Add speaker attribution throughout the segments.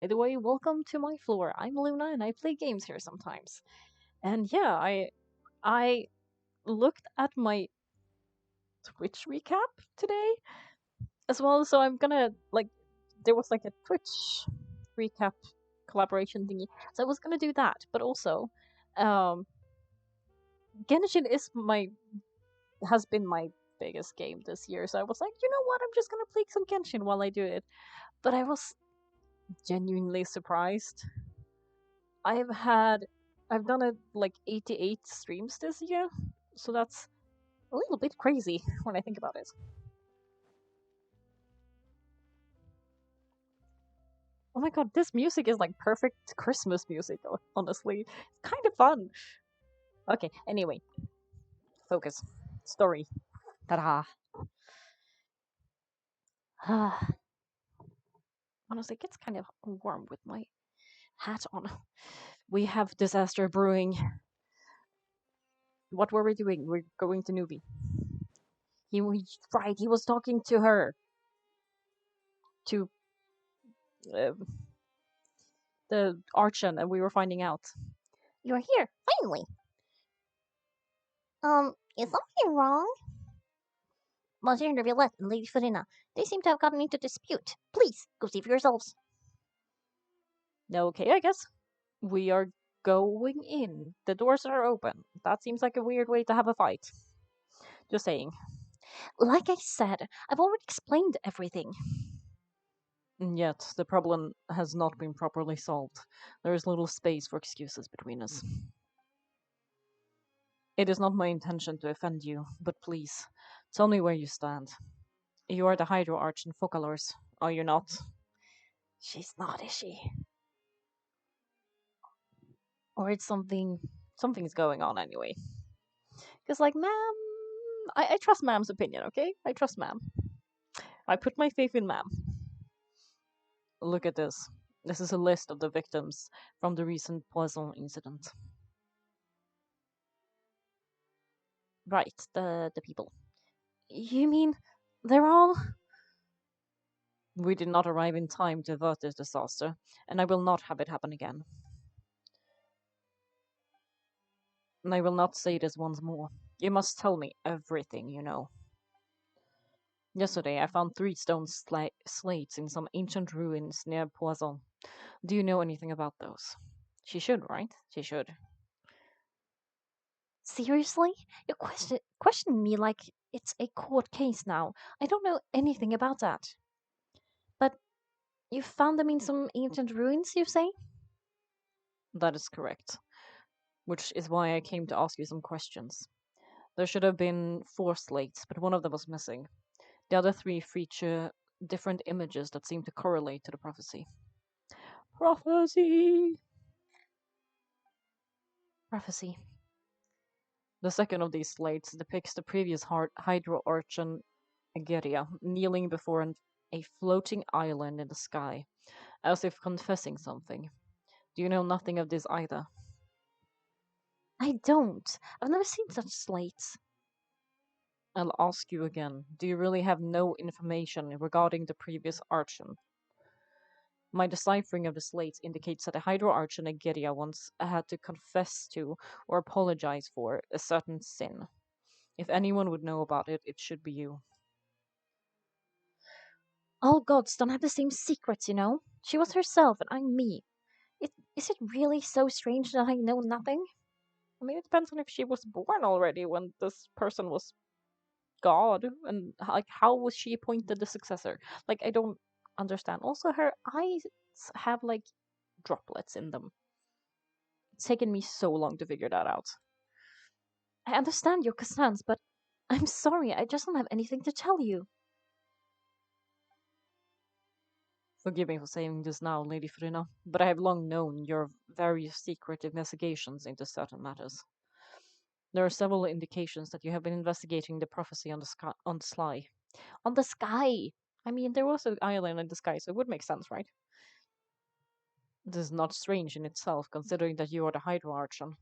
Speaker 1: By the way, welcome to my floor. I'm Luna and I play games here sometimes. And yeah, I looked at my Twitch recap today as well, so I'm gonna like there was like a Twitch recap collaboration thingy. So I was gonna do that, but also um Genshin is my has been my biggest game this year, so I was like, you know what, I'm just gonna play some Genshin while I do it. But I was genuinely surprised. I've had I've done it like 88 streams this year, so that's a little bit crazy when I think about it. Oh my god, this music is like perfect Christmas music, honestly. It's kind of fun. Okay, anyway, focus. Story. Ta-da. Honestly, it gets kind of warm with my hat on. We have disaster brewing. What were we doing? We're going to Newbie. He was right. He was talking to her. To uh, the Archon, and we were finding out. You're here, finally. Is something wrong? Monsieur Violette and Lady Farina, they seem to have gotten into dispute. Please, go see for yourselves. Okay, I guess. We are going in. The doors are open. That seems like a weird way to have a fight. Just saying. Like I said, I've already explained everything. And yet, the problem has not been properly solved. There is little space for excuses between us. It is not my intention to offend you, but please, tell me where you stand. You are the Hydro Arch in Focalors, are you not? She's not, is she? Or it's something's going on anyway. Because, like, ma'am, I trust ma'am's opinion, okay? I trust ma'am. I put my faith in ma'am. Look at this. This is a list of the victims from the recent Poisson incident. Right, the people. You mean they're all. We did not arrive in time to avert this disaster, and I will not have it happen again. And I will not say this once more. You must tell me everything you know. Yesterday, I found three stone slates in some ancient ruins near Poisson. Do you know anything about those? She should, right? She should. Seriously? You question me like it's a court case now. I don't know anything about that. But you found them in some ancient ruins, you say? That is correct. Which is why I came to ask you some questions. There should have been four slates, but one of them was missing. The other three feature different images that seem to correlate to the prophecy. Prophecy! Prophecy. The second of these slates depicts the previous Hydro Archon Egeria kneeling before a floating island in the sky, as if confessing something. Do you know nothing of this either? I don't. I've never seen such slates. I'll ask you again. Do you really have no information regarding the previous Archon? My deciphering of the slates indicates that the Hydro Archon Egeria once had to confess to or apologize for a certain sin. If anyone would know about it, it should be you. All gods don't have the same secrets, you know? She was herself and I'm me. Is it really so strange that I know nothing? I mean, it depends on if she was born already when this person was God, and like how was she appointed the successor? Like, I don't understand. Also, her eyes have like droplets in them. It's taken me so long to figure that out. I understand your concerns, but I'm sorry, I just don't have anything to tell you. Forgive me for saying this now, Lady Frina, but I have long known your various secret investigations into certain matters. There are several indications that you have been investigating the prophecy on the sky, on the sly. On the sky! I mean, there was an island in the sky, so it would make sense, right? This is not strange in itself, considering that you are the Hydro Archon.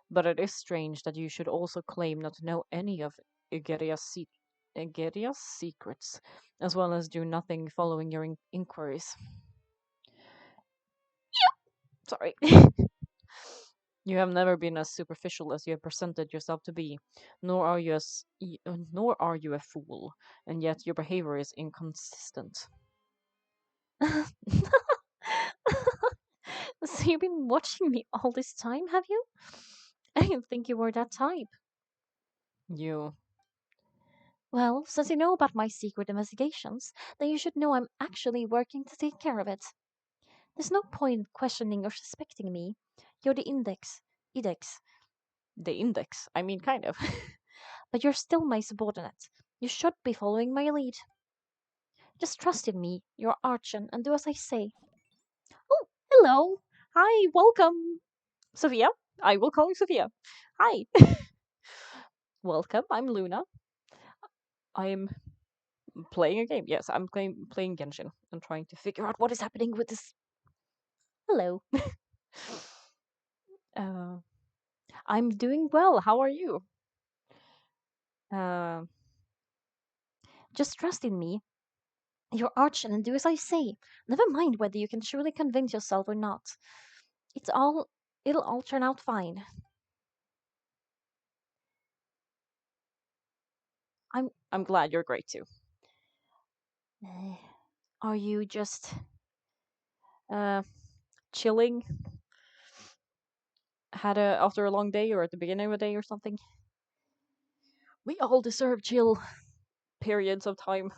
Speaker 1: But it is strange that you should also claim not to know any of Egeria's secrets, as well as do nothing following your inquiries. Sorry. You have never been as superficial as you have presented yourself to be, nor are you a fool, and yet your behavior is inconsistent. So you've been watching me all this time, have you? I didn't think you were that type. You. Well, since you know about my secret investigations, then you should know I'm actually working to take care of it. There's no point questioning or suspecting me. You're the index. The index? I mean, kind of. But you're still my subordinate. You should be following my lead. Just trust in me, your archon, and do as I say. Oh, hello. Hi, welcome. Sophia? I will call you Sophia. Hi. Welcome, I'm Luna. I'm playing a game. Yes, I'm playing Genshin. I'm trying to figure out what is happening with this. Hello. uh, I'm doing well. How are you? Uh, just trust in me, your archon, and do as I say. Never mind whether you can truly convince yourself or not. It's all. It'll all turn out fine. I'm glad you're great too. Eh, Are you just uh chilling? Had a after a long day or at the beginning of a day or something? We all deserve chill periods of time.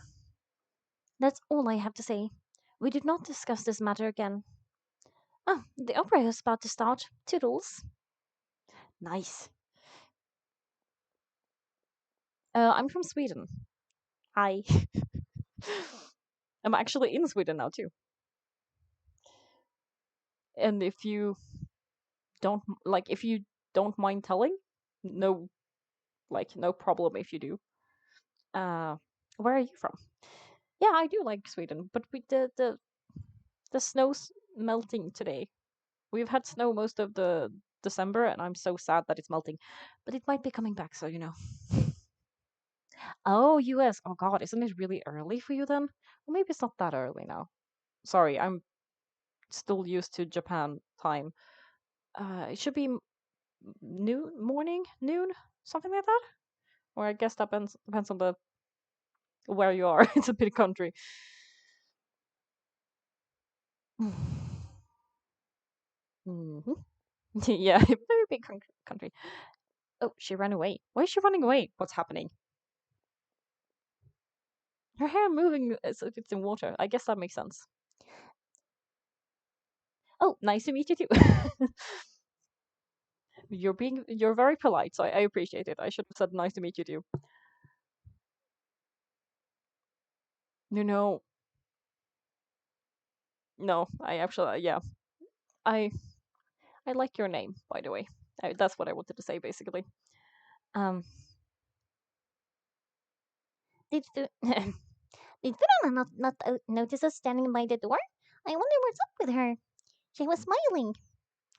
Speaker 1: That's all I have to say. We did not discuss this matter again. Ah, the opera is about to start. Toodles. Nice. I'm from Sweden. Hi. I'm actually in Sweden now too. And if you don't mind telling, no, no problem if you do. Uh, where are you from? Yeah, I do like Sweden, but with the snow's melting today. We've had snow most of the December, and I'm so sad that it's melting. But it might be coming back, so you know. Oh, US. Oh God, isn't it really early for you then? Well, maybe it's not that early now. Sorry, I'm still used to Japan time. It should be noon, morning, noon, something like that. Or I guess that depends on the where you are. It's a big country. Hmm. Yeah, a very big country. Oh, she ran away. Why is she running away? What's happening? Her hair moving as if it's in water. I guess that makes sense. Oh, nice to meet you too. You're very polite, so I appreciate it. I should have said nice to meet you too. You know, no, I actually yeah. I I like your name, by the way. That's what I wanted to say basically. Um, did you, did Verona not notice us standing by the door? I wonder what's up with her. She was smiling.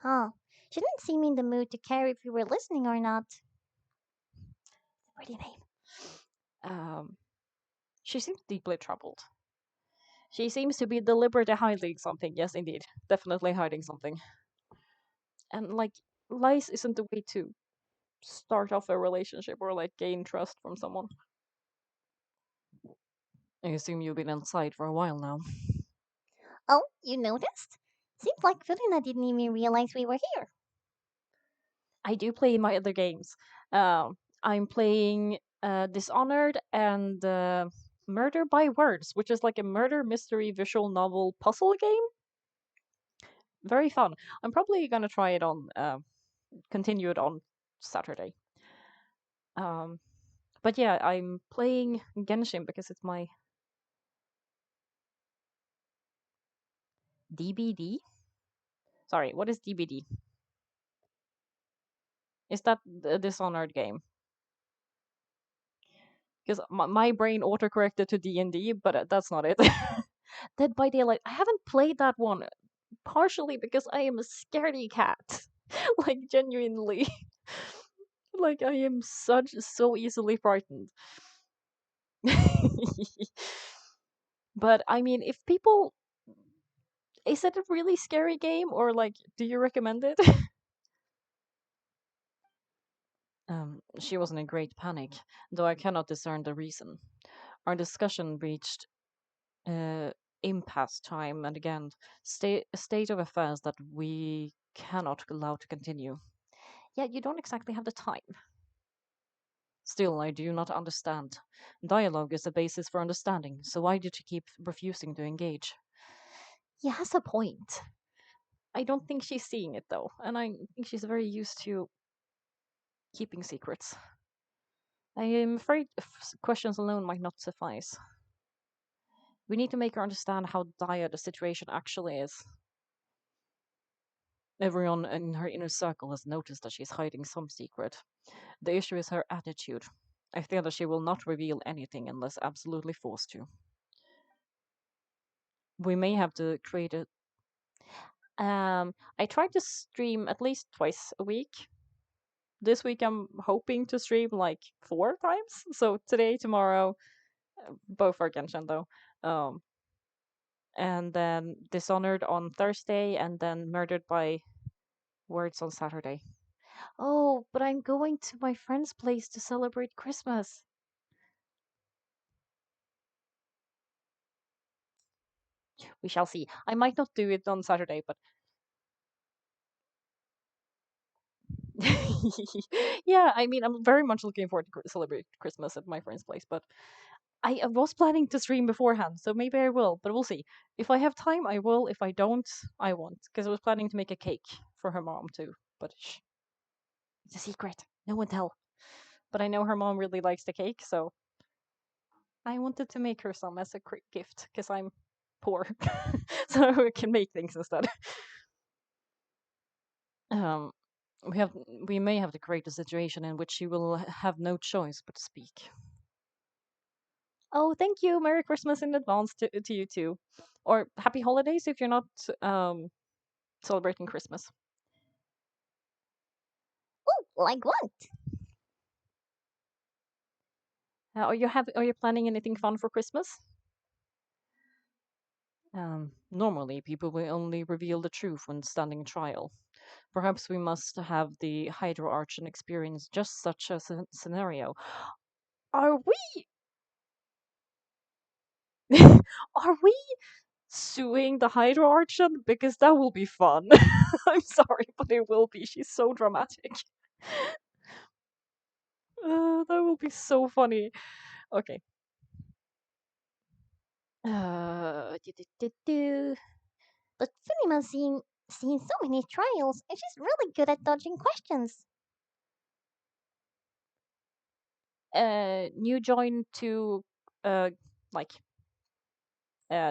Speaker 1: Huh. She didn't seem in the mood to care if we were listening or not. Pretty name. Um, she seems deeply troubled. She seems to be deliberately hiding something. Yes, indeed. Definitely hiding something. And, lies isn't the way to start off a relationship or, gain trust from someone. I assume you've been inside for a while now. Oh, you noticed? Seems like Felina didn't even realize we were here. I do play my other games. I'm playing Dishonored and Murder by Words, which is like a murder mystery visual novel puzzle game. Very fun. I'm probably gonna try it on, continue it on Saturday. Um, but yeah, I'm playing Genshin because it's my DBD. Sorry, what is DBD? Is that the Dishonored game? Because my brain autocorrected to D&D, but that's not it. Dead by Daylight. I haven't played that one, partially because I am a scaredy cat. Like, genuinely. Like, I am so easily frightened. But I mean, if people Is it a really scary game, or like, do you recommend it? She was in a great panic, though I cannot discern the reason. Our discussion reached uh, impasse time, and again, a state of affairs that we cannot allow to continue. Yeah, you don't exactly have the time. Still, I do not understand. Dialogue is the basis for understanding, so why did she keep refusing to engage? He has a point. I don't think she's seeing it though, and I think she's very used to keeping secrets. I am afraid questions alone might not suffice. We need to make her understand how dire the situation actually is. Everyone in her inner circle has noticed that she's hiding some secret. The issue is her attitude. I fear that she will not reveal anything unless absolutely forced to. We may have to create a. I try to stream at least twice a week. This week I'm hoping to stream like 4 times. So today, tomorrow, both are Genshin though. And then Dishonored on Thursday, and then Murdered by Words on Saturday. Oh, but I'm going to my friend's place to celebrate Christmas. We shall see. I might not do it on Saturday, but yeah, I mean, I'm very much looking forward to celebrate Christmas at my friend's place. But I was planning to stream beforehand, so maybe I will. But we'll see. If I have time, I will. If I don't, I won't. Because I was planning to make a cake for her mom too. But shh, it's a secret. No one tell. But I know her mom really likes the cake, so I wanted to make her some as a gift because I'm poor, so I can make things instead. Um, we may have to create a situation in which she will have no choice but to speak. Oh, thank you. Merry Christmas in advance to you too, or Happy Holidays if you're not um celebrating Christmas. Oh, like what? Are you planning anything fun for Christmas? Normally, people will only reveal the truth when standing trial. Perhaps we must have the Hydro Archon experience just such a scenario. Are we? Are we suing the Hydro Archon? Because that will be fun. I'm sorry, but it will be. She's so dramatic. That will be so funny. Okay. Do. But Cinema's seen so many trials, and she's really good at dodging questions. New join to like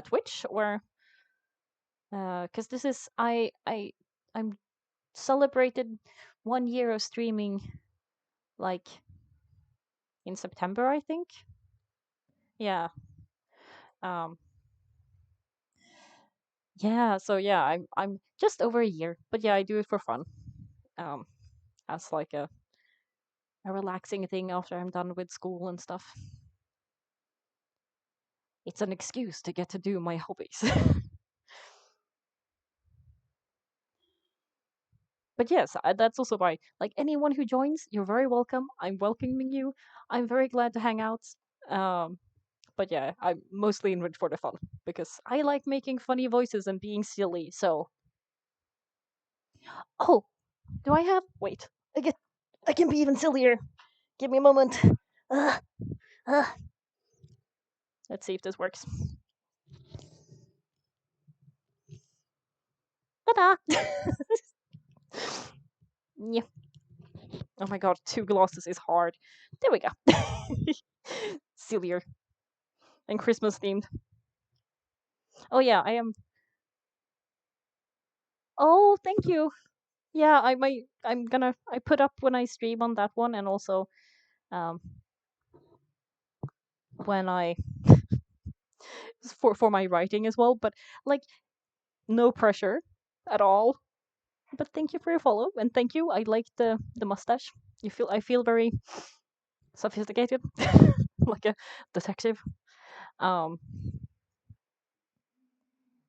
Speaker 1: Twitch, or because this is I'm celebrated 1 year of streaming like in September, I think. Yeah. Um. Yeah. So yeah, I'm just over a year, but yeah, I do it for fun. Um, as like a relaxing thing after I'm done with school and stuff. It's an excuse to get to do my hobbies. But yes, that's also why. Like anyone who joins, you're very welcome. I'm welcoming you. I'm very glad to hang out. Um, but yeah, I'm mostly in it for the fun because I like making funny voices and being silly. So, oh, do I have? Wait, I can be even sillier. Give me a moment. Uh, uh. Let's see if this works. Ta-da! Yeah. Oh my god, 2 glasses is hard. There we go. Sillier and Christmas themed. Oh yeah, I am. Oh, thank you. Yeah, I put up when I stream on that one, and also um when I for my writing as well. But like no pressure at all. But thank you for your follow, and thank you. I like the mustache. I feel very sophisticated, like a detective. Um,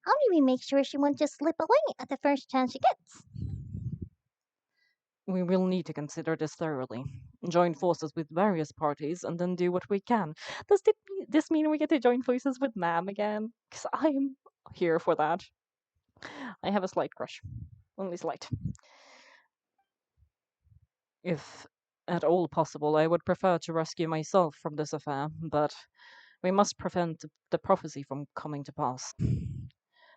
Speaker 2: How do we make sure she won't just slip away at the first chance she gets?
Speaker 1: We will need to consider this thoroughly. Join forces with various parties and then do what we can. Does this mean we get to join forces with Ma'am again? Because I'm here for that. I have a slight crush. Only slight. If at all possible, I would prefer to rescue myself from this affair, but we must prevent the prophecy from coming to pass.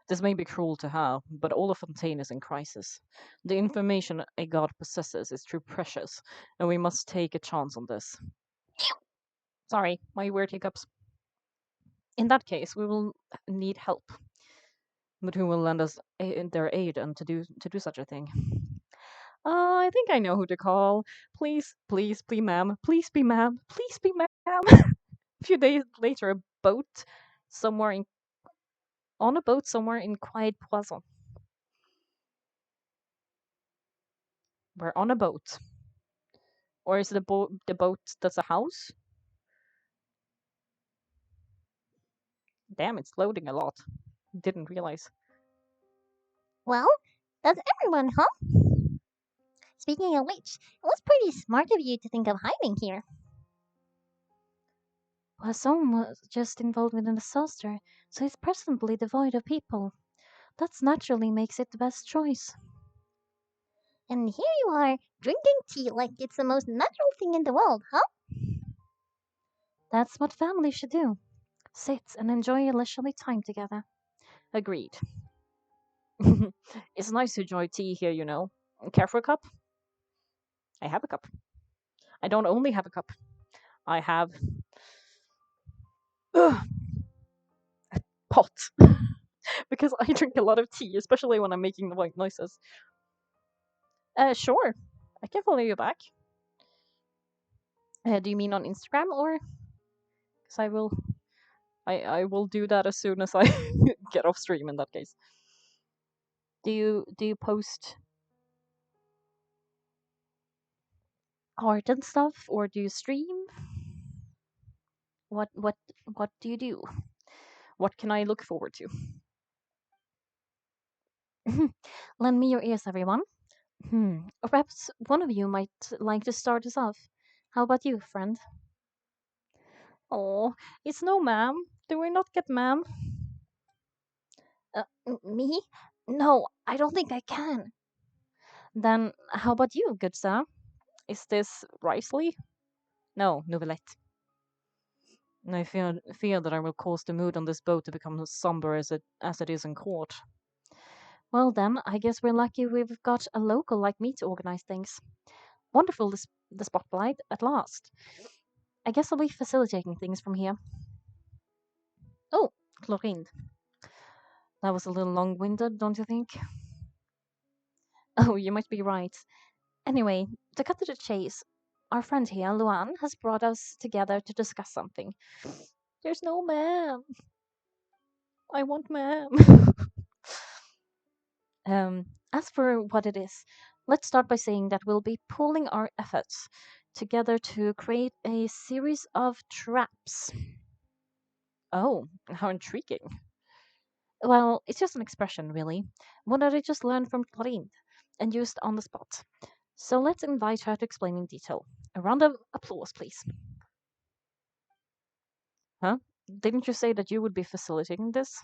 Speaker 1: This may be cruel to her, but all of Fontaine is in crisis. The information a god possesses is too precious, and we must take a chance on this. Sorry, my weird hiccups. In that case, we will need help, but who will lend us their aid and to do such a thing? I think I know who to call. Please, please, please, ma'am. Please be ma'am. Please be ma'am. A few days later, somewhere in, on a boat somewhere in quiet Poisson. We're on a boat. Or is the boat that's a house? Damn, it's loading a lot. Didn't realize.
Speaker 2: Well, that's everyone, huh? Speaking of which, it was pretty smart of you to think of hiding here.
Speaker 1: Poisson was just involved with a disaster, so it's presently devoid of people. That naturally makes it the best choice.
Speaker 2: And here you are, drinking tea like it's the most natural thing in the world, huh?
Speaker 1: That's what family should do. Sit and enjoy a leisurely time together. Agreed. It's nice to enjoy tea here, you know. Care for a cup? I have a cup. I don't only have a cup. I have ugh, pot because I drink a lot of tea, especially when I'm making the white noises. Sure. I can follow you back. Do you mean on Instagram or? Because I will do that as soon as I get off stream. In that case, do you post art and stuff, or do you stream? What do you do? What can I look forward to? Lend me your ears, everyone. Perhaps one of you might like to start us off. How about you, friend? Oh, it's no ma'am. Do we not get ma'am?
Speaker 2: Me? No, I don't think I can.
Speaker 1: Then how about you, good sir? Is this Risley? No, Novelette. I fear that I will cause the mood on this boat to become as somber as it is in court. Well then, I guess we're lucky we've got a local like me to organize things. Wonderful, the spotlight at last. I guess I'll be facilitating things from here. Oh, Chlorine. That was a little long-winded, don't you think? Oh, you might be right. Anyway, to cut to the chase, our friend here, Luan, has brought us together to discuss something. There's no ma'am. I want ma'am. As for what it is, let's start by saying that we'll be pooling our efforts together to create a series of traps. Oh, how intriguing. Well, it's just an expression, really. One that I just learned from Clarind and used on the spot. So let's invite her to explain in detail. A round of applause, please. Huh? Didn't you say that you would be facilitating this?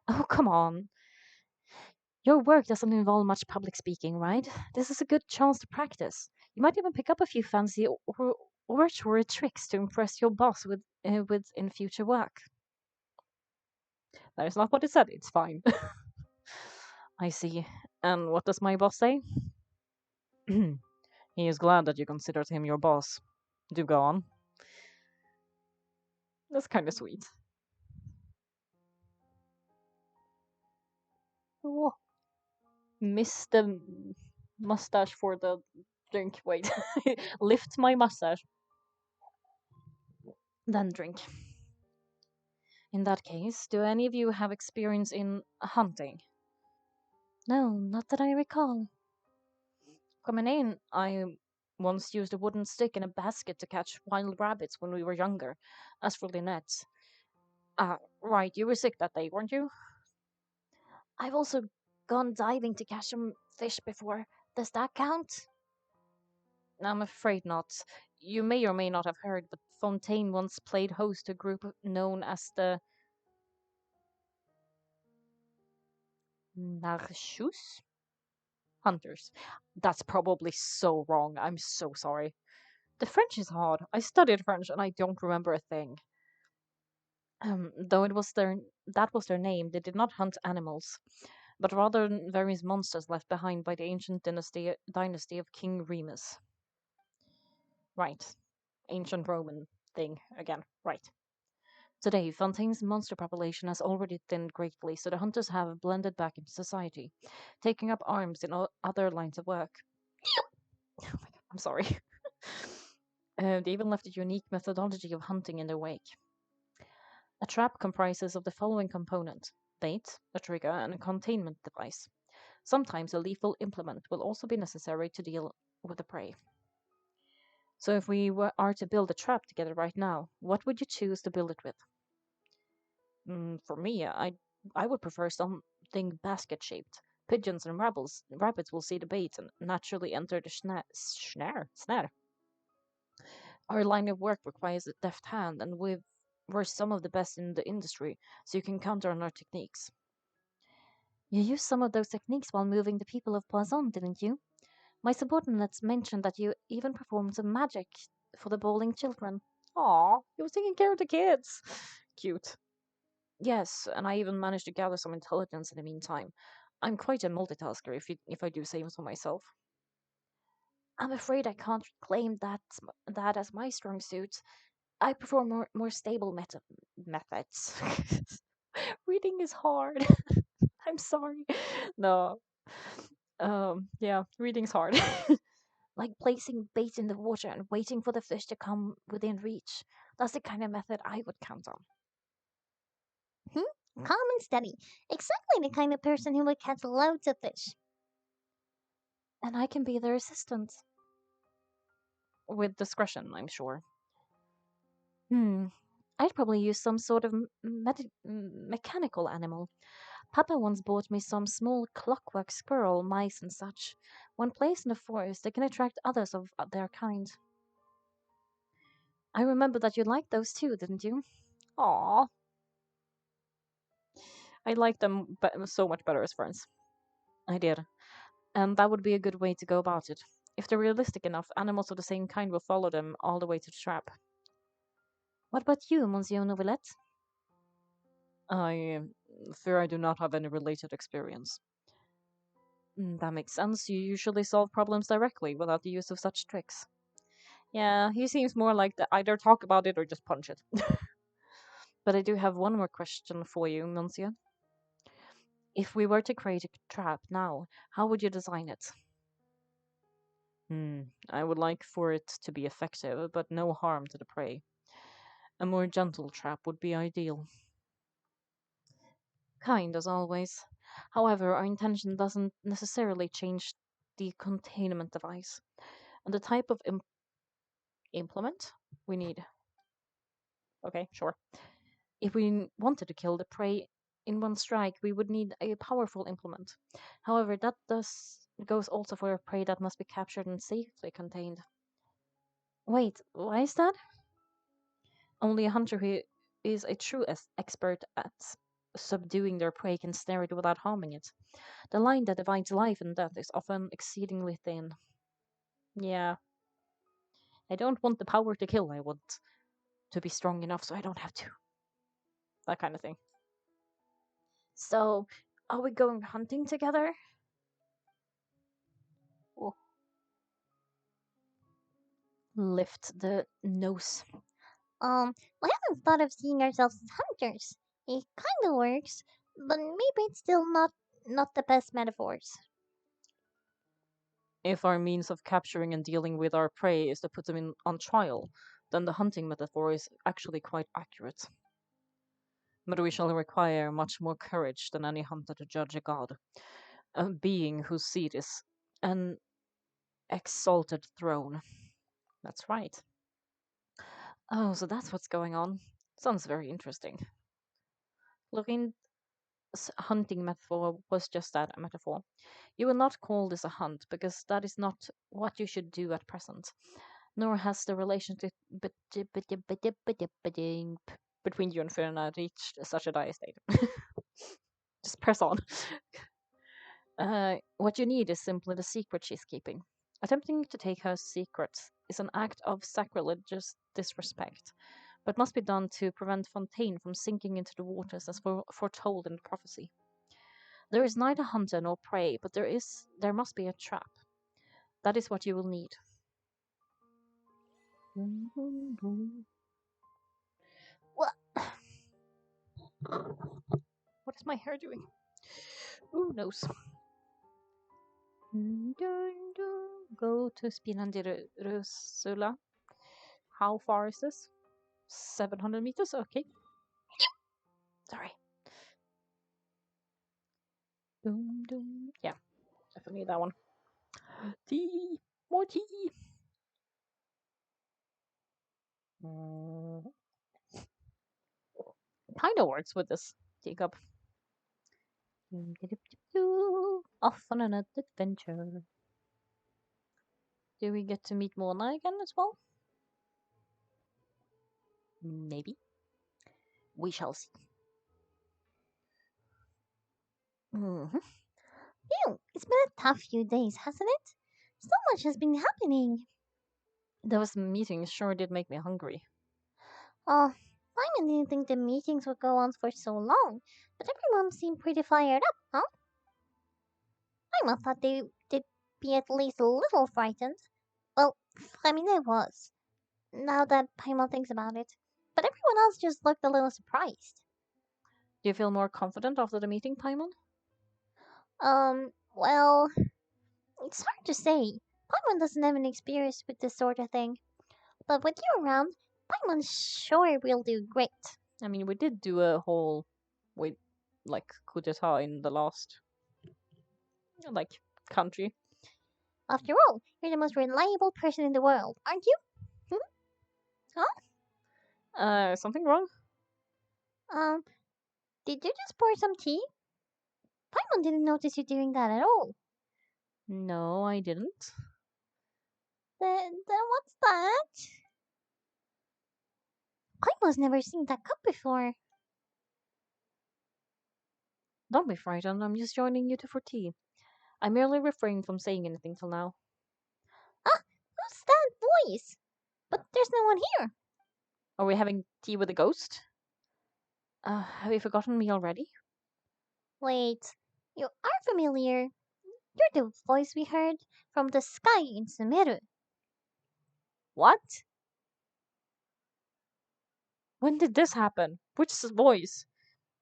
Speaker 1: Oh, come on. Your work doesn't involve much public speaking, right? This is a good chance to practice. You might even pick up a few fancy oratory tricks to impress your boss with in future work. That is not what it said. It's fine. I see. And what does my boss say? He is glad that you considered him your boss. Do go on. That's kind of sweet. Oh, miss the mustache for the drink. Wait, lift my mustache, then drink. In that case, do any of you have experience in hunting? No, not that I recall. Coming in, I once used a wooden stick and a basket to catch wild rabbits when we were younger. As for Lynette, right, you were sick that day, weren't you? I've also gone diving to catch some fish before. Does that count? I'm afraid not. You may or may not have heard, but Fontaine once played host to a group known as the Narchus Hunters. That's probably so wrong. I'm so sorry. The French is hard. I studied French and I don't remember a thing. Though it was that was their name, they did not hunt animals, but rather various monsters left behind by the ancient dynasty of King Remus. Right. Ancient Roman thing again. Right. Today, Fontaine's monster population has already thinned greatly, so the hunters have blended back into society, taking up arms in other lines of work. Oh my god, I'm sorry. They even left a unique methodology of hunting in their wake. A trap comprises of the following component: bait, a trigger, and a containment device. Sometimes a lethal implement will also be necessary to deal with the prey. So if are to build a trap together right now, what would you choose to build it with? For me, I would prefer something basket shaped. Pigeons and rabbits will see the bait and naturally enter the snare. Our line of work requires a deft hand, and we're some of the best in the industry, so you can counter on our techniques. You used some of those techniques while moving the people of Poison, didn't you? My subordinates mentioned that you even performed some magic for the bowling children. Aw, you were taking care of the kids. Cute. Yes, and I even managed to gather some intelligence in the meantime. I'm quite a multitasker, if I do say so myself. I'm afraid I can't claim that as my strong suit. I prefer more stable methods. Reading is hard. I'm sorry. No. Yeah, reading's hard. Like placing bait in the water and waiting for the fish to come within reach. That's the kind of method I would count on.
Speaker 2: Calm and steady. Exactly the kind of person who would catch loads of fish.
Speaker 1: And I can be their assistant. With discretion, I'm sure. Hmm. I'd probably use some sort of mechanical animal. Papa once bought me some small clockwork squirrel, mice, and such. When placed in the forest, they can attract others of their kind. I remember that you liked those too, didn't you? Aw, I liked them so much better as friends. I did. And that would be a good way to go about it. If they're realistic enough, animals of the same kind will follow them all the way to the trap. What about you, Monsieur Novelette? I fear I do not have any related experience. That makes sense. You usually solve problems directly without the use of such tricks. Yeah, he seems more like to either talk about it or just punch it. But I do have one more question for you, Monsieur. If we were to create a trap now, how would you design it? I would like for it to be effective, but no harm to the prey. A more gentle trap would be ideal. Kind as always. However, our intention doesn't necessarily change the containment device. And the type of implement we need. Okay, sure. If we wanted to kill the prey in one strike, we would need a powerful implement. However, that does goes also for a prey that must be captured and safely contained. Wait, why is that? Only a hunter who is a true expert at subduing their prey can snare it without harming it. The line that divides life and death is often exceedingly thin. Yeah, I don't want the power to kill, I want to be strong enough so I don't have to. That kind of thing. So, are we going hunting together? Oh, lift the nose.
Speaker 2: We haven't thought of seeing ourselves as hunters. It kinda works, but maybe it's still not the best metaphors.
Speaker 1: If our means of capturing and dealing with our prey is to put them on trial, then the hunting metaphor is actually quite accurate. But we shall require much more courage than any hunter to judge a god, a being whose seat is an exalted throne. That's right. Oh, so that's what's going on. Sounds very interesting. Looking hunting metaphor was just that, a metaphor. You will not call this a hunt because that is not what you should do at present, nor has the relationship between you and Fiona reached such a dire state. Just press on. What you need is simply the secret she's keeping. Attempting to take her secrets is an act of sacrilegious disrespect, but must be done to prevent Fontaine from sinking into the waters as foretold in the prophecy. There is neither hunter nor prey, but there must be a trap. That is what you will need. What? What is my hair doing? Who knows? Go to Spinandirusula. How far is this? 700 meters? Okay. Sorry. Yeah, definitely that one. Tea! More tea! Kind of works with this teacup. Off on an adventure. Do we get to meet Mona again as well? Maybe. We shall see.
Speaker 2: Mm-hmm. Phew, it's been a tough few days, hasn't it? So much has been happening.
Speaker 1: Those meetings sure did make me hungry.
Speaker 2: Oh, Simon didn't think the meetings would go on for so long, but everyone seemed pretty fired up, huh? Simon thought they'd be at least a little frightened. Well, I mean, I was, now that Paimon thinks about it. But everyone else just looked a little surprised.
Speaker 1: Do you feel more confident after the meeting, Paimon?
Speaker 2: Well, it's hard to say. Paimon doesn't have any experience with this sort of thing. But with you around, Paimon's sure will do great.
Speaker 1: I mean, we did do a whole, like, coup d'etat in the last, like, country.
Speaker 2: After all, you're the most reliable person in the world, aren't you? Hmm? Huh?
Speaker 1: Something wrong?
Speaker 2: Um, did you just pour some tea? Paimon didn't notice you doing that at all.
Speaker 1: No, I didn't.
Speaker 2: Then what's that? Paimon's never seen that cup before.
Speaker 1: Don't be frightened, I'm just joining you two for tea. I merely refrained from saying anything till now.
Speaker 2: Ah, who's that voice? But there's no one here.
Speaker 1: Are we having tea with a ghost? Have you forgotten me already?
Speaker 2: Wait, you are familiar. You're the voice we heard from the sky in Sumeru.
Speaker 1: What? When did this happen? Which voice?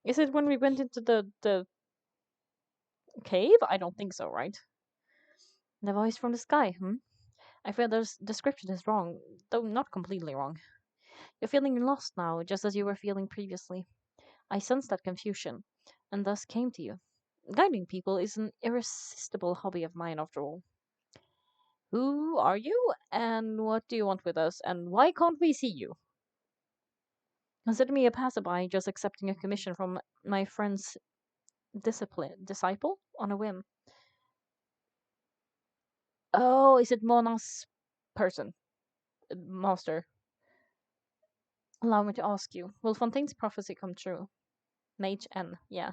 Speaker 1: Is it when we went into the cave? I don't think so, right? The voice from the sky, I feel the description is wrong, though not completely wrong. You're feeling lost now, just as you were feeling previously. I sensed that confusion, and thus came to you. Guiding people is an irresistible hobby of mine, after all. Who are you, and what do you want with us, and why can't we see you? Consider me a passerby just accepting a commission from my friend's disciple on a whim. Oh, is it Mona's person? Master. Allow me to ask you, will Fontaine's prophecy come true? Mage N, yeah.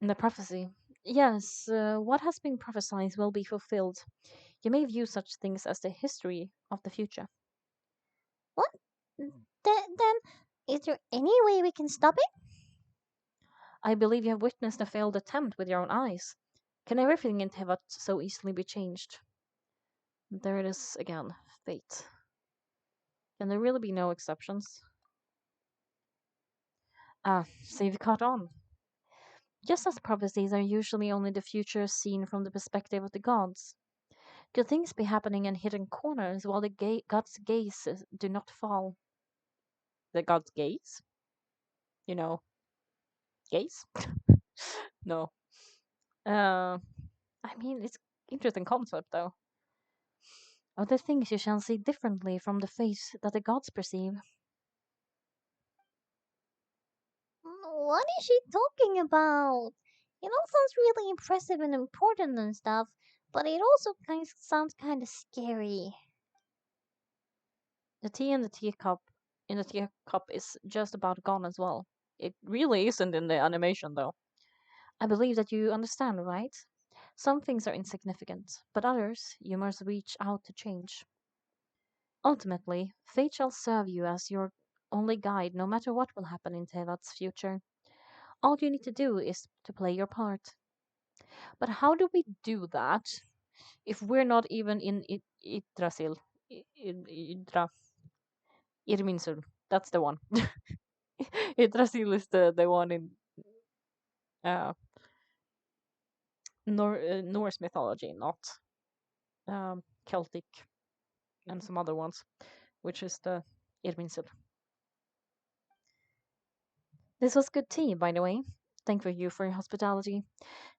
Speaker 1: The prophecy. Yes, what has been prophesied will be fulfilled. You may view such things as the history of the future.
Speaker 2: What? Then, is there any way we can stop it?
Speaker 1: I believe you have witnessed a failed attempt with your own eyes. Can everything in Tevat so easily be changed? There it is again, fate. Can there really be no exceptions? Ah, so you've caught on. Just as prophecies are usually only the future seen from the perspective of the gods, could things be happening in hidden corners while the gods' gazes do not fall? The gods' gaze? You know, gaze? No. I mean, it's interesting concept though. Of the things you shall see differently from the face that the gods perceive.
Speaker 2: What is she talking about? It all sounds really impressive and important and stuff, but it also kind of sounds kind of scary.
Speaker 1: The tea in the teacup is just about gone as well. It really isn't in the animation though. I believe that you understand, right? Some things are insignificant, but others you must reach out to change. Ultimately, fate shall serve you as your only guide no matter what will happen in Tevat's future. All you need to do is to play your part. But how do we do that if we're not even in Yggdrasil? Ydra, Irminsul. That's the one. Yggdrasil is the one in uh, Norse mythology, not Celtic and some other ones, which is the Irminsul. This was good tea, by the way. Thank you for your hospitality.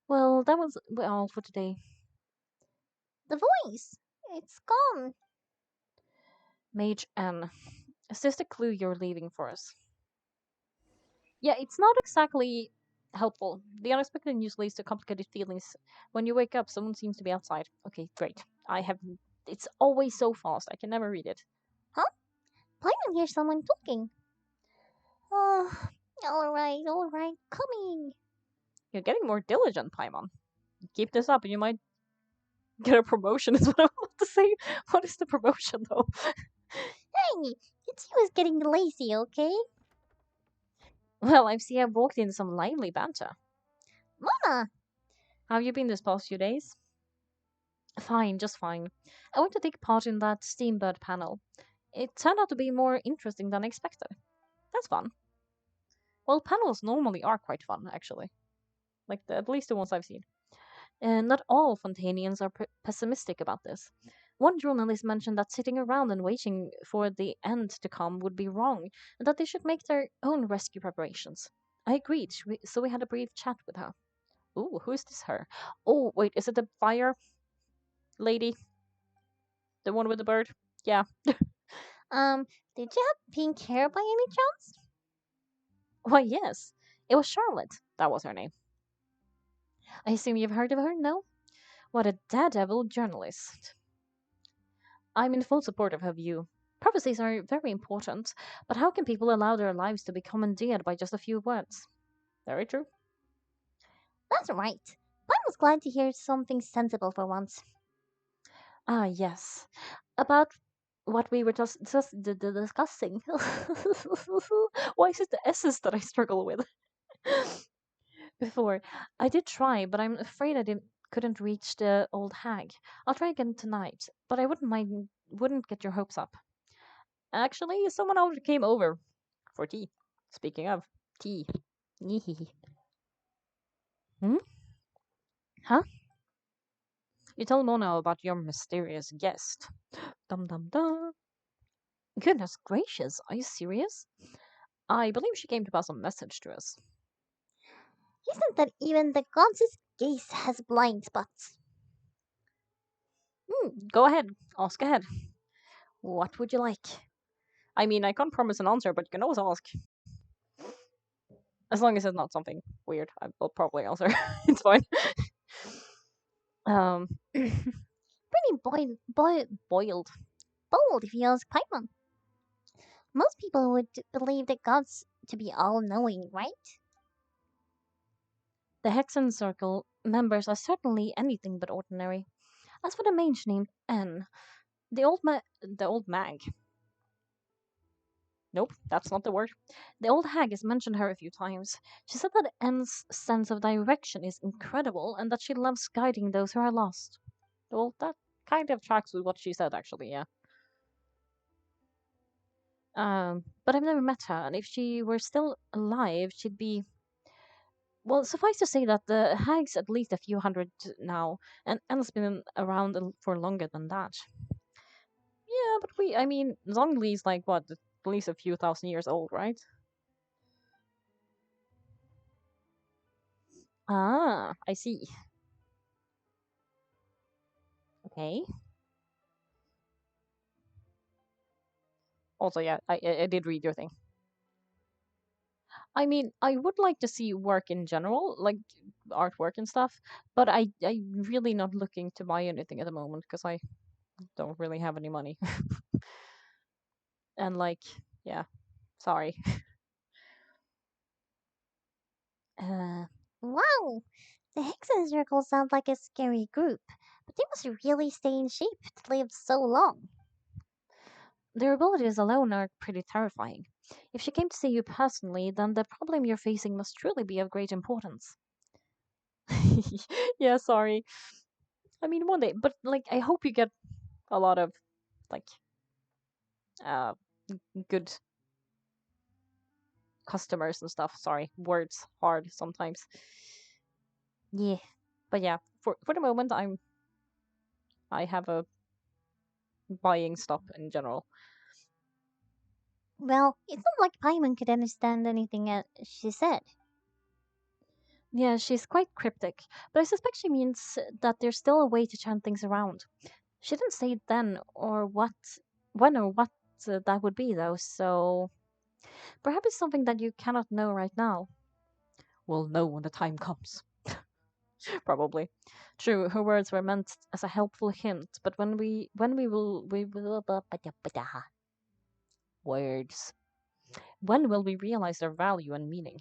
Speaker 1: Well, that was all for today.
Speaker 2: The voice! It's gone.
Speaker 1: Mage N. Is this the clue you're leaving for us? Yeah, it's not exactly helpful. The unexpected news leads to complicated feelings. When you wake up, someone seems to be outside. Okay, great. I have. It's always so fast. I can never read it.
Speaker 2: Huh? Paimon hears someone talking. Oh, alright, coming.
Speaker 1: You're getting more diligent, Paimon. Keep this up, and you might get a promotion. Is what I want to say. What is the promotion, though?
Speaker 2: Hey, it's you who's getting lazy, okay?
Speaker 1: Well, I see I've walked into some lively banter.
Speaker 2: Mama!
Speaker 1: How have you been this past few days? Fine, just fine. I went to take part in that Steambird panel. It turned out to be more interesting than expected. That's fun. Well, panels normally are quite fun, actually. At least the ones I've seen. And not all Fontainians are pessimistic about this. One journalist mentioned that sitting around and waiting for the end to come would be wrong, and that they should make their own rescue preparations. I agreed, so we had a brief chat with her. Ooh, who is this her? Oh, wait, is it the fire lady? The one with the bird? Yeah.
Speaker 2: Um, did you have pink hair by any chance?
Speaker 1: Why, yes. It was Charlotte. That was her name. I assume you've heard of her, no? What a daredevil journalist. I'm in full support of her view. Prophecies are very important, but how can people allow their lives to be commandeered by just a few words? Very true.
Speaker 2: That's right. I was glad to hear something sensible for once.
Speaker 1: Ah, yes. About what we were just discussing. Why is it the S's that I struggle with? Before, I did try, but I'm afraid I couldn't reach the old hag. I'll try again tonight, but I wouldn't get your hopes up. Actually, someone else came over for tea. Speaking of tea. Hmm? Huh? You tell Mona about your mysterious guest. Dum dum dum. Goodness gracious, are you serious? I believe she came to pass a message to us.
Speaker 2: Isn't that even the goddess gaze has blind spots?
Speaker 1: Go ahead, ask ahead. What would you like? I mean, I can't promise an answer, but you can always ask. As long as it's not something weird, I will probably answer. It's fine. Um,
Speaker 2: Pretty
Speaker 1: boiled.
Speaker 2: bold if you ask Paimon. Most people would believe the gods to be all-knowing, right?
Speaker 1: The Hexen Circle members are certainly anything but ordinary. As for the mage named N, the old mag. Nope, that's not the word. The old hag has mentioned her a few times. She said that N's sense of direction is incredible and that she loves guiding those who are lost. Well, that kind of tracks with what she said, actually, yeah. But I've never met her, and if she were still alive, she'd be. Well, suffice to say that the hag's at least a few hundred now, and N's been around for longer than that. Yeah, but I mean, Zhongli's like, what, at least a few thousand years old, right? Ah, I see. Okay. Also, yeah, I did read your thing. I mean, I would like to see work in general, like artwork and stuff, but I'm really not looking to buy anything at the moment because I don't really have any money. And like, yeah, sorry.
Speaker 2: Uh, wow! The Hexen Circle sounds like a scary group, but they must really stay in shape to live so long.
Speaker 1: Their abilities alone are pretty terrifying. If she came to see you personally, then the problem you're facing must truly be of great importance. Yeah, sorry. I mean, one day, but like, I hope you get a lot of like uh good customers and stuff. Sorry, words hard sometimes. Yeah, but yeah, for the moment, I have a buying stop in general.
Speaker 2: Well, it's not like Paimon could understand anything she said.
Speaker 1: Yeah, she's quite cryptic, but I suspect she means that there's still a way to turn things around. She didn't say then or what, when or what that would be though. So perhaps it's something that you cannot know right now. We'll know when the time comes. Probably. True, her words were meant as a helpful hint, but when we will words. When will we realize their value and meaning?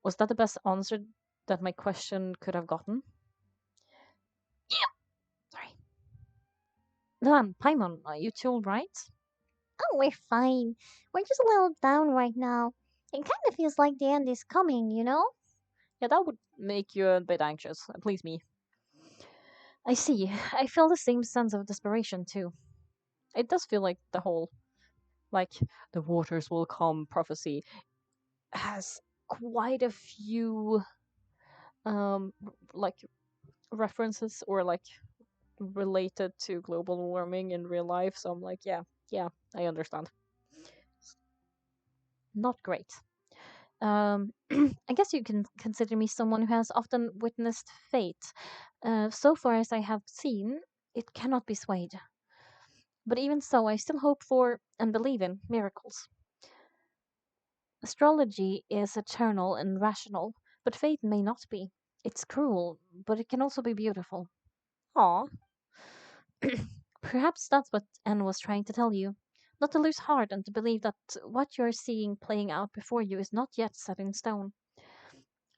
Speaker 1: Was that the best answer that my question could have gotten? Sorry. Then, Paimon, are you two all right?
Speaker 2: Oh, we're fine. We're just a little down right now. It kind of feels like the end is coming, you know?
Speaker 1: Yeah, that would make you a bit anxious, at least me. I see. I feel the same sense of desperation too. It does feel like the whole, like, the waters will come prophecy has quite a few, like, references or, like, related to global warming in real life. So I'm like, yeah, yeah, I understand. Not great. I guess you can consider me someone who has often witnessed fate. So far as I have seen, it cannot be swayed. But even so, I still hope for and believe in miracles. Astrology is eternal and rational, but fate may not be. It's cruel, but it can also be beautiful. Aw. Perhaps that's what Anne was trying to tell you. Not to lose heart and to believe that what you're seeing playing out before you is not yet set in stone.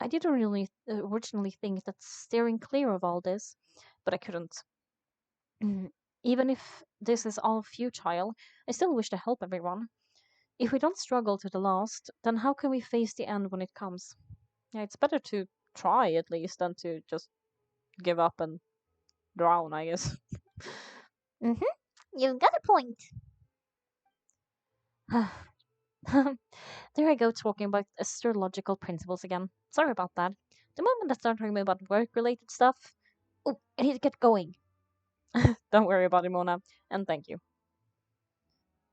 Speaker 1: I didn't really originally think that steering clear of all this, but I couldn't. Even if this is all futile, I still wish to help everyone. If we don't struggle to the last, then how can we face the end when it comes? Yeah, it's better to try at least than to just give up and drown, I guess.
Speaker 2: Mm hmm. You've got a point.
Speaker 1: There I go talking about astrological principles again. Sorry about that. The moment I start talking about work related stuff, oh, I need to get going. Don't worry about it, Mona, and thank you.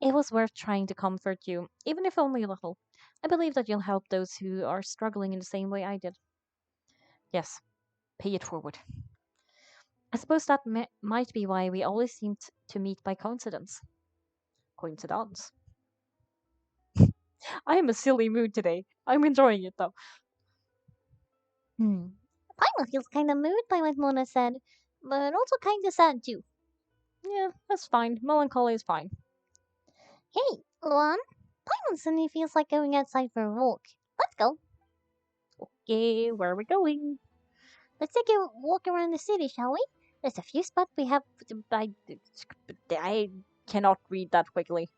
Speaker 1: It was worth trying to comfort you, even if only a little. I believe that you'll help those who are struggling in the same way I did. Yes, pay it forward. I suppose that might be why we always seemed to meet by coincidence. Coincidence? I am a silly mood today. I'm enjoying it though.
Speaker 2: Hmm. Paimon feels kind of moved by what Mona said, but also kind of sad too.
Speaker 1: Yeah, that's fine. Melancholy is fine.
Speaker 2: Hey, Luan, Paimon suddenly feels like going outside for a walk. Let's go.
Speaker 1: Okay, where are we going?
Speaker 2: Let's take a walk around the city, shall we? There's a few spots we have.
Speaker 1: I cannot read that quickly.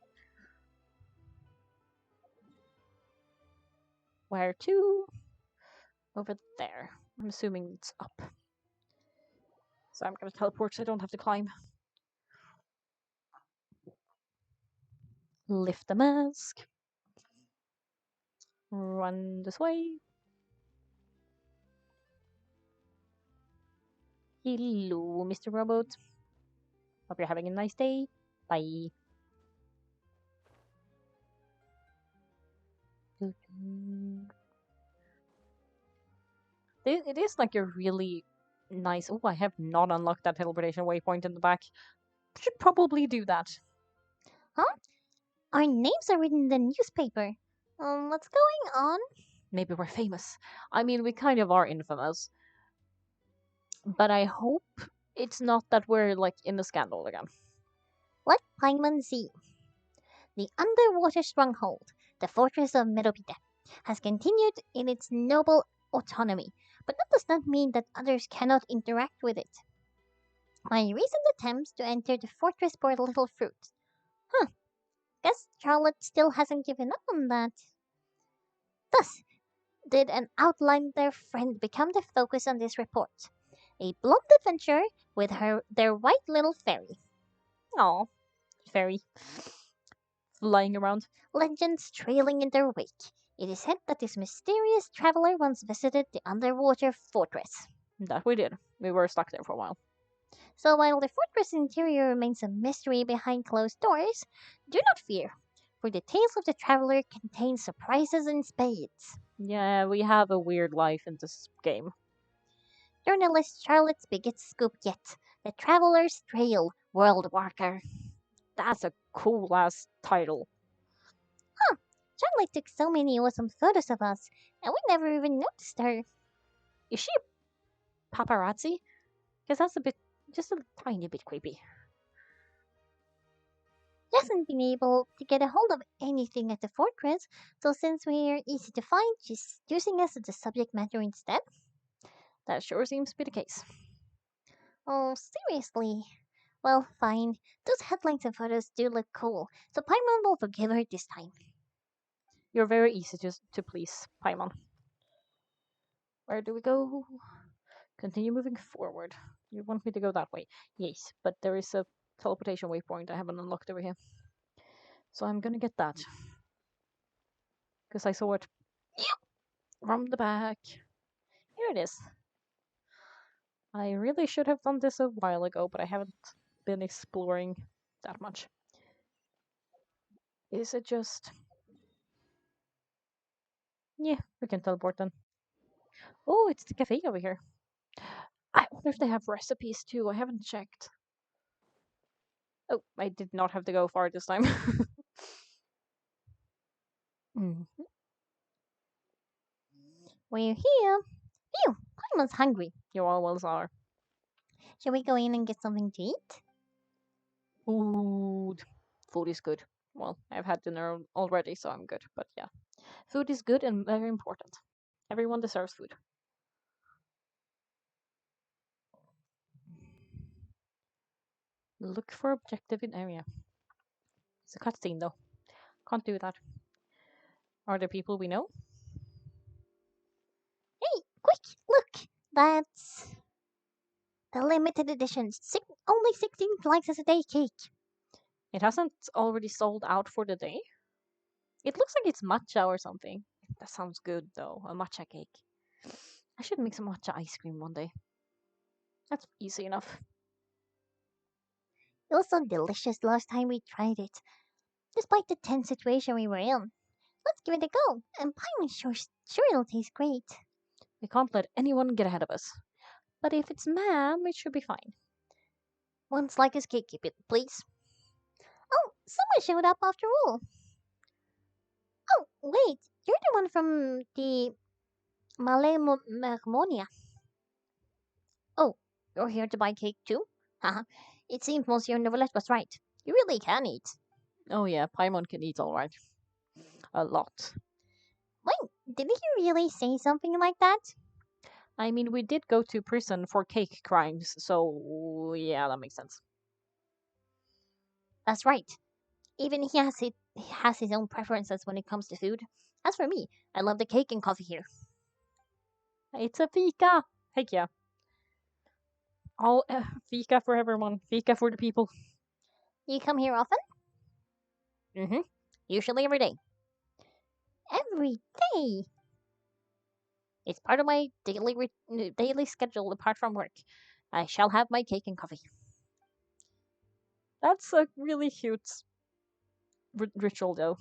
Speaker 1: Where to? Over there. I'm assuming it's up. So I'm gonna teleport so I don't have to climb. Lift the mask. Run this way. Hello, Mr. Robot. Hope you're having a nice day. Bye. It is like a really nice. Oh, I have not unlocked that teleportation waypoint in the back. Should probably do that.
Speaker 2: Huh? Our names are written in the newspaper. What's going on?
Speaker 1: Maybe we're famous. I mean, we kind of are infamous, but I hope it's not that we're like in a scandal again.
Speaker 2: Let Paimon see. The underwater stronghold, the fortress of Meropita, has continued in its noble autonomy, but that does not mean that others cannot interact with it. My recent attempts to enter the fortress bore little fruit. Huh, guess Charlotte still hasn't given up on that. Thus, did an outlander friend become the focus on this report? A blonde adventurer with their white little fairy.
Speaker 1: Oh, fairy flying around.
Speaker 2: Legends trailing in their wake. It is said that this mysterious traveler once visited the underwater fortress.
Speaker 1: That we did. We were stuck there for a while.
Speaker 2: So while the fortress interior remains a mystery behind closed doors, do not fear, for the tales of the traveler contain surprises in spades.
Speaker 1: Yeah, we have a weird life in this game.
Speaker 2: Journalist Charlotte's biggest scoop yet, the Traveler's Trail World Walker.
Speaker 1: That's a cool ass title.
Speaker 2: Huh, Charlotte took so many awesome photos of us, and we never even noticed her.
Speaker 1: Is she a paparazzi? Because that's a bit, just a tiny bit creepy.
Speaker 2: She hasn't been able to get a hold of anything at the fortress, so since we're easy to find, she's using us as the subject matter instead.
Speaker 1: That sure seems to be the case.
Speaker 2: Oh, seriously? Well, fine. Those headlines and photos do look cool, so Paimon will forgive her this time.
Speaker 1: You're very easy to please, Paimon. Where do we go? Continue moving forward. You want me to go that way? Yes, but there is a teleportation waypoint I haven't unlocked over here. So I'm gonna get that. Because I saw it from the back. Here it is. I really should have done this a while ago, but I haven't been exploring that much. Is it just. Yeah, we can teleport then. Oh, it's the cafe over here. I wonder if they have recipes too. I haven't checked. Oh, I did not have to go far this time. Mm.
Speaker 2: We're here. Phew, Paimon's hungry.
Speaker 1: You always are.
Speaker 2: Shall we go in and get something to eat?
Speaker 1: Food. Food is good. Well, I've had dinner already, so I'm good. But yeah, food is good and very important. Everyone deserves food. Look for objective in area. It's a cutscene though. Can't do that. Are there people we know?
Speaker 2: Hey, quick, look! That's the limited edition. Only 16 slices a day cake.
Speaker 1: It hasn't already sold out for the day. It looks like it's matcha or something. That sounds good though. A matcha cake. I should make some matcha ice cream one day. That's easy enough.
Speaker 2: It was so delicious last time we tried it, despite the tense situation we were in. Let's give it a go, and Paimon's sure it'll taste great.
Speaker 1: We can't let anyone get ahead of us. But if it's ma'am, it should be fine.
Speaker 2: One slice cake, keep it, please. Oh, someone showed up after all. Oh, wait, you're the one from the Malemormonia. Oh, you're here to buy cake too? Haha, it seems Monsieur Novelette was right. You really can eat.
Speaker 1: Oh yeah, Paimon can eat alright. A lot.
Speaker 2: Wait, did he really say something like that?
Speaker 1: I mean, we did go to prison for cake crimes, so yeah, that makes sense.
Speaker 2: That's right. Even he has his own preferences when it comes to food. As for me, I love the cake and coffee here.
Speaker 1: It's a fika! Heck yeah. All fika for everyone. Fika for the people.
Speaker 2: You come here often?
Speaker 1: Mm-hmm.
Speaker 2: Usually every day. Every day?
Speaker 1: It's part of my daily schedule apart from work. I shall have my cake and coffee. That's a really cute ritual, though.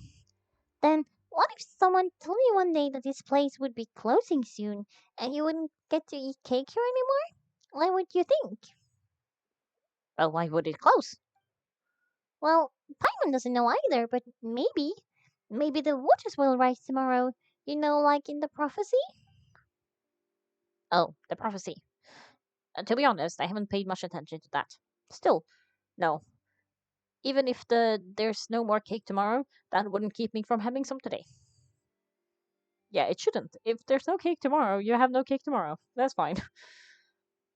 Speaker 2: Then what if someone told you one day that this place would be closing soon and you wouldn't get to eat cake here anymore? What would you think?
Speaker 1: Well, why would it close?
Speaker 2: Well, Paimon doesn't know either, but maybe. Maybe the waters will rise tomorrow. You know, like in the prophecy?
Speaker 1: Oh, the prophecy. To be honest, I haven't paid much attention to that. Still, no. Even if there's no more cake tomorrow, that wouldn't keep me from having some today. Yeah, it shouldn't. If there's no cake tomorrow, you have no cake tomorrow. That's fine.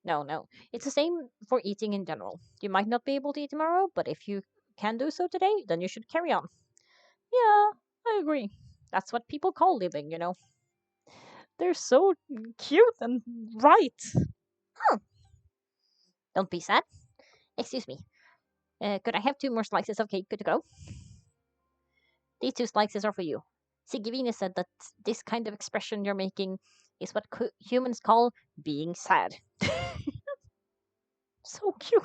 Speaker 1: No, no. It's the same for eating in general. You might not be able to eat tomorrow, but if you can do so today, then you should carry on. Yeah, I agree. That's what people call living. They're so cute and right.
Speaker 2: Huh.
Speaker 1: Don't be sad. Excuse me. Could I have two more slices of cake? Good to go. These two slices are for you. Sigivina said that this kind of expression you're making is what humans call being sad. So cute.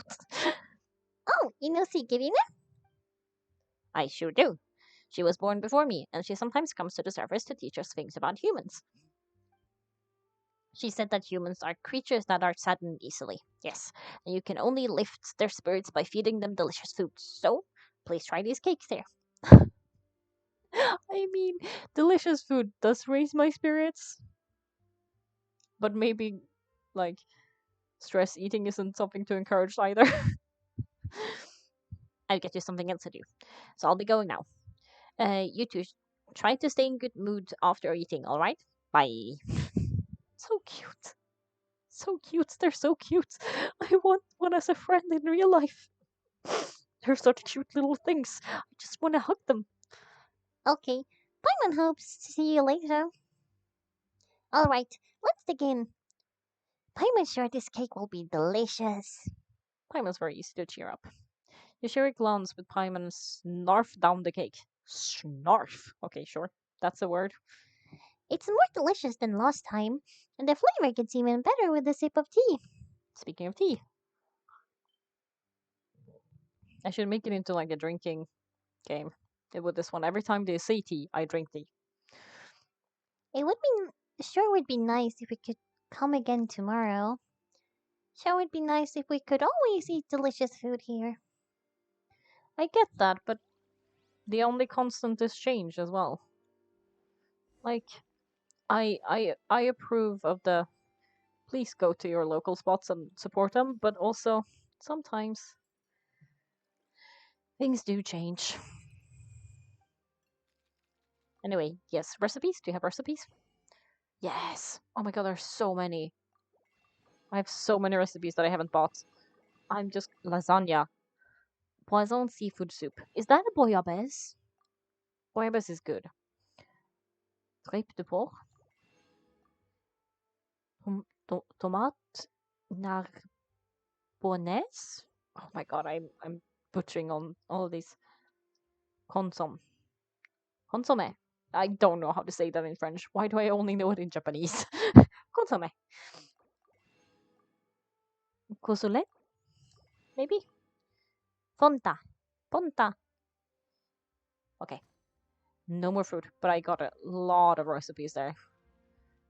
Speaker 2: Oh, you know Sigurina?
Speaker 1: I sure do. She was born before me, and she sometimes comes to the surface to teach us things about humans. She said that humans are creatures that are saddened easily. Yes, and you can only lift their spirits by feeding them delicious food. So, please try these cakes here. I mean, delicious food does raise my spirits, but maybe, like, stress eating isn't something to encourage either. I'll get you something else to do. So I'll be going now. You two try to stay in good mood after eating, alright? Bye. So cute. So cute. They're so cute. I want one as a friend in real life. They're such cute little things. I just want to hug them.
Speaker 2: Okay, Paimon hopes to see you later. Alright, let's begin. Paimon's sure this cake will be delicious.
Speaker 1: Paimon's very easy to cheer up. You share a glance with Paimon and snarf down the cake. Snarf. Okay, sure. That's a word.
Speaker 2: It's more delicious than last time, and the flavor gets even better with a sip of tea.
Speaker 1: Speaking of tea, I should make it into like a drinking game with this one. Every time they say tea, I drink tea.
Speaker 2: It would be sure would be nice if we could come again tomorrow. Sure would be nice if we could always eat delicious food here.
Speaker 1: I get that, but the only constant is change as well. Like, I approve of the please go to your local spots and support them, but also sometimes things do change. Anyway, yes, recipes. Do you have recipes? Yes. Oh my god, there's so many. I have so many recipes that I haven't bought. I'm just lasagna. Poisson seafood soup. Is that a bouillabaisse? Bouillabaisse is good. Tripe de porc. Tomate narbonnaise. Oh my god, I'm butchering on all of these. Consomme. Consomme. I don't know how to say that in French. Why do I only know it in Japanese? Consomme. Cosolet? Maybe? Fonta. Ponta. Okay. No more food, but I got a lot of recipes there.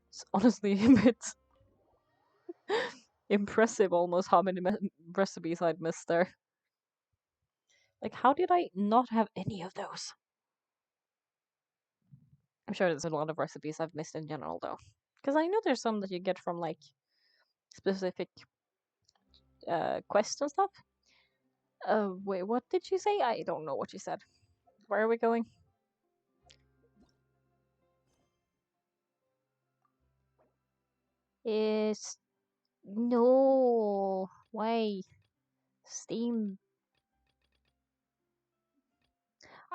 Speaker 1: It's honestly a bit impressive almost how many recipes I'd missed there. Like, how did I not have any of those? I'm sure there's a lot of recipes I've missed in general, though. Because I know there's some that you get from, like, specific quests and stuff. Wait, what did you say? I don't know what you said. Where are we going? Is no way. Steam.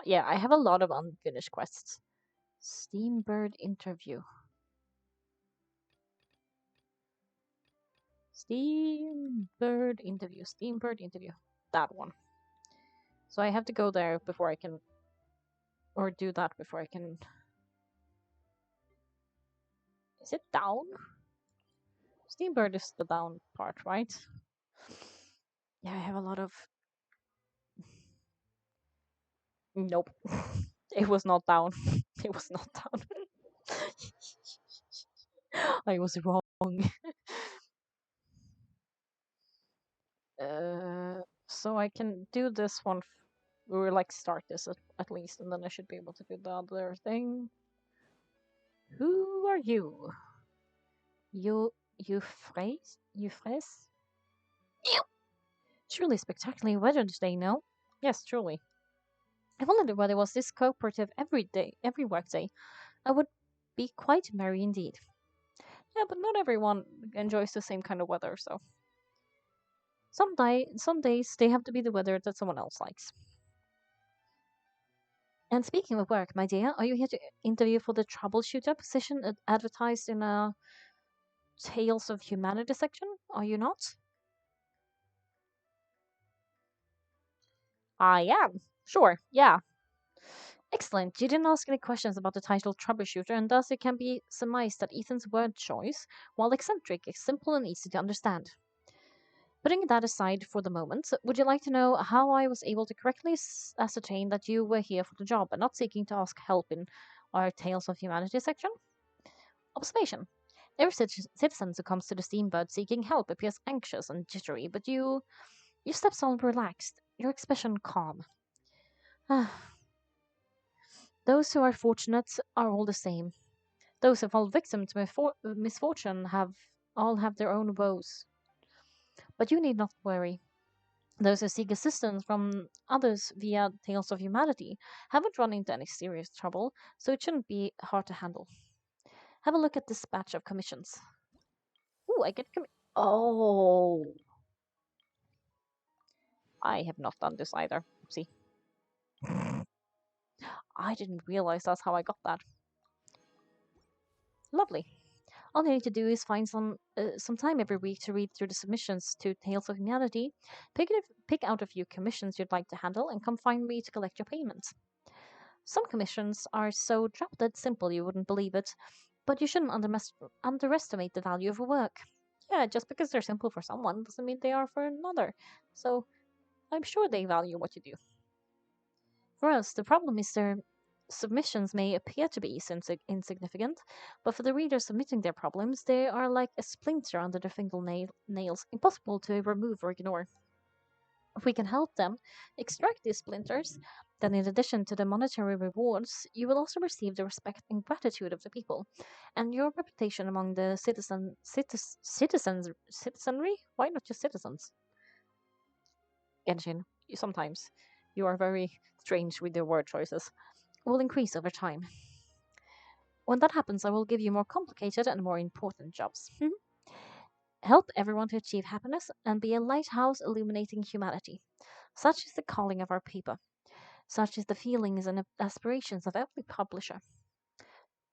Speaker 1: Yeah, I have a lot of unfinished quests. Steambird interview. Steambird interview. Steambird interview. That one. So I have to go there before I can, or do that before I can. Is it down? Steambird is the down part, right? Yeah, I have a lot of. Nope. It was not down. It was not down. I was wrong. So I can do this one Or like start this at least, and then I should be able to do the other thing. Who are you? You phrase? You phrase? Truly spectacular weather today, no? Yes, truly. If only the weather was this cooperative every day, every workday, I would be quite merry indeed. Yeah, but not everyone enjoys the same kind of weather, so some days they have to be the weather that someone else likes. And speaking of work, my dear, are you here to interview for the troubleshooter position advertised in a Tales of Humanity section? Are you not? I am. Sure, yeah. Excellent. You didn't ask any questions about the title troubleshooter, and thus it can be surmised that Ethan's word choice, while eccentric, is simple and easy to understand. Putting that aside for the moment, would you like to know how I was able to correctly ascertain that you were here for the job and not seeking to ask help in our Tales of Humanity section? Observation. Every citizen who comes to the steamboat seeking help appears anxious and jittery, but your steps are relaxed, your expression calm. Those who are fortunate are all the same. Those who fall victim to misfortune have their own woes. But you need not worry. Those who seek assistance from others via Tales of Humanity haven't run into any serious trouble, so it shouldn't be hard to handle. Have a look at this batch of commissions. Ooh, I get Oh, I have not done this either. See, I didn't realize that's how I got that. Lovely. All you need to do is find some time every week to read through the submissions to Tales of Humanity, pick out a few commissions you'd like to handle, and come find me to collect your payment. Some commissions are so drop dead simple you wouldn't believe it, but you shouldn't underestimate the value of a work. Yeah, just because they're simple for someone doesn't mean they are for another. So I'm sure they value what you do. For us, the problem is their submissions may appear to be insignificant, but for the reader submitting their problems, they are like a splinter under their fingernails, impossible to remove or ignore. If we can help them extract these splinters, then in addition to the monetary rewards, you will also receive the respect and gratitude of the people, and your reputation among the citizenry. Why not just citizens? Genshin, sometimes you are very strange with your word choices. Will increase over time. When that happens, I will give you more complicated and more important jobs. Help everyone to achieve happiness and be a lighthouse illuminating humanity. Such is the calling of our paper. Such is the feelings and aspirations of every publisher.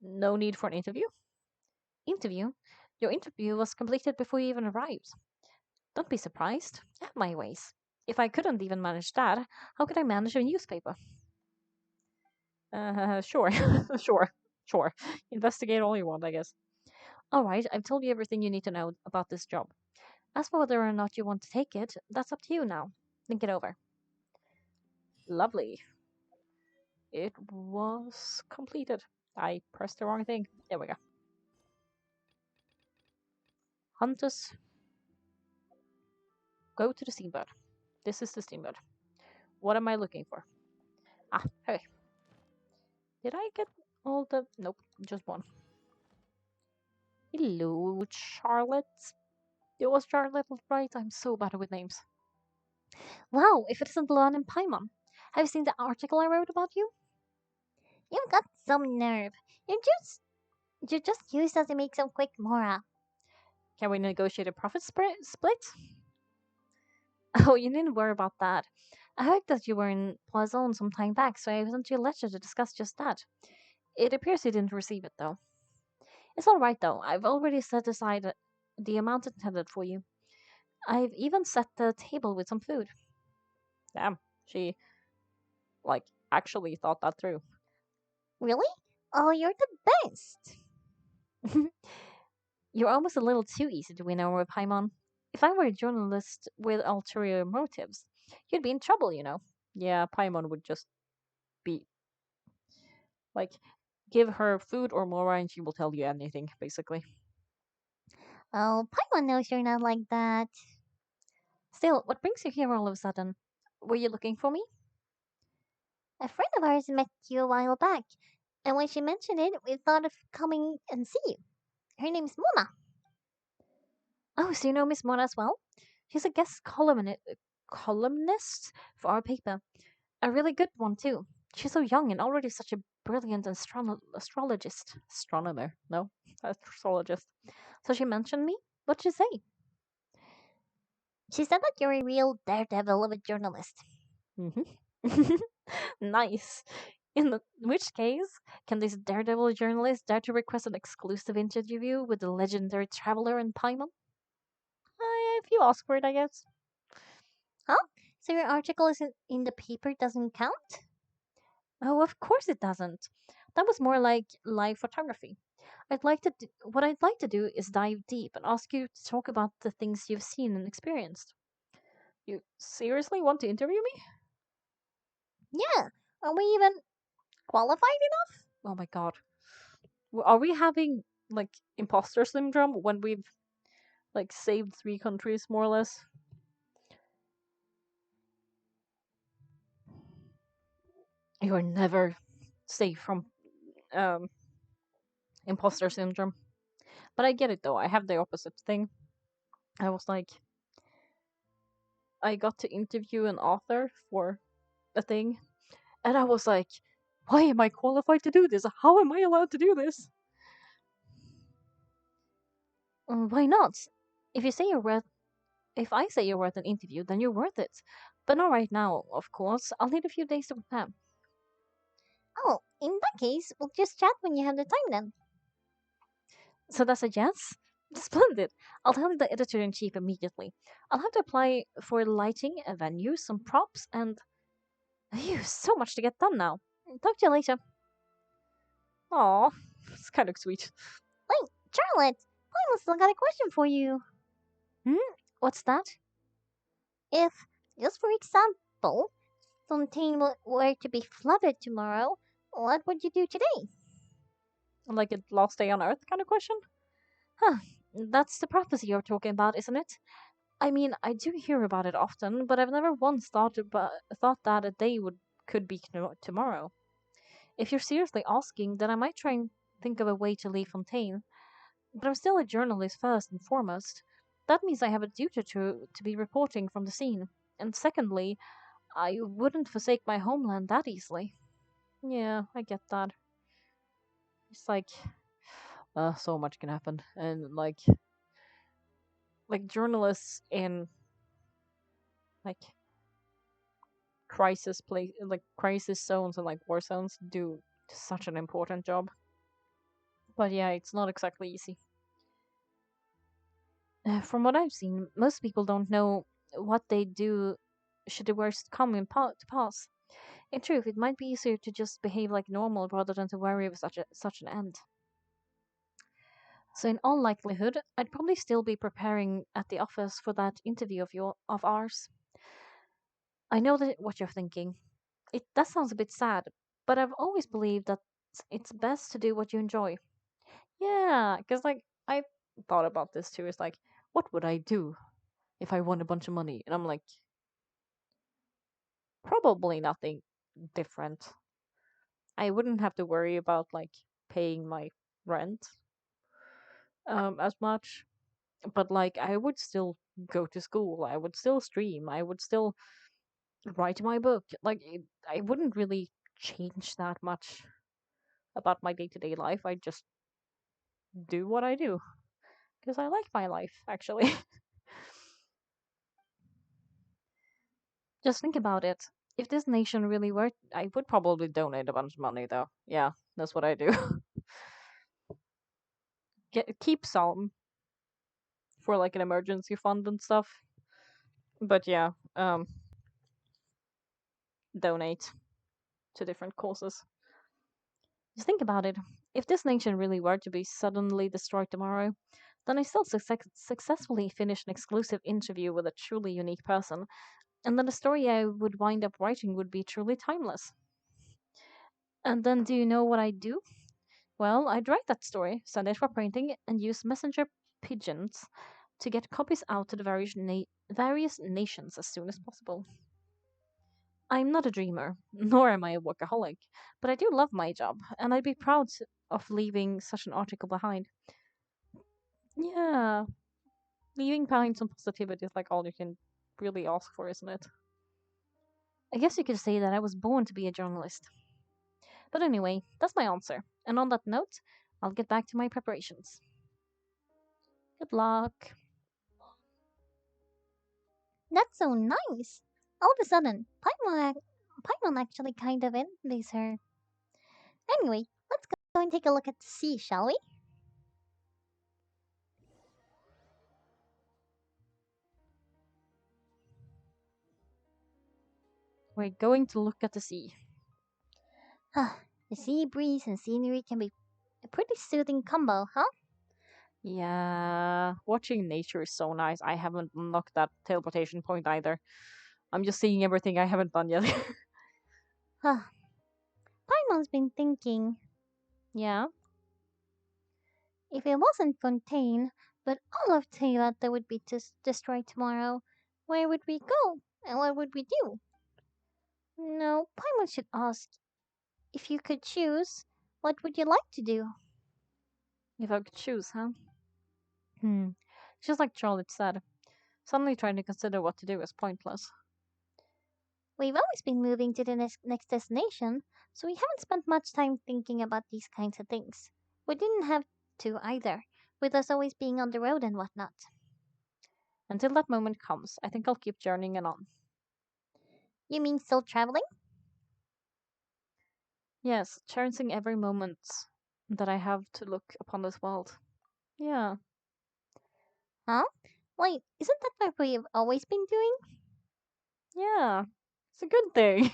Speaker 1: No need for an interview? Interview? Your interview was completed before you even arrived. Don't be surprised. I have my ways. If I couldn't even manage that, how could I manage a newspaper? Sure, sure, sure. Investigate all you want, I guess. All right, I've told you everything you need to know about this job. As for whether or not you want to take it, that's up to you now. Think it over. Lovely. It was completed. I pressed the wrong thing. There we go. Hunters, go to the steamboat. This is the steamboat. What am I looking for? Ah, hey. Did I get all the. Nope, just one. Hello, Charlotte. It was Charlotte, right? I'm so bad with names. Wow, if it isn't Luan and Paimon. Have you seen the article I wrote about you?
Speaker 2: You've got some nerve. You're just used as to make some quick mora.
Speaker 1: Can we negotiate a profit split? Oh, you needn't worry about that. I heard that you were in Poisson some time back, so I sent you a letter to discuss just that. It appears you didn't receive it, though. It's all right, though. I've already set aside the amount intended for you. I've even set the table with some food. Damn, she, like, actually thought that through.
Speaker 2: Really? Oh, you're the best.
Speaker 1: You're almost a little too easy to win over, Paimon. If I were a journalist with ulterior motives, you'd be in trouble, you know. Yeah, Paimon would just be like, give her food or more and she will tell you anything, basically.
Speaker 2: Oh, Paimon knows you're not like that.
Speaker 1: Still, what brings you here all of a sudden? Were you looking for me?
Speaker 2: A friend of ours met you a while back, and when she mentioned it, we thought of coming and see you. Her name's Mona.
Speaker 1: Oh, so you know Miss Mona as well? She's a columnist for our paper. A really good one, too. She's so young and already such a brilliant astrologist. Astronomer. No, astrologist. So she mentioned me? What'd she say?
Speaker 2: She said that you're a real daredevil of a journalist.
Speaker 1: Hmm. Nice. Which case, can this daredevil journalist dare to request an exclusive interview with the legendary traveler in Paimon? If you ask for it, I guess.
Speaker 2: Huh? So your article isn't in the paper doesn't count?
Speaker 1: Oh, of course it doesn't. That was more like live photography. What I'd like to do is dive deep and ask you to talk about the things you've seen and experienced. You seriously want to interview me?
Speaker 2: Yeah. Are we even qualified enough?
Speaker 1: Oh my god. Are we having like imposter syndrome when we've like saved three countries more or less? You are never safe from um imposter syndrome. But I get it though. I have the opposite thing. I was like I got to interview an author for a thing and I was like, why am I qualified to do this? How am I allowed to do this? Why not? If you say you're worth if I say you're worth an interview, then you're worth it. But not right now, of course. I'll need a few days to prepare.
Speaker 2: Oh, in that case, we'll just chat when you have the time then.
Speaker 1: So that's a yes? Splendid. I'll tell the editor in chief immediately. I'll have to apply for lighting, a venue, some props, and phew, so much to get done now. Talk to you later. Aw, it's kind of sweet.
Speaker 2: Wait, Charlotte, I still got a question for you.
Speaker 1: Hmm? What's that?
Speaker 2: If, just for example, Fontaine were to be flooded tomorrow, what would you do today?
Speaker 1: Like a last day on Earth kind of question? Huh. That's the prophecy you're talking about, isn't it? I mean, I do hear about it often, but I've never once thought that a day would could be tomorrow. If you're seriously asking, then I might try and think of a way to leave Fontaine. But I'm still a journalist first and foremost. That means I have a duty to be reporting from the scene. And secondly, I wouldn't forsake my homeland that easily. Yeah, I get that. It's like, so much can happen, and like journalists in like crisis zones and like war zones do such an important job. But yeah, it's not exactly easy. From what I've seen, most people don't know what they do should the worst come to pass. In truth, it might be easier to just behave like normal rather than to worry of such an end. So in all likelihood, I'd probably still be preparing at the office for that interview of ours. I know that what you're thinking. That sounds a bit sad, but I've always believed that it's best to do what you enjoy. Yeah, because like I thought about this too. It's like, what would I do if I won a bunch of money? And I'm like, probably nothing different. I wouldn't have to worry about like paying my rent as much, but like I would still go to school. I would still stream. I would still write my book. I wouldn't really change that much about my day to day life. I just do what I do because I like my life actually. Just think about it. If this nation really worked, I would probably donate a bunch of money, though. Yeah, that's what I do. Keep some for like an emergency fund and stuff. But yeah, donate to different causes. Just think about it. If this nation really were to be suddenly destroyed tomorrow, then I still successfully finished an exclusive interview with a truly unique person, and then the story I would wind up writing would be truly timeless. And then do you know what I'd do? Well, I'd write that story, send it for printing, and use messenger pigeons to get copies out to the various nations as soon as possible. I'm not a dreamer, nor am I a workaholic, but I do love my job, and I'd be proud of leaving such an article behind. Yeah, leaving behind some positivity is like all you can really ask for, isn't it? I guess you could say that I was born to be a journalist. But anyway, that's my answer. And on that note, I'll get back to my preparations. Good luck.
Speaker 2: That's so nice. All of a sudden, Paimon actually kind of envies her. Anyway, let's go and take a look at the sea, shall we?
Speaker 1: We're going to look at the sea.
Speaker 2: The sea breeze and scenery can be a pretty soothing combo, huh?
Speaker 1: Yeah, watching nature is so nice. I haven't unlocked that teleportation point either. I'm just seeing everything I haven't done yet.
Speaker 2: Paimon's been thinking,
Speaker 1: Yeah,
Speaker 2: if it wasn't Fontaine, but all of Teyvat would be destroyed tomorrow, where would we go? And what would we do? No, Paimon should ask, if you could choose, what would you like to do?
Speaker 1: if I could choose, huh? Hmm. Just like Charlotte said, suddenly trying to consider what to do is pointless.
Speaker 2: We've always been moving to the next destination, so we haven't spent much time thinking about these kinds of things. We didn't have to either, with us always being on the road and whatnot.
Speaker 1: Until that moment comes, I think I'll keep journeying on.
Speaker 2: You mean still traveling?
Speaker 1: Yes, cherishing every moment that I have to look upon this world. Yeah,
Speaker 2: Huh? Wait, isn't that what we've always been doing?
Speaker 1: yeah, it's a good thing.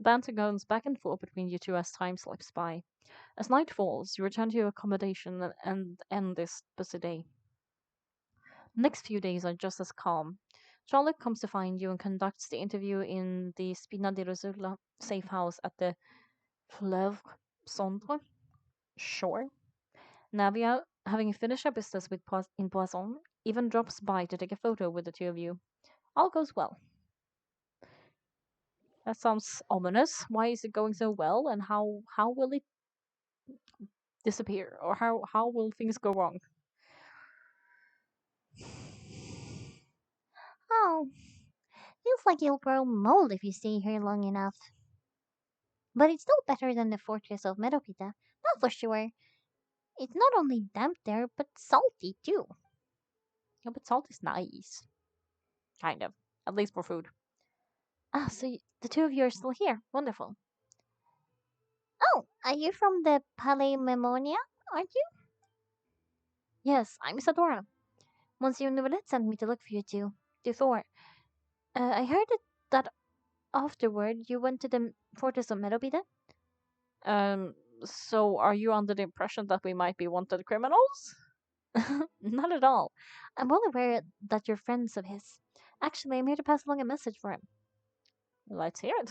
Speaker 1: Banter goes back and forth between you two as time slips by. As night falls, you return to your accommodation and end this busy day. The next few days are just as calm. Charlotte comes to find you and conducts the interview in the Spina di Rosula safe house at the Fleuve Centre shore. Navia, having finished her business in Poisson, even drops by to take a photo with the two of you. All goes well. That sounds ominous. Why is it going so well, and how will it disappear, or how will things go wrong?
Speaker 2: Oh, feels like you'll grow mold if you stay here long enough. But it's still better than the fortress of Meropita, not for sure. It's not only damp there, but salty too.
Speaker 1: Yeah, but salt is nice, kind of, at least for food. Ah, so the two of you are still here. Wonderful.
Speaker 2: Oh, are you from the Palais Memonia, aren't you?
Speaker 1: Yes, I'm Isadora. Monsieur Novelet sent me to look for you two, to Thor. I heard that afterward you went to the fortress of Meadowbida. Um, so are you under the impression that we might be wanted criminals? Not at all. I'm well aware that you're friends of his. Actually, I'm here to pass along a message for him. Let's hear it.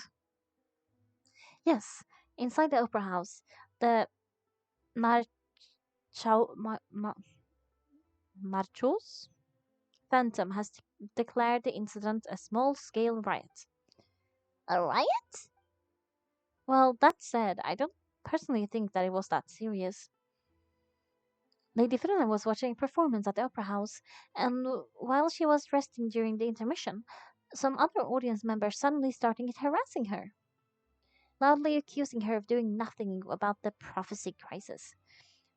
Speaker 1: Yes, inside the opera house, the Marchau Marchos Phantom has declared the incident a small-scale riot.
Speaker 2: A riot?
Speaker 1: Well, that said, I don't personally think that it was that serious. Lady Frilla was watching a performance at the opera house, and while she was resting during the intermission, some other audience members suddenly started harassing her, loudly accusing her of doing nothing about the prophecy crisis.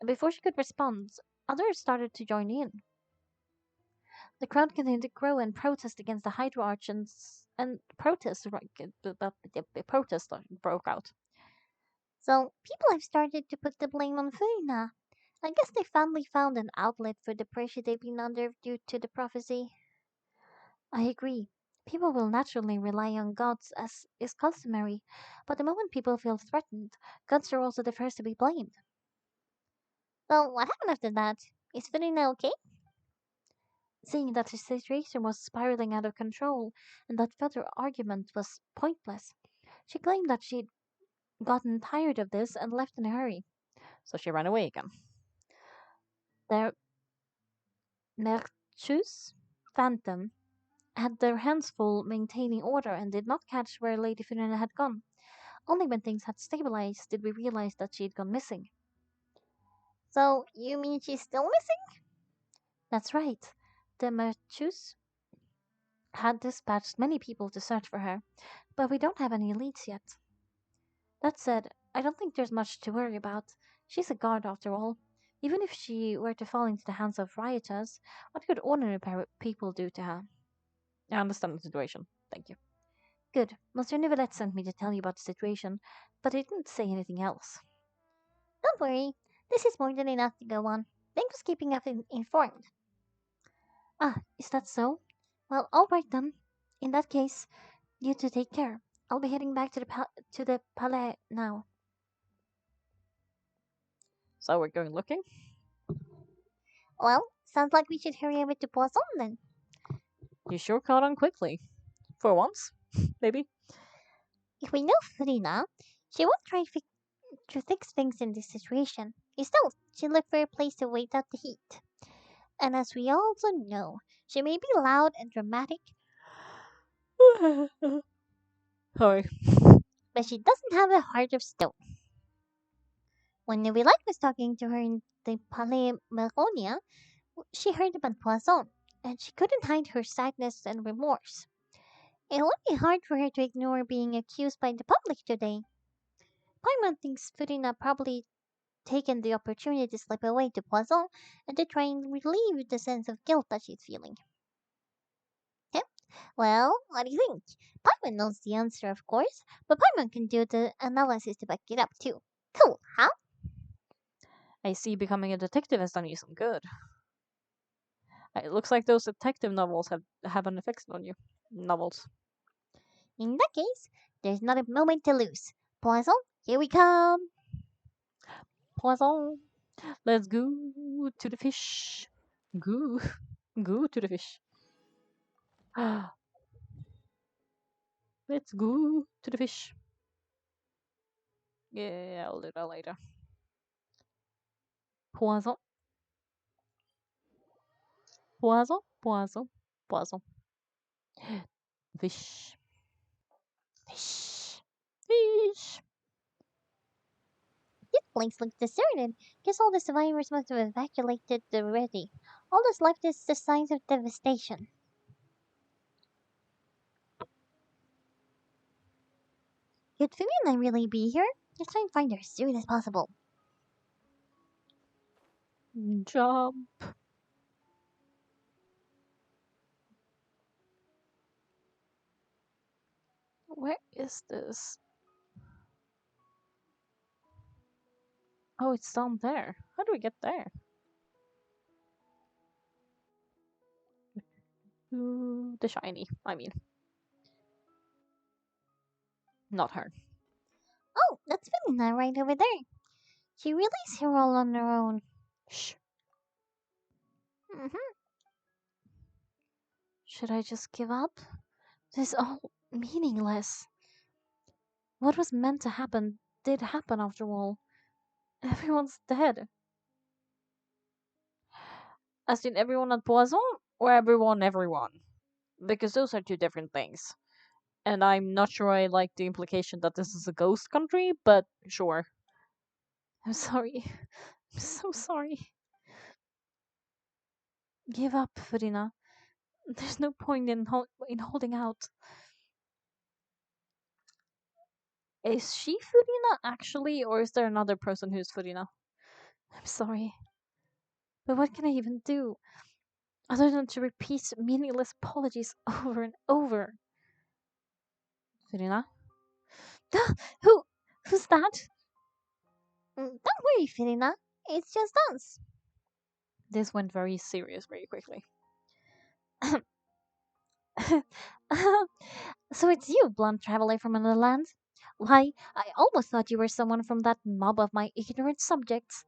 Speaker 1: And before she could respond, others started to join in. The crowd continued to grow and protest against the Hydro Archons, and protests broke out.
Speaker 2: So people have started to put the blame on Furina. I guess they finally found an outlet for the pressure they've been under due to the prophecy.
Speaker 1: I agree. People will naturally rely on gods as is customary, but the moment people feel threatened, gods are also the first to be blamed.
Speaker 2: Well, what happened after that? Is Furina okay?
Speaker 1: Seeing that the situation was spiraling out of control and that further argument was pointless, she claimed that she'd gotten tired of this and left in a hurry. So she ran away again. The Merchus Phantom had their hands full maintaining order and did not catch where Lady Fiona had gone. Only when things had stabilized did we realize that she had gone missing.
Speaker 2: So, you mean she's still missing?
Speaker 1: That's right. The Merchus had dispatched many people to search for her, but we don't have any leads yet. That said, I don't think there's much to worry about. She's a guard after all. Even if she were to fall into the hands of rioters, what could ordinary people do to her? I understand the situation. Thank you. Good. Monsieur Nivelette sent me to tell you about the situation, but he didn't say anything else.
Speaker 2: Don't worry, this is more than enough to go on. Thanks for keeping us informed.
Speaker 1: Ah, is that so? Well, all right then. In that case, you two take care. I'll be heading back to the palais now. So we're going looking?
Speaker 2: Well, sounds like we should hurry over to Poisson then.
Speaker 1: You sure caught on quickly. For once, maybe.
Speaker 2: If we know Frina, she won't try to fix things in this situation. Instead, she'll look for a place to wait out the heat. And as we also know, she may be loud and dramatic,
Speaker 1: Sorry.
Speaker 2: but she doesn't have a heart of stone. When Neuvillette was talking to her in the Palais Melronia, she heard about Poisson, and she couldn't hide her sadness and remorse. It would be hard for her to ignore being accused by the public today. Paimon thinks Furina probably taken the opportunity to slip away to Poisson and to try and relieve the sense of guilt that she's feeling. Yep. Well, what do you think? Paimon knows the answer, of course, but Paimon can do the analysis to back it up too. Cool, huh?
Speaker 1: I see becoming a detective has done you some good. It looks like those detective novels have an effect on you. Novels.
Speaker 2: In that case, there's not a moment to lose. Poisson, here we come.
Speaker 1: Poisson. Let's go to the fish. Go. Go to the fish. Let's go to the fish. Yeah, I'll do that later. Poisson. Poisson. Poisson. Poisson. Fish. Fish. Fish.
Speaker 2: This place looks deserted. Guess all the survivors must have evacuated already. All that's left is the signs of devastation. Could Phoebe and I really be here? Let's try and find her as soon as possible.
Speaker 1: Jump. Where is this? Oh, it's down there. How do we get there? The shiny. I mean, not her.
Speaker 2: Oh, that's Phoebe right over there. She really is here all on her own.
Speaker 1: Shh.
Speaker 2: Hmm.
Speaker 1: Should I just give up? This is all meaningless. What was meant to happen did happen after all. Everyone's dead. As in everyone at Poisson or everyone? Because those are two different things. And I'm not sure I like the implication that this is a ghost country, but sure. I'm sorry. I'm so sorry. Give up, Farina. There's no point in holding out. Is she Farina actually, or is there another person who's Farina? I'm sorry. But what can I even do? Other than to repeat meaningless apologies over and over. Farina? Who? Who's that?
Speaker 2: Don't worry, Phoebe. It's just us.
Speaker 1: This went very serious very quickly. So it's you, blunt traveler from another land? Why, I almost thought you were someone from that mob of my ignorant subjects.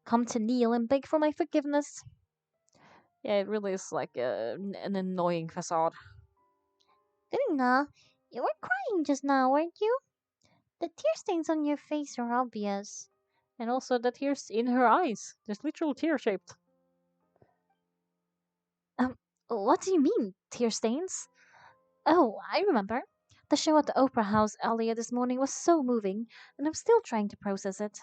Speaker 1: Come to kneel and beg for my forgiveness. Yeah, it really is like an annoying facade.
Speaker 2: Phoebe, you were crying just now, weren't you? The tear stains on your face are obvious.
Speaker 1: And also the tears in her eyes. There's literal tear shaped. Um, what do you mean, tear stains? Oh, I remember. The show at the Opera House earlier this morning was so moving, and I'm still trying to process it.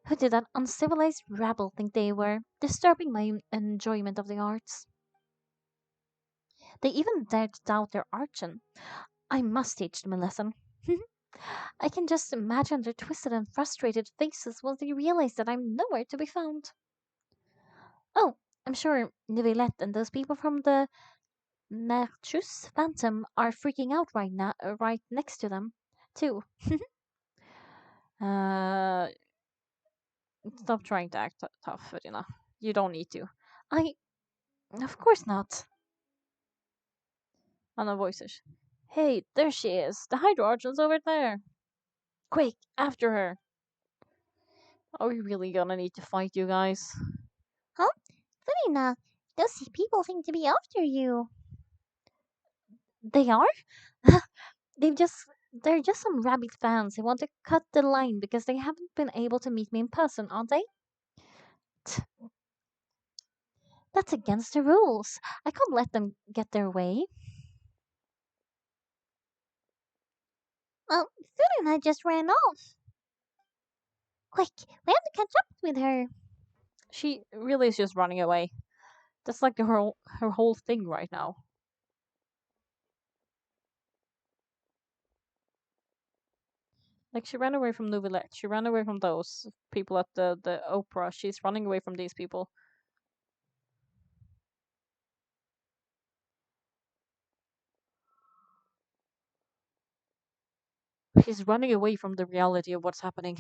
Speaker 1: Who did that uncivilized rabble think they were, disturbing my enjoyment of the arts? They even dared to doubt their archon. I must teach them a lesson. I can just imagine their twisted and frustrated faces once they realize that I'm nowhere to be found. Oh, I'm sure Nivellette and those people from the Merchus Phantom are freaking out right now, right next to them, too. Uh, Stop trying to act tough, Ferdinand. You don't need to. I, of course not. Anna voices. Hey, there she is. The Hydro Archon's over there. Quick, after her. Are we really gonna need to fight you guys?
Speaker 2: Huh? Serena, those people seem to be after you.
Speaker 1: They are? They've just they're just some rabid fans who want to cut the line because they haven't been able to meet me in person, aren't they? Tch, that's against the rules. I can't let them get their way.
Speaker 2: Well, Serena just ran off. Quick, we have to catch up with her.
Speaker 1: She really is just running away. That's like her whole thing right now. Like she ran away from Nouvellette. She ran away from those people at the opera. She's running away from these people. She's running away from the reality of what's happening,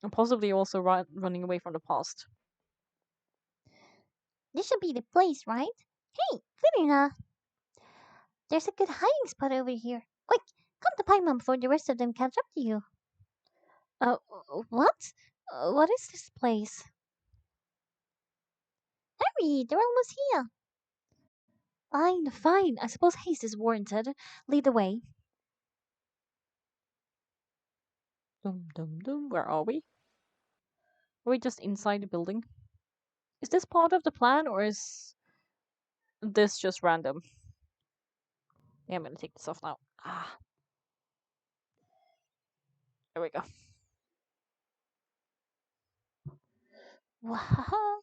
Speaker 1: and possibly also running away from the past.
Speaker 2: This should be the place, right? Hey, Serena, there's a good hiding spot over here. Quick, come to Paimon before the rest of them catch up to you.
Speaker 1: Uh, what? What is this place?
Speaker 2: Hurry, they're almost here.
Speaker 1: Fine, fine. I suppose haste is warranted. Lead the way. Dum dum dum. Where are we? Are we just inside the building? Is this part of the plan, or is this just random? Yeah, I'm gonna take this off now. Ah, there we go. Wow.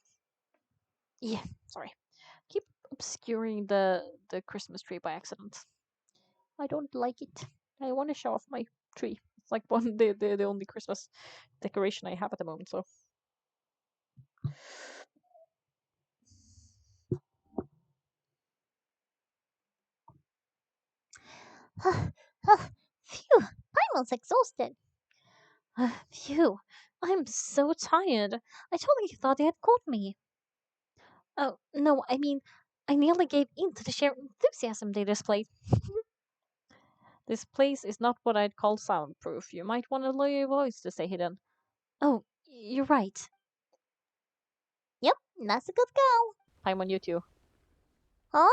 Speaker 1: Yeah, sorry. Keep obscuring the Christmas tree by accident. I don't like it. I want to show off my tree. It's like the only Christmas decoration I have at the moment. So
Speaker 2: Phew, Paimon's exhausted.
Speaker 1: phew, I'm so tired. I totally thought they had caught me. Oh no, I mean, I nearly gave in to the sheer enthusiasm they displayed. This place is not what I'd call soundproof. You might want to lower your voice to stay hidden. Oh, you're right.
Speaker 2: Yep, that's a good girl.
Speaker 1: I'm on YouTube.
Speaker 2: Huh?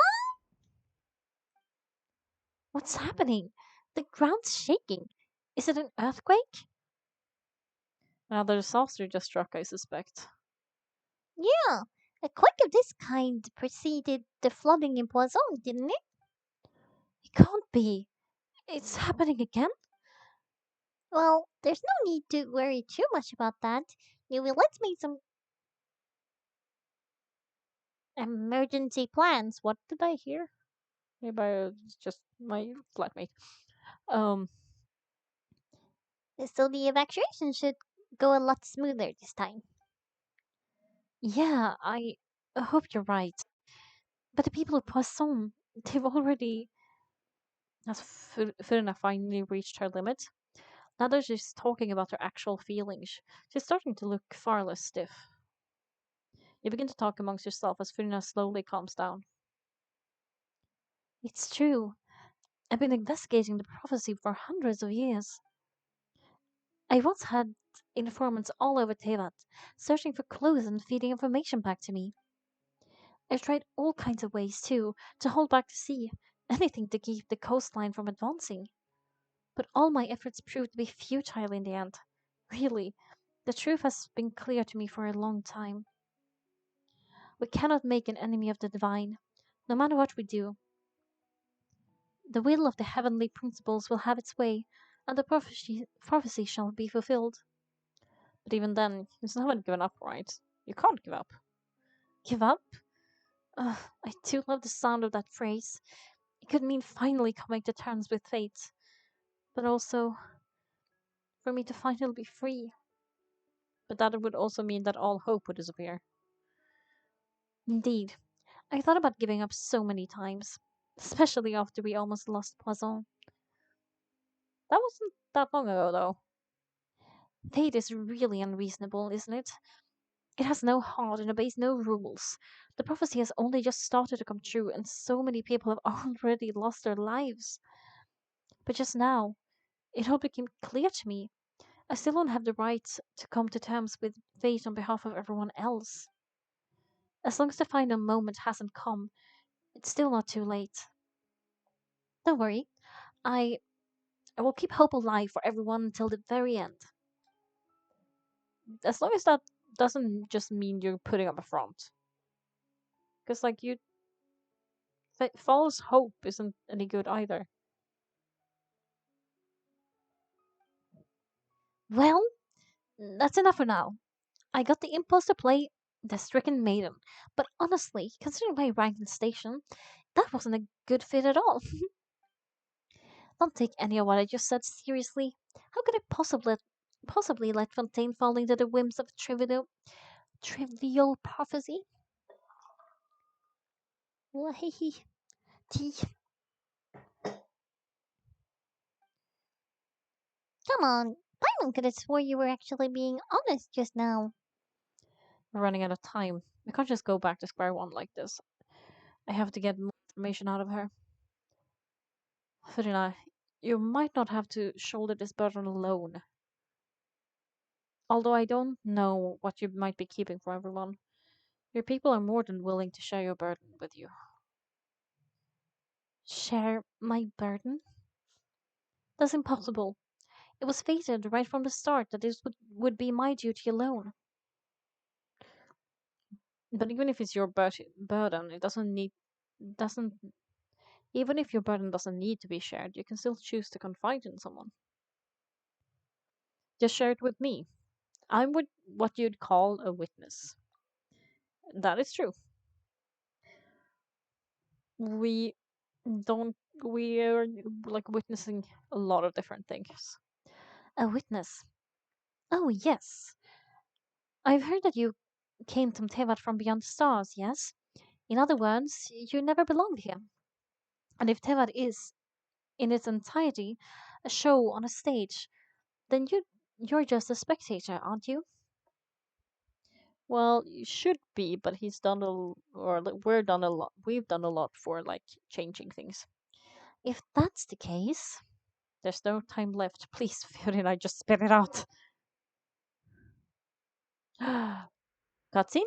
Speaker 1: What's happening? The ground's shaking. Is it an earthquake? Another disaster just struck, I suspect.
Speaker 2: Yeah, a quake of this kind preceded the flooding in Poisson, didn't it?
Speaker 1: It can't be. It's happening again?
Speaker 2: Well, there's no need to worry too much about that. You will let's make some emergency plans.
Speaker 1: What did I hear? Maybe it's just my flatmate. Um,
Speaker 2: So the evacuation should go a lot smoother this time.
Speaker 1: yeah, I hope you're right. But the people of Poisson, they've already. Has Firna finally reached her limit? Now that she's talking about her actual feelings, she's starting to look far less stiff. You begin to talk amongst yourself as Firna slowly calms down. It's true. I've been investigating the prophecy for hundreds of years. I once had informants all over Tevat, searching for clues and feeding information back to me. I've tried all kinds of ways, too, to hold back the sea, anything to keep the coastline from advancing. But all my efforts proved to be futile in the end. Really, the truth has been clear to me for a long time. We cannot make an enemy of the divine, no matter what we do. The will of the heavenly principles will have its way, and the prophecy shall be fulfilled. But even then, you still haven't given up, right? You can't give up. Give up? Ugh, I do love the sound of that phrase. It could mean finally coming to terms with fate, but also for me to finally be free. But that would also mean that all hope would disappear. Indeed, I thought about giving up so many times, especially after we almost lost Poisson. That wasn't that long ago, though. Fate is really unreasonable, isn't it? It has no heart and obeys no rules. The prophecy has only just started to come true, and so many people have already lost their lives. But just now, it all became clear to me. I still don't have the right to come to terms with fate on behalf of everyone else. As long as the final moment hasn't come, it's still not too late. Don't worry, I, I will keep hope alive for everyone until the very end. As long as that doesn't just mean you're putting up a front. Because, like, false hope isn't any good either. Well, that's enough for now. I got the impulse to play the Stricken Maiden, but honestly, considering my rank and station, that wasn't a good fit at all. Don't take any of what I just said seriously. How could I possibly let Fontaine fall into the whims of trivial prophecy? Well, Tea.
Speaker 2: Come on, Paimon could have swore you were actually being honest just now.
Speaker 1: We're running out of time. We can't just go back to square one like this. I have to get more information out of her. Furina, you might not have to shoulder this burden alone. Although I don't know what you might be keeping for everyone. Your people are more than willing to share your burden with you. Share my burden? That's impossible. It was fated right from the start that this would be my duty alone. But even if it's your burden, it doesn't even if your burden doesn't need to be shared, you can still choose to confide in someone. Just share it with me. I'm what you'd call a witness. That is true. We don't we are like witnessing a lot of different things. A witness. Oh yes. I've heard that you came to Tevat from beyond the stars, yes? In other words, you never belonged here. And if Tevat is, in its entirety, a show on a stage, then you're just a spectator, aren't you? Well, you should be, but he's done we're done a lot. We've done a lot for like changing things. If that's the case, there's no time left. Please, Fiorina, just spit it out. Cutscene?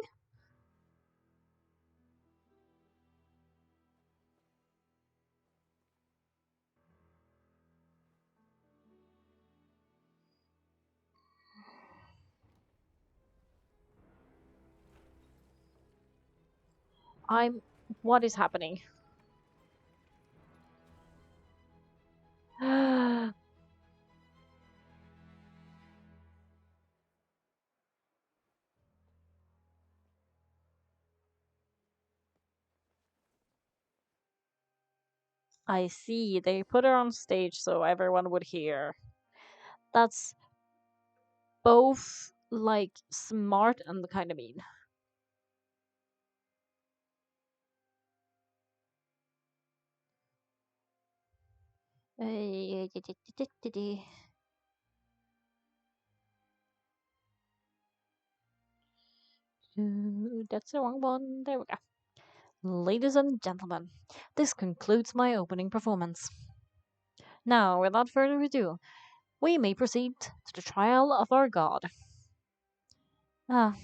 Speaker 1: I'm. What is happening? I see. They put her on stage so everyone would hear. That's both like smart and kind of mean. Eh, That's the wrong one. There we go. Ladies and gentlemen, this concludes my opening performance. Now, without further ado, we may proceed to the trial of our god. Ah,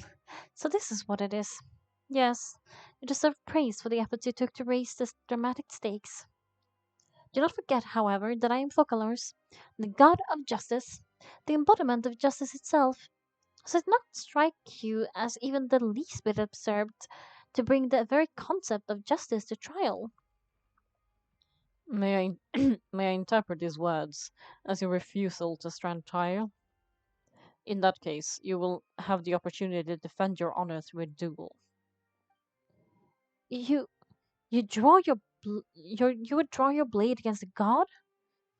Speaker 1: so this is what it is. Yes, you deserve praise for the efforts you took to raise this dramatic stakes. Do not forget, however, that I am Focalors, the god of justice, the embodiment of justice itself. Does it not strike you as even the least bit absurd to bring the very concept of justice to trial? May I may I interpret these words as your refusal to stand trial? In that case, you will have the opportunity to defend your honor through a duel. You you draw you would draw your blade against a god?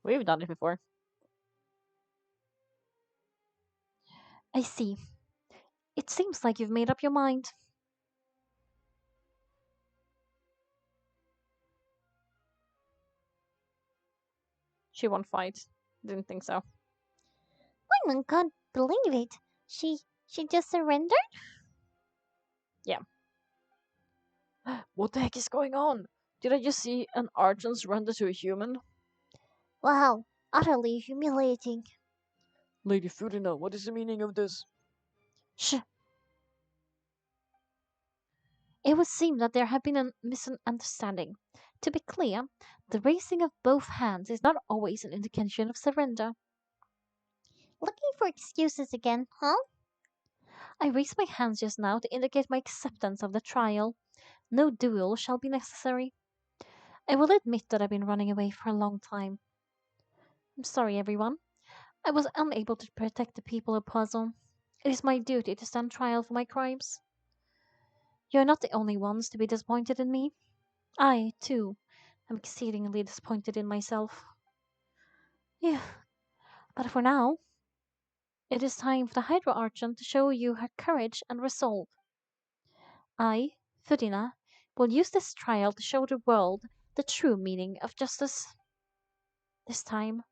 Speaker 1: We've done it before. I see. It seems like you've made up your mind. She won't fight. Didn't think so.
Speaker 2: I can't believe it. She just surrendered?
Speaker 1: Yeah. What the heck is going on? Did I just see an archon surrender to a human?
Speaker 2: Wow, utterly humiliating.
Speaker 1: Lady Furina, what is the meaning of this? Shh! It would seem that there had been a misunderstanding. To be clear, the raising of both hands is not always an indication of surrender.
Speaker 2: Looking for excuses again, huh?
Speaker 1: I raised my hands just now to indicate my acceptance of the trial. No duel shall be necessary. I will admit that I've been running away for a long time. I'm sorry, everyone. I was unable to protect the people of Puzzle. It is my duty to stand trial for my crimes. You're not the only ones to be disappointed in me. I, too, am exceedingly disappointed in myself. Yeah, but for now, it is time for the Hydra Archon to show you her courage and resolve. I, Thudina, will use this trial to show the world the true meaning of justice. This time,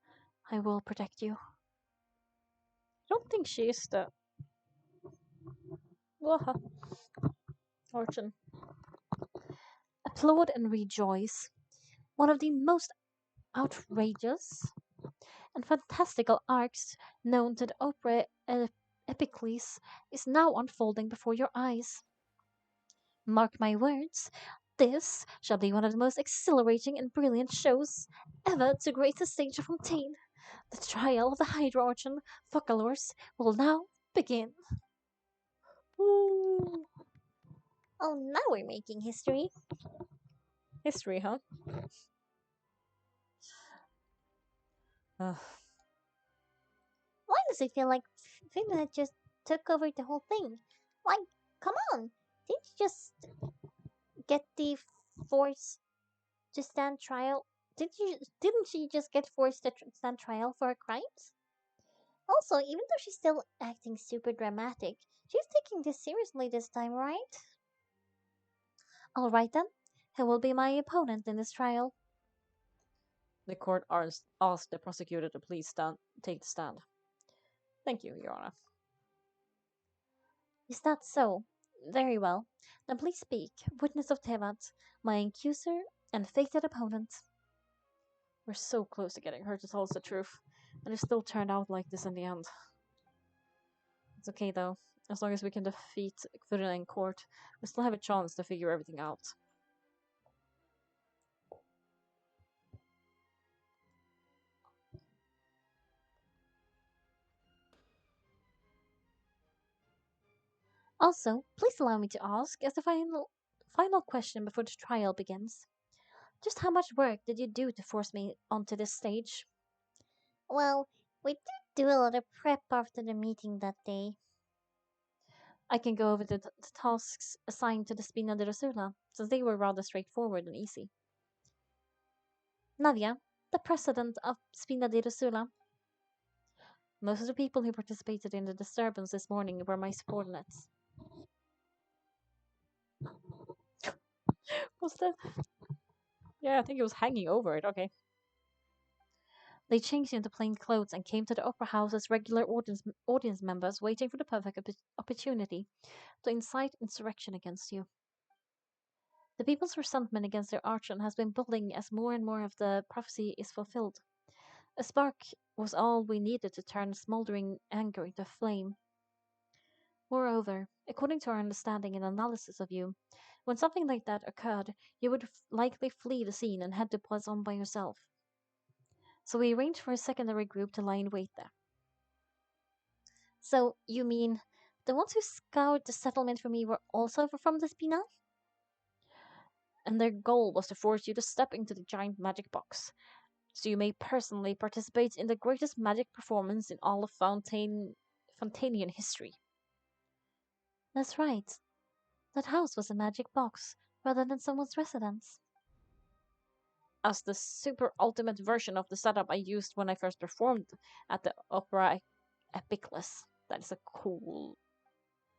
Speaker 1: I will protect you. I don't think she is the Waha Archon. Applaud and rejoice. One of the most outrageous and fantastical arcs known to the opera epicles is now unfolding before your eyes. Mark my words, this shall be one of the most exhilarating and brilliant shows ever to grace the stage of Fontaine. The trial of the Hydra Archon Focalors will now begin. Ooh.
Speaker 2: Oh, now we're making history.
Speaker 1: History, huh? Ugh.
Speaker 2: Why does it feel like Finna just took over the whole thing? Like, come on, didn't you just get the force to stand trial? Didn't she just get forced to stand trial for her crimes? Also, even though she's still acting super dramatic, she's taking this seriously this time, right? All right then, who will be my opponent in this trial?
Speaker 1: The court asked the prosecutor to please take the stand. Thank you, Your Honor.
Speaker 2: Is that so? Very well. Then please speak, witness of Tevat, my accuser and fated opponent.
Speaker 1: We're so close to getting her to tell us the truth, and it still turned out like this in the end. It's okay though. As long as we can defeat Kvirna in court, we still have a chance to figure everything out.
Speaker 2: Also, please allow me to ask, as the final question before the trial begins, just how much work did you do to force me onto this stage? Well, we did do a lot of prep after the meeting that day.
Speaker 1: I can go over the tasks assigned to the Spina de Rosula, since they were rather straightforward and easy.
Speaker 2: Navia, the president of Spina de Rosula.
Speaker 1: Most of the people who participated in the disturbance this morning were my subordinates. Was that? Yeah, I think it was hanging over it. Okay. They changed into plain clothes and came to the opera house as regular audience members, waiting for the perfect opportunity to incite insurrection against you. The people's resentment against their archon has been building as more and more of the prophecy is fulfilled. A spark was all we needed to turn smoldering anger into flame. Moreover, according to our understanding and analysis of you, when something like that occurred, you would likely flee the scene and head to Poisson by yourself. So we arranged for a secondary group to lie in wait there.
Speaker 2: So, you mean the ones who scoured the settlement for me were also from the Spina?
Speaker 1: and their goal was to force you to step into the giant magic box, so you may personally participate in the greatest magic performance in all of Fontainian history. That's right. That house was a magic box, rather than someone's residence. As the super ultimate version of the setup I used when I first performed at the Opera Epicless. That is a cool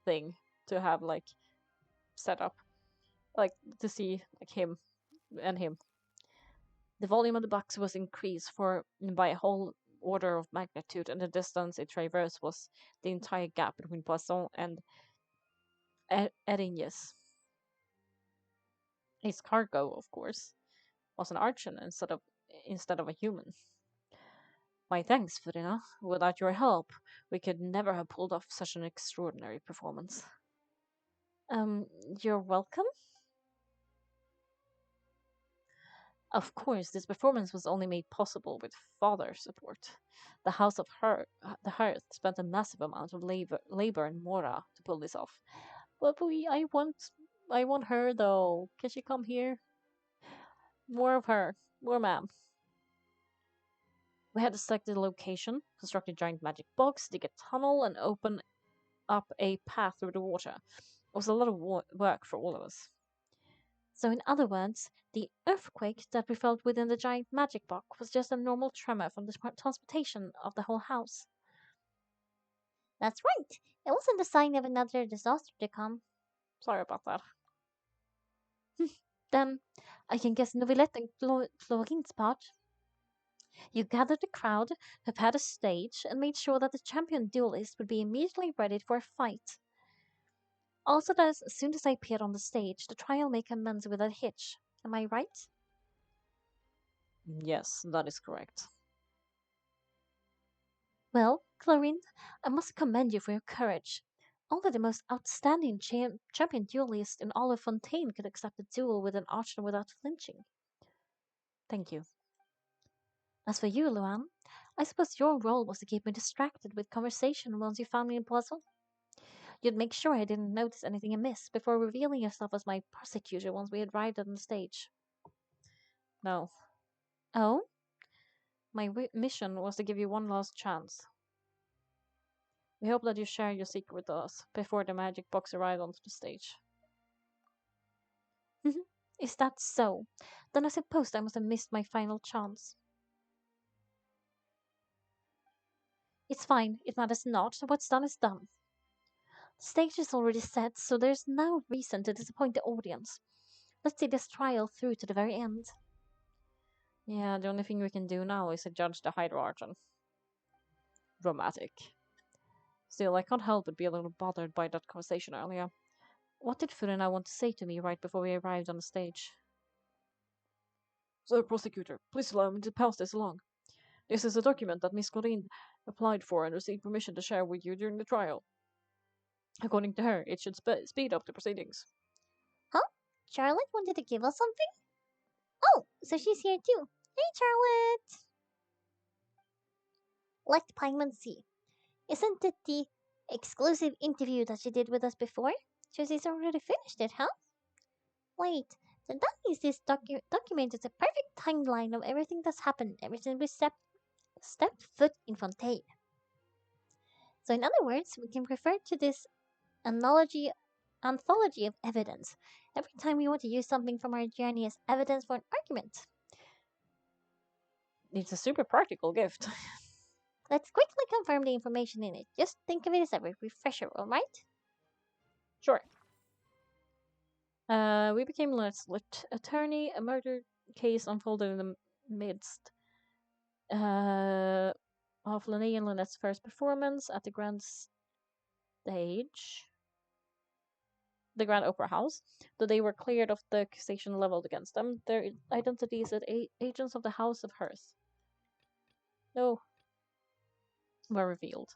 Speaker 1: thing to have like set up, like to see like him and him. The volume of the box was increased for by a whole order of magnitude, and the distance it traversed was the entire gap between Poisson and Erignes. His cargo, of course, was an archon instead of a human. My thanks, Furina. Without your help, we could never have pulled off such an extraordinary performance. Um, you're welcome? Of course, this performance was only made possible with father support. The House of the Hearth spent a massive amount of labor and mora to pull this off. But I want her though. Can she come here? More of her, more ma'am. We had to select the location, construct a giant magic box, dig a tunnel, and open up a path through the water. It was a lot of work for all of us. So, in other words, the earthquake that we felt within the giant magic box was just a normal tremor from the transportation of the whole house.
Speaker 2: That's right. It wasn't a sign of another disaster to come.
Speaker 1: Sorry about that. Then, I can guess Novelette and Florine's part. You gathered the crowd, prepared a stage, and made sure that the champion duelist would be immediately ready for a fight. Also, that as soon as I appeared on the stage, the trial may commence with a hitch. Am I right? Yes, that is correct. Well, Chlorine, I must commend you for your courage. Only the most outstanding champion duelist in all of Fontaine could accept a duel with an archer without flinching. Thank you. As for you, Luan, I suppose your role was to keep me distracted with conversation once you found me in puzzle. You'd make sure I didn't notice anything amiss before revealing yourself as my prosecutor once we arrived on the stage. No. Oh? My mission was to give you one last chance. We hope that you share your secret with us before the magic box arrives onto the stage. Is that so? Then I suppose I must have missed my final chance. It's fine, it matters not. What's done is done. The stage is already set, so there's no reason to disappoint the audience. Let's see this trial through to the very end. Yeah, the only thing we can do now is to judge the hydroarchon. Dramatic. Still, I can't help but be a little bothered by that conversation earlier. What did Furina want to say to me right before we arrived on the stage? Sir Prosecutor, please allow me to pass this along. This is a document that Miss Corinne applied for and received permission to share with you during the trial. According to her, it should speed up the proceedings.
Speaker 2: Huh? Charlotte wanted to give us something? Oh, so she's here too. Hey, Charlotte! Let Pineman see. Isn't it the exclusive interview that she did with us before? She's already finished it, huh? Wait, then that means this document is a perfect timeline of everything that's happened ever since we stepped foot in Fontaine. So, in other words, we can refer to this anthology of evidence every time we want to use something from our journey as evidence for an argument.
Speaker 1: It's a super practical gift.
Speaker 2: Let's quickly confirm the information in it. Just think of it as a refresher, alright?
Speaker 1: Sure. We became Lynette's attorney. A murder case unfolded in the midst of Lene and Lynette's first performance at the Grand Stage, the Grand Opera House. Though they were cleared of the accusation leveled against them, their identities as agents of the House of Hearth were revealed.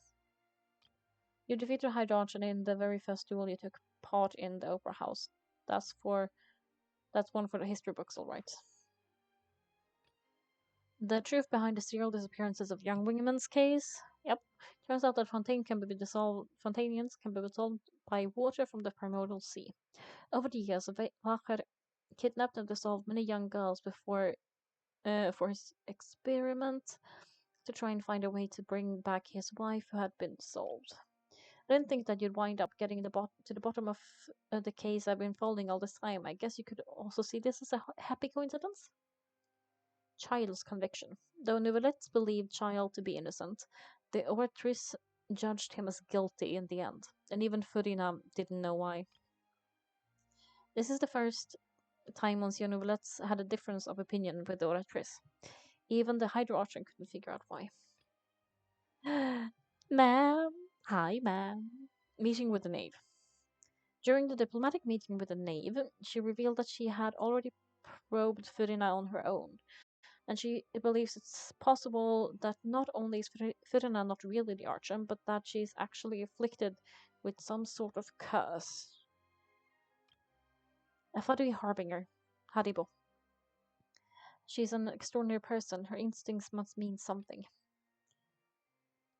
Speaker 1: You defeated Hydrogen in the very first duel you took part in the Opera House. That's one for the history books, all right. The truth behind the serial disappearances of young women's case. Yep. Turns out that Fontainians can be dissolved by water from the primordial sea. Over the years, kidnapped and dissolved many young girls before for his experiment to try and find a way to bring back his wife who had been sold. I didn't think that you'd wind up getting to the bottom of the case I've been following all this time. I guess you could also see this as a happy coincidence. Child's conviction. Though Novelette believed Child to be innocent, the oratrice judged him as guilty in the end, and even Furina didn't know why. This is the first time Monsieur Novelette had a difference of opinion with the oratrice. Even the Hydro Archon couldn't figure out why. Ma'am. Hi, ma'am. Meeting with the knave. During the diplomatic meeting with the knave, she revealed that she had already probed Furina on her own, and she believes it's possible that not only is Furina not really the Archon, but that she is actually afflicted with some sort of curse. A Fuddy Harbinger, Haribo. She's an extraordinary person. Her instincts must mean something.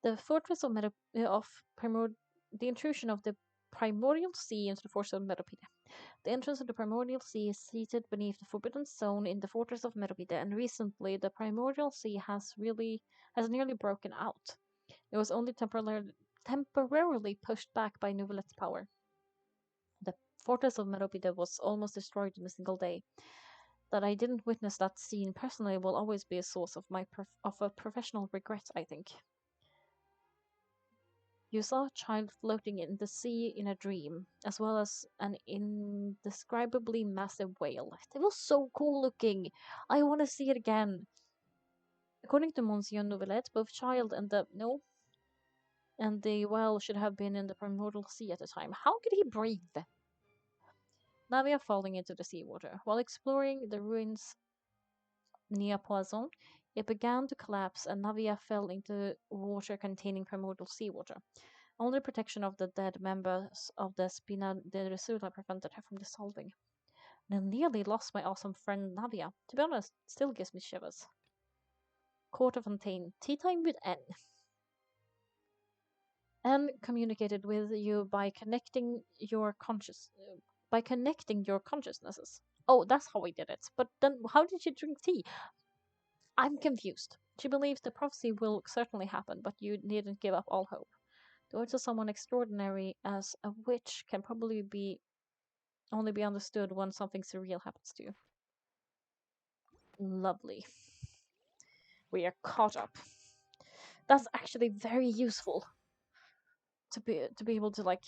Speaker 1: The fortress of, the intrusion of the primordial sea into the fortress of Meropide. The entrance of the primordial sea is seated beneath the forbidden zone in the fortress of Meropide, and recently the primordial sea has nearly broken out. It was only temporarily pushed back by Nouvelette's power. The fortress of Meropide was almost destroyed in a single day. That I didn't witness that scene personally will always be a source of a professional regret, I think. You saw a child floating in the sea in a dream, as well as an indescribably massive whale. It was so cool looking. I want to see it again. According to Monsieur Novelette, both child and the whale should have been in the primordial sea at the time. How could he breathe? Navia falling into the seawater. While exploring the ruins near Poisson, it began to collapse and Navia fell into water containing primordial seawater. Only protection of the dead members of the Spina de Resula prevented her from dissolving. And I nearly lost my awesome friend Navia. To be honest, still gives me shivers. Court of Fontaine. Tea time with N. N communicated with you by connecting your consciousnesses. Oh, that's how we did it. But then how did you drink tea? I'm confused. She believes the prophecy will certainly happen, but you needn't give up all hope. The words of someone extraordinary as a witch can probably only be understood when something surreal happens to you. Lovely. We are caught up. That's actually very useful to be able to like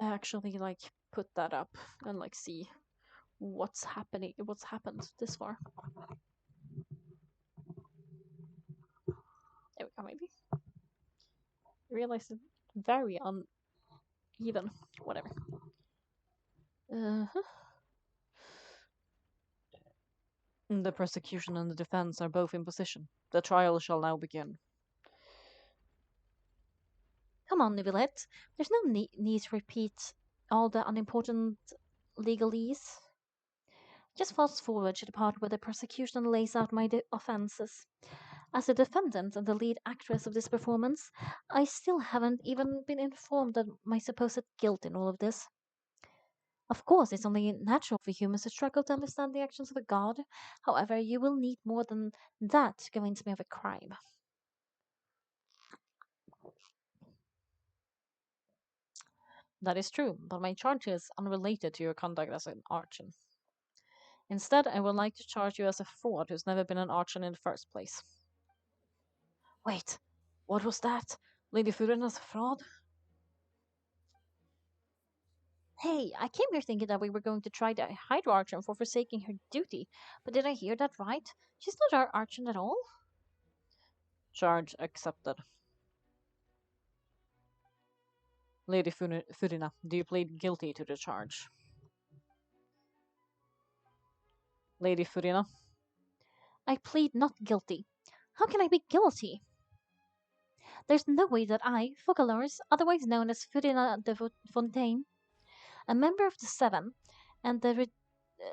Speaker 1: actually like put that up and like see what's happened this far. There we go, maybe. I realized it's very uneven. Whatever. Uh-huh. The prosecution and the defense are both in position. The trial shall now begin. Come on, Nicolette. There's no need to repeat all the unimportant legalese. Just fast forward to the part where the prosecution lays out my offenses. As the defendant and the lead actress of this performance, I still haven't even been informed of my supposed guilt in all of this. Of course, it's only natural for humans to struggle to understand the actions of a god. However, you will need more than that to convince me of a crime. That is true, but my charge is unrelated to your conduct as an archon. Instead, I would like to charge you as a fraud who's never been an archon in the first place. Wait, what was that? Lady Furina's a fraud? Hey, I came here thinking that we were going to try the Hydro Archon for forsaking her duty, but did I hear that right? She's not our Archon at all? Charge accepted. Lady Furina, do you plead guilty to the charge? Lady Furina? I plead not guilty. How can I be guilty? There's no way that I, Focalors, otherwise known as Furina de Fontaine, a member of the Seven, and the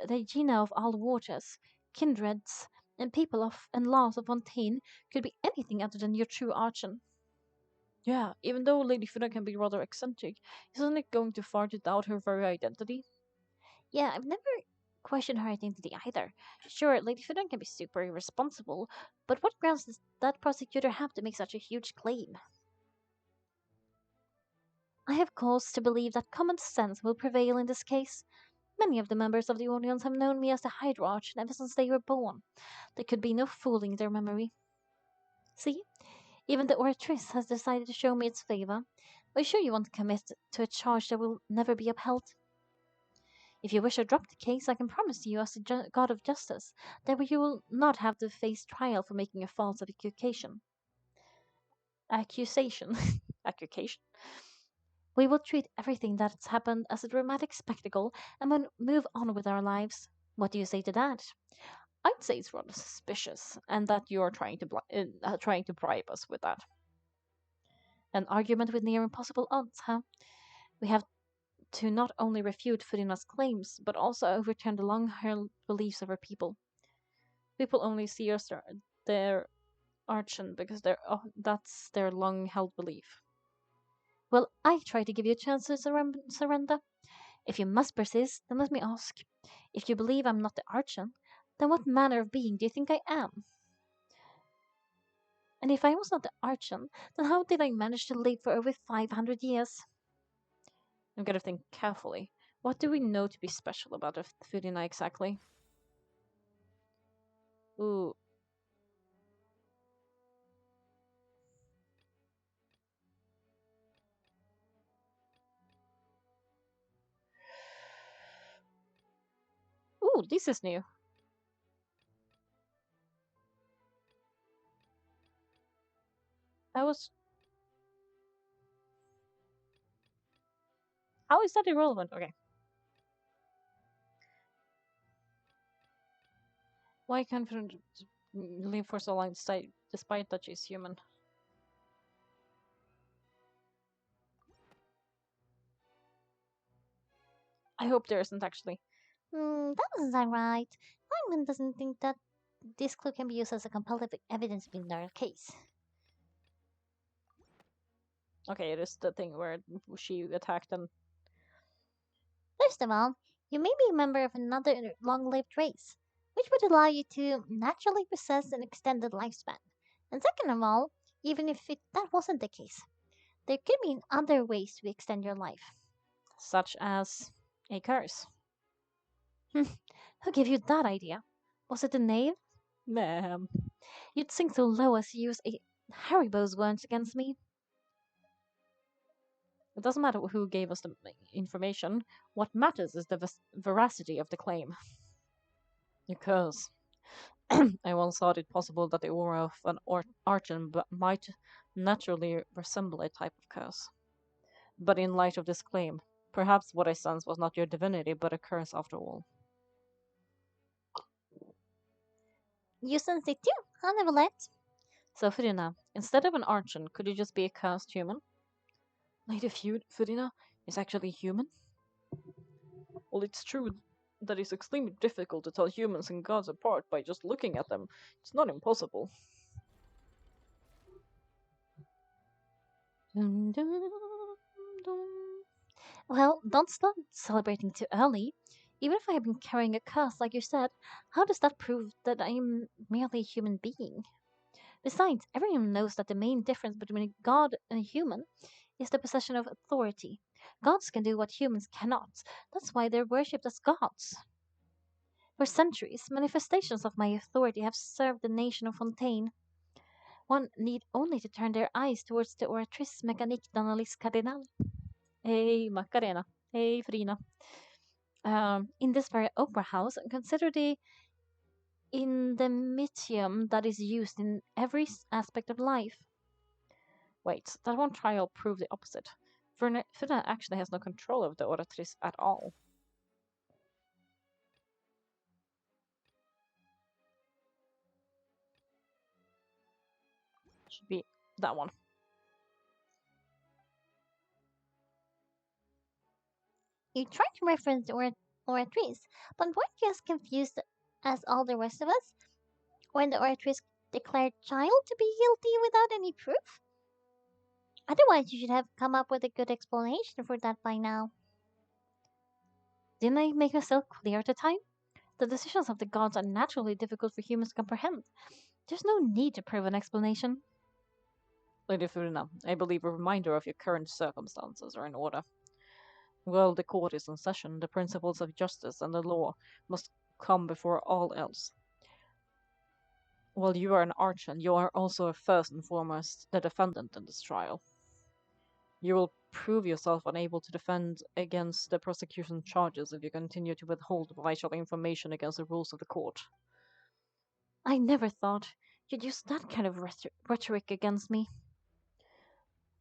Speaker 1: Regina of all waters, kindreds, and people of and laws of Fontaine, could be anything other than your true Archon. Yeah, even though Lady Funa can be rather eccentric, isn't it going too far to doubt her very identity?
Speaker 2: Yeah, I've never questioned her identity either. Sure, Lady Fidan can be super irresponsible, but what grounds does that prosecutor have to make such a huge claim? I have cause to believe that common sense will prevail in this case. Many of the members of the audience have known me as the Hydra ever since they were born. There could be no fooling their memory. See, even the Oratrice has decided to show me its favor. Are you sure you want to commit to a charge that will never be upheld? If you wish to drop the case, I can promise you, as the God of Justice, that you will not have to face trial for making a false accusation. Accusation. Accusation. We will treat everything that's happened as a dramatic spectacle and then move on with our lives. What do you say to that? I'd say it's rather suspicious, and that you're trying to bribe us with that. An argument with near impossible odds, huh? We have to not only refute Furina's claims, but also overturn the long-held beliefs of our people. People only see us their archon because that's their long-held belief. Well, I try to give you a chance to surrender. If you must persist, then let me ask. If you believe I'm not the archon, then what manner of being do you think I am? And if I was not the archon, then how did I manage to live for over 500 years? I'm gonna think carefully. What do we know to be special about Furina exactly? Ooh, ooh, this is new. I was. How is that irrelevant? Okay. Why can't Furina live for so long despite that she's human? I hope there isn't actually. That doesn't sound right. Lyman doesn't think that this clue can be used as a compelling evidence in our case.
Speaker 1: Okay, it is the thing where she attacked and.
Speaker 2: First of all, you may be a member of another long lived race, which would allow you to naturally possess an extended lifespan. And second of all, even if that wasn't the case, there could be other ways to extend your life.
Speaker 1: Such as a curse.
Speaker 2: Hmm, who gave you that idea? Was it the knave?
Speaker 1: Ma'am.
Speaker 2: You'd sink so low as to use a Haribo's words against me.
Speaker 1: It doesn't matter who gave us the information. What matters is the veracity of the claim. Because I once thought it possible that the aura of an archon might naturally resemble a type of curse. But in light of this claim, perhaps what I sensed was not your divinity, but a curse after all.
Speaker 2: You sense it too, huh, Neverlet?
Speaker 1: So, Firina, instead of an archon, could you just be a cursed human? Lady Firina is actually human? Well, it's true that it's extremely difficult to tell humans and gods apart by just looking at them. It's not impossible. Dun, dun, dun.
Speaker 2: Well, don't start celebrating too early. Even if I have been carrying a curse, like you said, how does that prove that I am merely a human being? Besides, everyone knows that the main difference between a god and a human is the possession of authority. Gods can do what humans cannot. That's why they're worshipped as gods. For centuries, manifestations of my authority have served the nation of Fontaine. One need only to turn their eyes towards the Oratrice Mécanique d'Analyse Cardinal.
Speaker 1: Hey, Macarena. Hey, Frina.
Speaker 2: In this very opera house, and consider the indemnitium that is used in every aspect of life.
Speaker 1: Wait, that one trial proved the opposite. Frina actually has no control of the Oratrice at all. Should be that one.
Speaker 2: You try to reference the Oratrice, but weren't you as confused as all the rest of us when the Oratrice declared child to be guilty without any proof? Otherwise, you should have come up with a good explanation for that by now.
Speaker 1: Didn't I make myself clear at the time? The decisions of the gods are naturally difficult for humans to comprehend. There's no need to prove an explanation. Lady Furina, I believe a reminder of your current circumstances are in order. While the court is in session, the principles of justice and the law must come before all else. While you are an archon, you are also first and foremost the defendant in this trial. You will prove yourself unable to defend against the prosecution charges if you continue to withhold vital information against the rules of the court. I never thought you'd use that kind of rhetoric against me.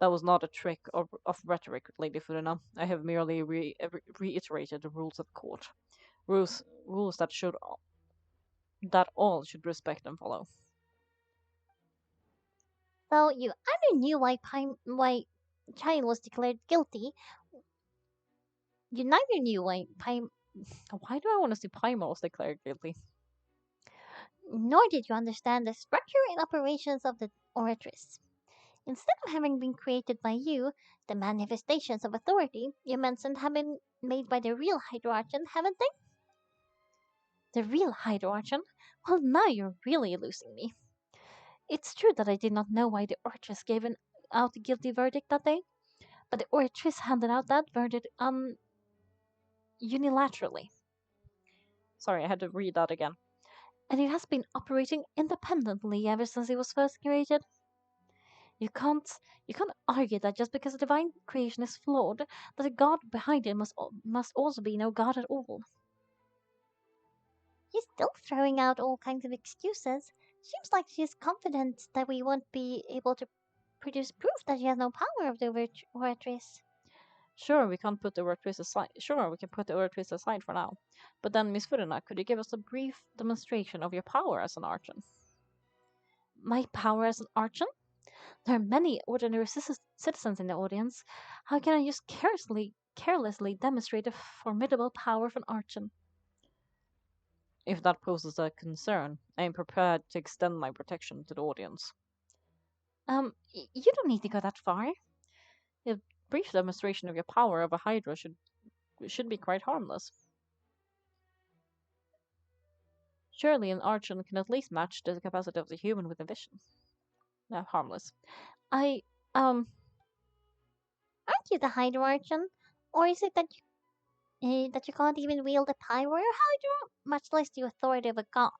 Speaker 1: That was not a trick of rhetoric, Lady Furina. I have merely reiterated the rules of the court. Rules that all should respect and follow.
Speaker 2: So you either knew why Chine was declared guilty, you neither knew
Speaker 1: Why do I want to see Paimon was declared guilty?
Speaker 2: nor did you understand the structure and operations of the Oratrice. Instead of having been created by you, the manifestations of authority you mentioned have been made by the real Hydroarchon, haven't they?
Speaker 1: The real Hydroarchon? Well, now you're really losing me. It's true that I did not know why the Orchis gave out the guilty verdict that day, but the Orchis handed out that verdict unilaterally. Sorry, I had to read that again. And it has been operating independently ever since it was first created. You can't you can't argue that just because a divine creation is flawed, that the god behind it must also be no god at all.
Speaker 2: He's still throwing out all kinds of excuses. Seems like she's confident that we won't be able to produce proof that she has no power of the Oratrice.
Speaker 1: Sure, we can put the word twist aside. Sure, we can put the word twist aside for now. But then, Miss Furina, could you give us a brief demonstration of your power as an archon? My power as an archon? There are many ordinary citizens in the audience. How can I just carelessly demonstrate the formidable power of an archon? If that poses a concern, I am prepared to extend my protection to the audience. You don't need to go that far. A brief demonstration of your power of a Hydra should be quite harmless. Surely an archon can at least match the capacity of the human with a vision. No, harmless. I, um,
Speaker 2: Aren't you the Hydroarchon? Or is it that you can't even wield the power of Hydro, much less the authority of a god?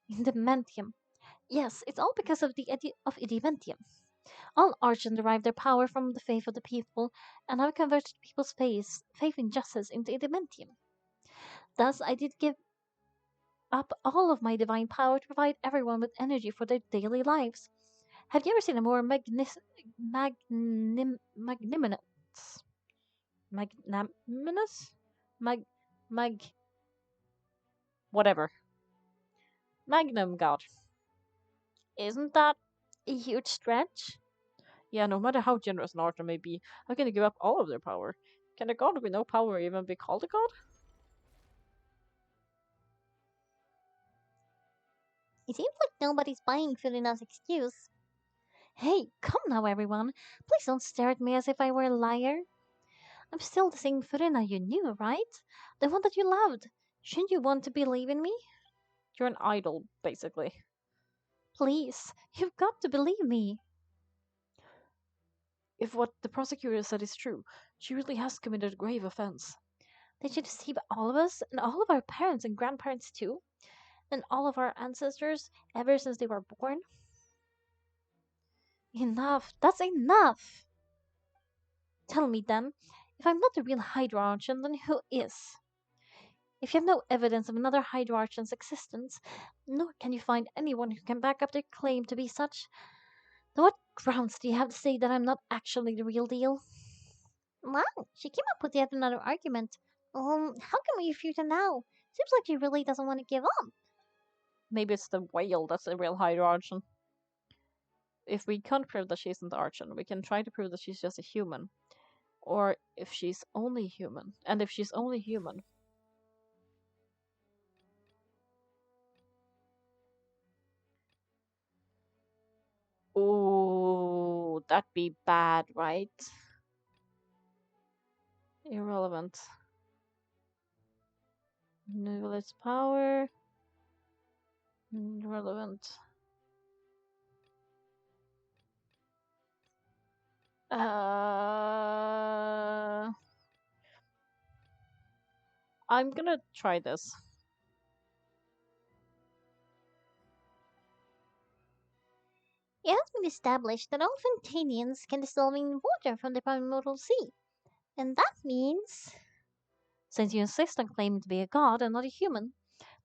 Speaker 1: Indimentium. Yes, it's all because of of Idimentium. All archons derive their power from the faith of the people, and have converted people's faith in justice into Idimentium. Thus, I did give up all of my divine power to provide everyone with energy for their daily lives. Have you ever seen a more magnanimous, magnanimous, mag, mag, whatever, magnum god? Isn't that a huge stretch? Yeah, no matter how generous an archer may be, how can they give up all of their power? Can a god with no power even be called a god?
Speaker 2: It seems like nobody's buying Furina's excuse.
Speaker 1: Hey, come now, everyone. Please don't stare at me as if I were a liar. I'm still the same Furina you knew, right? The one that you loved. Shouldn't you want to believe in me? You're an idol, basically. Please, you've got to believe me. If what the prosecutor said is true, she really has committed a grave offense. Did she deceive all of us, and all of our parents and grandparents too? And all of our ancestors, ever since they were born? Enough! That's enough! Tell me then, if I'm not the real Hydroarchon, then who is? If you have no evidence of another Hydroarchon's existence, nor can you find anyone who can back up their claim to be such, then what grounds do you have to say that I'm not actually the real deal?
Speaker 2: Wow, she came up with yet another argument. How can we refute her now? Seems like she really doesn't want to give up.
Speaker 1: Maybe it's the whale that's the real Hydroarchon. If we can't prove that she isn't Archon, we can try to prove that she's just a human. Or if she's only human. And if she's only human, ooh. that be bad, right? Irrelevant. Naval its power. Irrelevant. Uh, I'm gonna try this.
Speaker 2: It has been established that all Fontanians can dissolve in water from the primordial sea. And that means.
Speaker 1: Since you insist on claiming to be a god and not a human,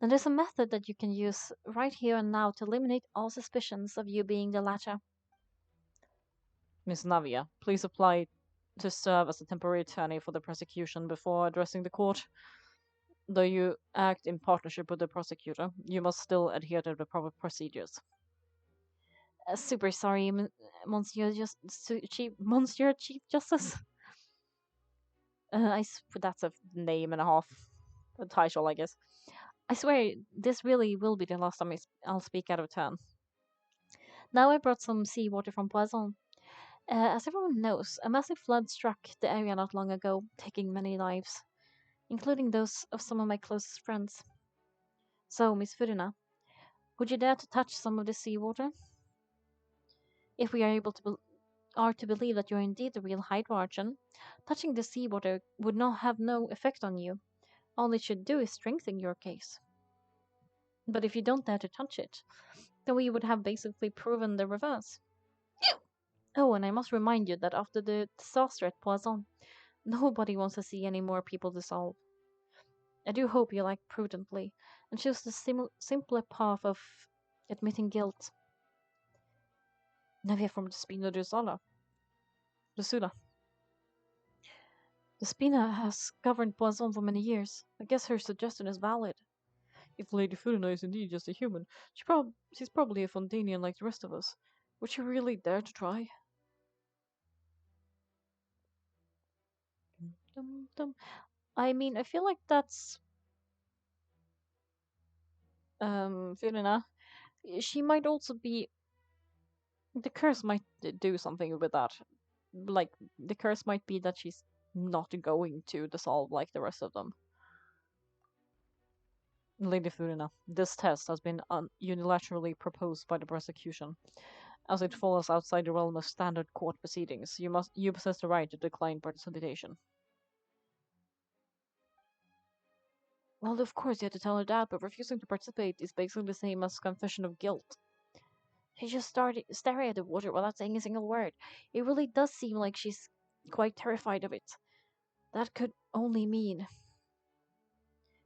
Speaker 1: then there's a method that you can use right here and now to eliminate all suspicions of you being the latter. Miss Navia, please apply to serve as a temporary attorney for the prosecution before addressing the court. Though you act in partnership with the prosecutor, you must still adhere to the proper procedures. Super sorry, Monsieur Monsieur Chief Justice. That's a name and a half, a title, I guess. I swear, this really will be the last time I'll speak out of turn. Now I brought some seawater from Poisson. As everyone knows, a massive flood struck the area not long ago, taking many lives, including those of some of my closest friends. So, Miss Furina, would you dare to touch some of the seawater? If we are able to believe that you are indeed the real Hyde Marchen, touching the seawater would not have no effect on you. All it should do is strengthen your case. But if you don't dare to touch it, then we would have basically proven the reverse. Oh, and I must remind you that after the disaster at Poisson, nobody wants to see any more people dissolve. I do hope you act prudently and choose the simpler path of admitting guilt. Nevia from the Spina Dusula. The Spina has governed Poisson for many years. I guess her suggestion is valid. If Lady Furina is indeed just a human, she's probably a Fontanian like the rest of us. Would she really dare to try? Dum, dum. I mean, I feel like that's Furina. She might also be. The curse might do something with that. Like, the curse might be that she's not going to dissolve like the rest of them. Lady Furina, this test has been unilaterally proposed by the prosecution. As it falls outside the realm of standard court proceedings, you possess the right to decline participation. Well, of course you have to tell her that, but refusing to participate is basically the same as confession of guilt. She just started staring at the water without saying a single word. It really does seem like she's quite terrified of it. That could only mean.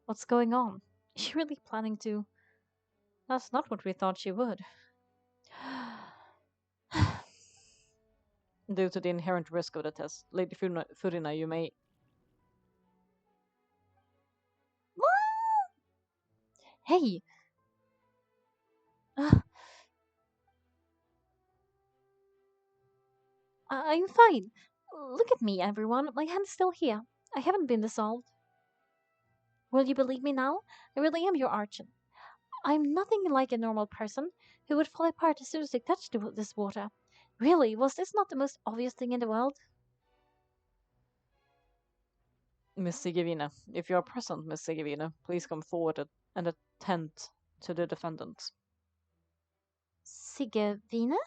Speaker 1: What's going on? Is she really planning to? That's not what we thought she would. Due to the inherent risk of the test, Lady Furina, you may. Hey! Uh, I'm fine. Look at me, everyone. My hand's still here. I haven't been dissolved. Will you believe me now? I really am your Archon. I'm nothing like a normal person who would fall apart as soon as they touched this water. Really, was this not the most obvious thing in the world? Miss Sigivina, if you are present, Miss Sigivina, please come forward and attend to the defendant.
Speaker 2: Sigavina?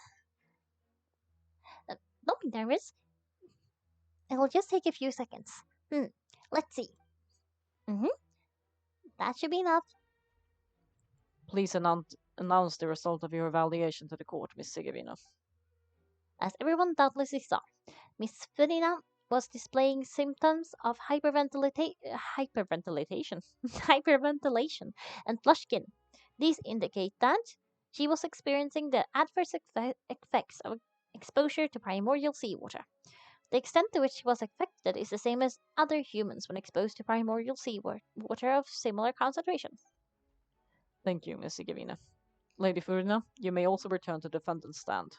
Speaker 2: Don't be nervous. It'll just take a few seconds. Let's see. Mm-hmm. That should be enough.
Speaker 1: Please announce the result of your evaluation to the court, Miss Sigivina.
Speaker 2: As everyone doubtlessly saw, Miss Furina was displaying symptoms of hyperventilation, and flushkin. These indicate that she was experiencing the adverse effects of exposure to primordial seawater. The extent to which she was affected is the same as other humans when exposed to primordial seawater of similar concentration.
Speaker 1: Thank you, Miss Sigivina. Lady Furina, you may also return to the defendant's stand.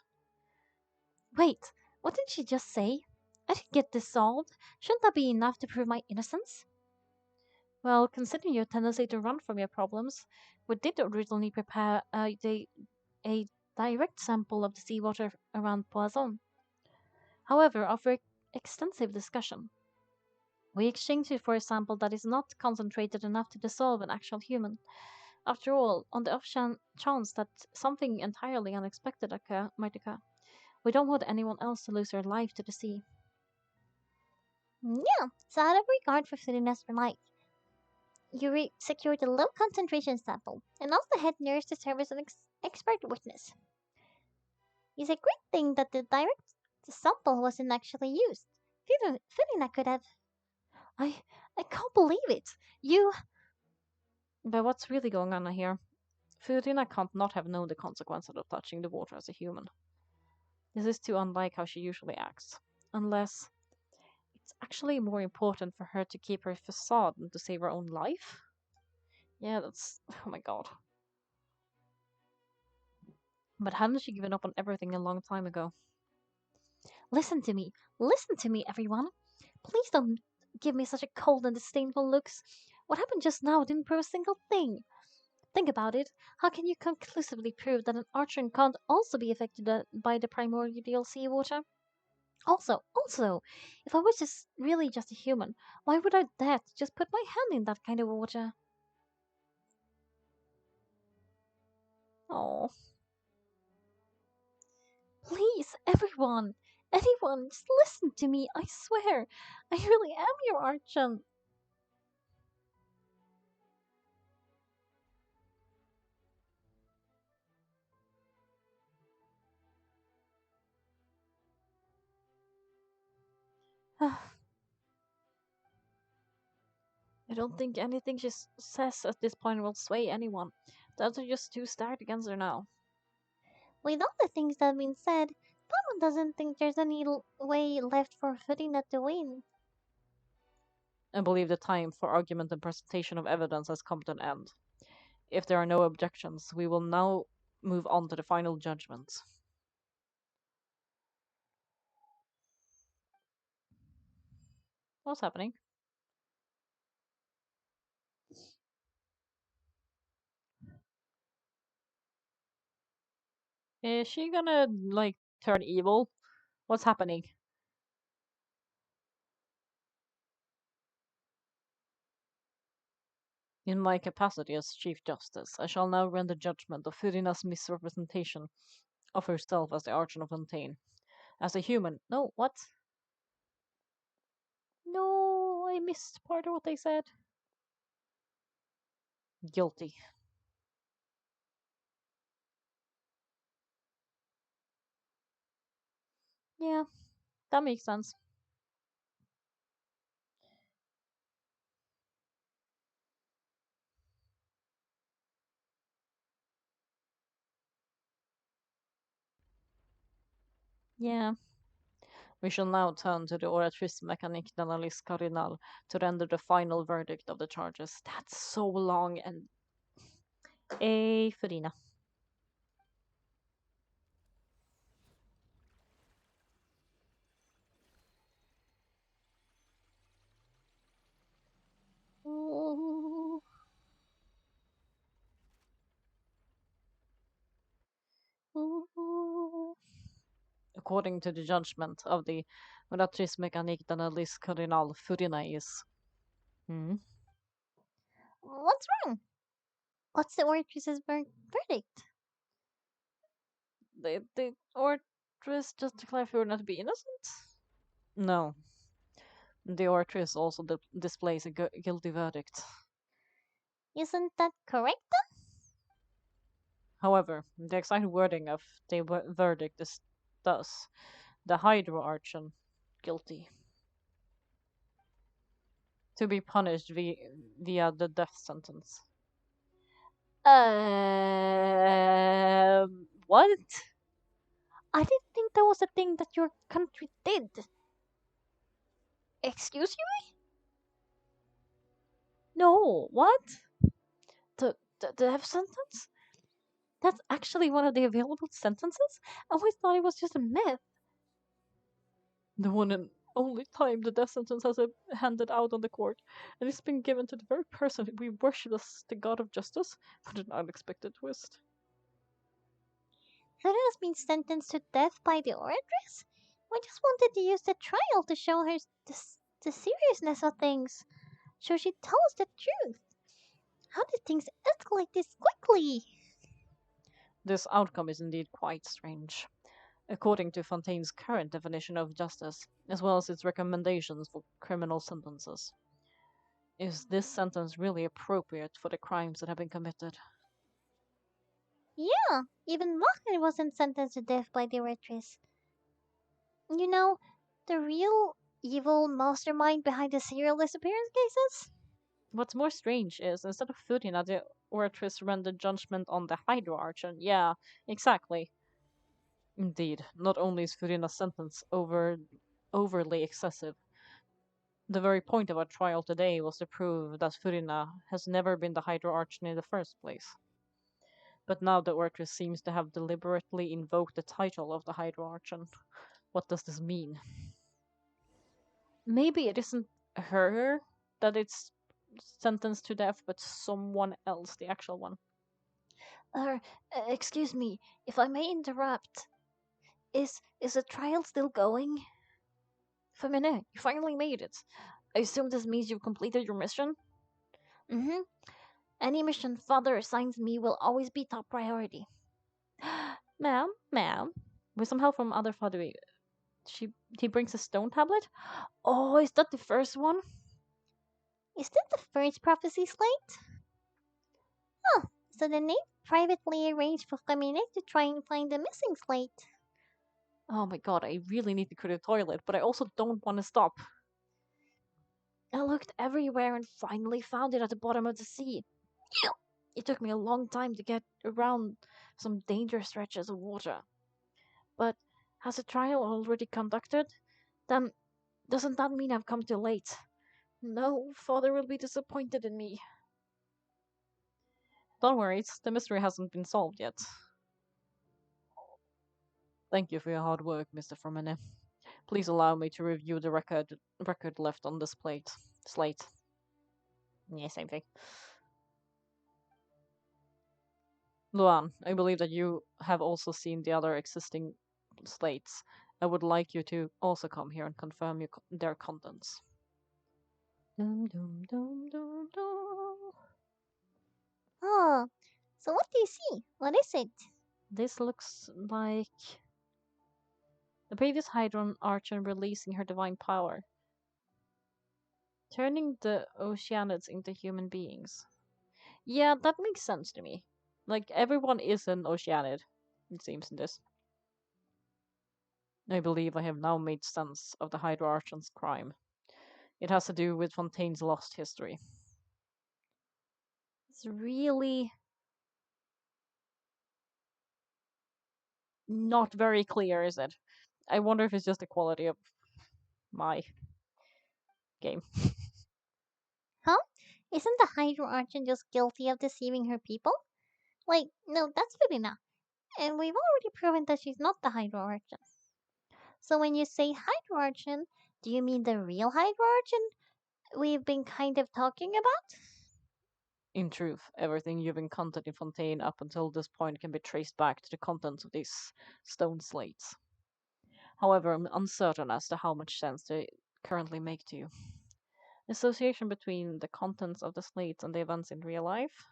Speaker 2: Wait, what did she just say? I didn't get dissolved. Shouldn't that be enough to prove my innocence? Well, considering your tendency to run from your problems, we did originally prepare a direct sample of the seawater around Poisson.
Speaker 1: However, after extensive discussion, we exchanged it for a sample that is not concentrated enough to dissolve an actual human. After all, on the chance that something entirely unexpected might occur, we don't want anyone else to lose their life to the sea.
Speaker 2: Yeah, so out of regard for Serena's life, Yuri secured a low concentration sample and asked the head nurse to serve as an expert witness. It's a great thing that the direct sample wasn't actually used. Felina could have.
Speaker 1: I I can't believe it. You. But what's really going on here? Furina can't not have known the consequences of touching the water as a human. This is too unlike how she usually acts. Unless it's actually more important for her to keep her facade than to save her own life? Yeah, that's. Oh my god. But hadn't she given up on everything a long time ago? Listen to me. Listen to me, everyone. Please don't give me such a cold and disdainful looks. What happened just now didn't prove a single thing. Think about it. How can you conclusively prove that an archer can't also be affected by the primordial seawater? Also, if I was just really just a human, why would I dare to just put my hand in that kind of water? Oh, please, everyone, anyone, just listen to me. I swear, I really am your archon. I don't think anything she says at this point will sway anyone. The others are just too stacked against her now.
Speaker 2: With all the things that have been said, Paimon doesn't think there's any way left for Felina to win.
Speaker 1: I believe the time for argument and presentation of evidence has come to an end. If there are no objections, we will now move on to the final judgment. What's happening? Is she gonna, like, turn evil? What's happening? In my capacity as Chief Justice, I shall now render judgment of Furina's misrepresentation of herself as the Archon of Fontaine. As a human. No, what? No, I missed part of what they said. Guilty. Yeah, that makes sense. Yeah. We shall now turn to the oratrice mécanique d'analyse cardinal to render the final verdict of the charges. That's so long and. A Furina. Ooh. Ooh. According to the judgment of the oratrice mécanique d'analyse cardinal, Furina is. Hmm?
Speaker 2: What's wrong? What's the Orcris's verdict?
Speaker 1: The oratrice just declared Furina to be innocent? No. The oratrice also displays a guilty verdict.
Speaker 2: Isn't that correct?
Speaker 1: However, the exact wording of the verdict is thus: the Hydro Archon guilty, to be punished via the death sentence. What? I didn't think that was a thing that your country did. Excuse you? No, what? The death sentence? That's actually one of the available sentences? I always thought it was just a myth. The one and only time the death sentence has been handed out on the court, and it's been given to the very person we worship as the god of justice. What an unexpected twist.
Speaker 2: Felina's been sentenced to death by the Orcris? I just wanted to use the trial to show her the seriousness of things, so she tells the truth. How did things escalate this quickly?
Speaker 1: This outcome is indeed quite strange. According to Fontaine's current definition of justice, as well as its recommendations for criminal sentences. Is this sentence really appropriate for the crimes that have been committed?
Speaker 2: Yeah, even Mahler wasn't sentenced to death by the Retris. You know, the real evil mastermind behind the serial disappearance cases?
Speaker 1: What's more strange is instead of Fudina, the oratress rendered judgment on the Hydra Archon. Yeah, exactly. Indeed, not only is Fudina's sentence overly excessive, the very point of our trial today was to prove that Fudina has never been the Hydra Archon in the first place. But now the oratress seems to have deliberately invoked the title of the Hydra Archon. What does this mean? Maybe it isn't her that it's sentenced to death, but someone else, the actual one.
Speaker 2: Er, excuse me, if I may interrupt. Is the trial still going?
Speaker 1: Femine, you finally made it. I assume this means you've completed your mission?
Speaker 2: Mm-hmm. Any mission Father assigns me will always be top priority.
Speaker 1: Ma'am, with some help from other father, she he brings a stone tablet. Oh, is that the first one?
Speaker 2: Is that the first prophecy slate? Oh, so the Nate privately arranged for Camille to try and find the missing slate.
Speaker 1: Oh my god, I really need to go to the toilet, but I also don't want to stop.
Speaker 2: I looked everywhere and finally found it at the bottom of the sea. It took me a long time to get around some dangerous stretches of water. But has the trial already conducted? Then doesn't that mean I've come too late? No, Father will be disappointed in me.
Speaker 1: Don't worry, the mystery hasn't been solved yet. Thank you for your hard work, Mr. Fermene. Please allow me to review the record left on this slate. Yeah, same thing. Luan, I believe that you have also seen the other existing slates. I would like you to also come here and confirm their contents. Dum, dum, dum, dum, dum.
Speaker 2: Oh, so what do you see? What is it?
Speaker 1: This looks like the previous Hydron Archer releasing her divine power, turning the Oceanids into human beings. Yeah, that makes sense to me. Like, everyone is an Oceanid, it seems in this. I believe I have now made sense of the Hydra Archon's crime. It has to do with Fontaine's lost history. It's really not very clear, is it? I wonder if it's just the quality of my game.
Speaker 2: Huh? Isn't the Hydro Archon just guilty of deceiving her people? Like, no, that's good enough. And we've already proven that she's not the Hydro Archon. So when you say Hydro Archon, do you mean the real Hydro Archon we've been kind of talking about?
Speaker 1: In truth, everything you've encountered in Fontaine up until this point can be traced back to the contents of these stone slates. However, I'm uncertain as to how much sense they currently make to you. Association between the contents of the slates and the events in real life?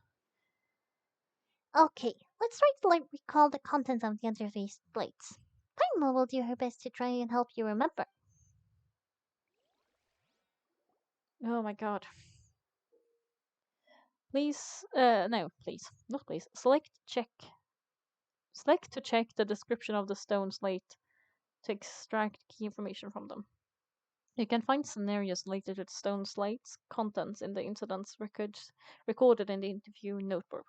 Speaker 2: Okay, let's try to recall the contents of the interface plates. Paimon will do her best to try and help you remember.
Speaker 1: Oh my god. Please, no, please, not please. Select to check the description of the stone slate to extract key information from them. You can find scenarios related to the stone slate's contents in the incidents records recorded in the interview notebook.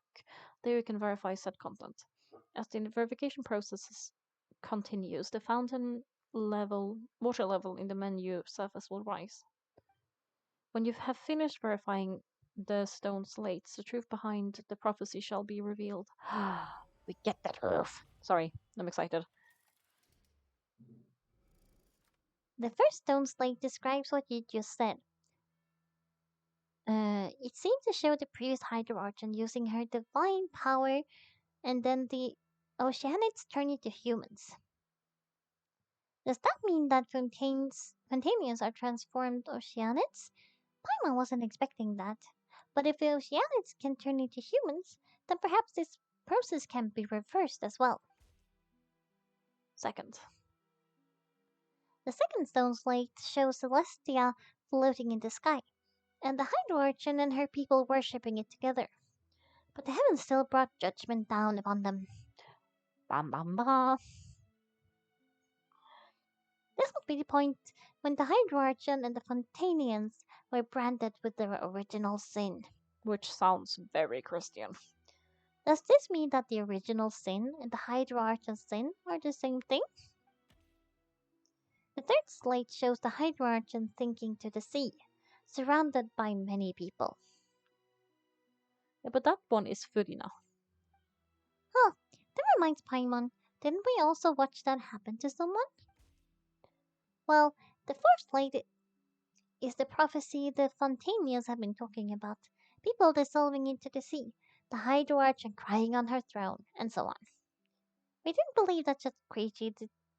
Speaker 1: There you can verify said content. As the verification process continues, the fountain water level in the menu surface will rise. When you have finished verifying the stone slates, the truth behind the prophecy shall be revealed. We get that truth. Sorry, I'm excited.
Speaker 2: The first stone slate describes what you just said. It seems to show the previous Hydro Archon using her divine power, and then the Oceanids turn into humans. Does that mean that Fontainians are transformed oceanids? Paimon wasn't expecting that. But if the oceanids can turn into humans, then perhaps this process can be reversed as well.
Speaker 1: Second,
Speaker 2: The second stone slate shows Celestia floating in the sky, and the Hydro-Archon and her people worshipping it together. But the heavens still brought judgment down upon them.
Speaker 1: bam bam bam,
Speaker 2: This would be the point when the Hydro-Archon and the Fontainians were branded with their original sin.
Speaker 1: which sounds very Christian.
Speaker 2: Does this mean that the original sin and the Hydro-Archon sin are the same thing? The third slate shows the Hydro-Archon sinking to the sea, surrounded by many people.
Speaker 1: Yeah, but that one is Furina.
Speaker 2: Huh, that reminds Paimon, didn't we also watch that happen to someone? Well, the fourth slate is the prophecy the Fontainians have been talking about. People dissolving into the sea, the Hydro-Archon crying on her throne, and so on. We didn't believe that such crazy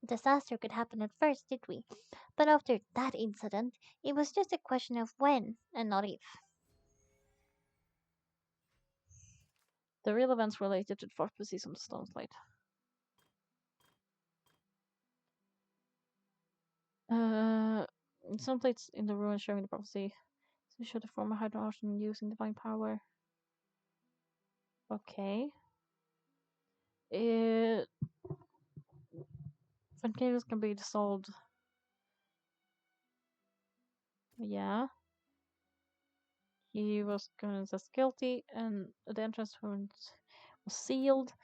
Speaker 2: disaster could happen at first, did we? But after that incident, it was just a question of when and not if.
Speaker 1: The real events related to the fourth species on the stone slate. Uh, some plates in the ruins showing the prophecy. So show the former Hydroxen using divine power. Okay. It volcanoes can be dissolved. Yeah. He was convinced as guilty, and the entrance was sealed.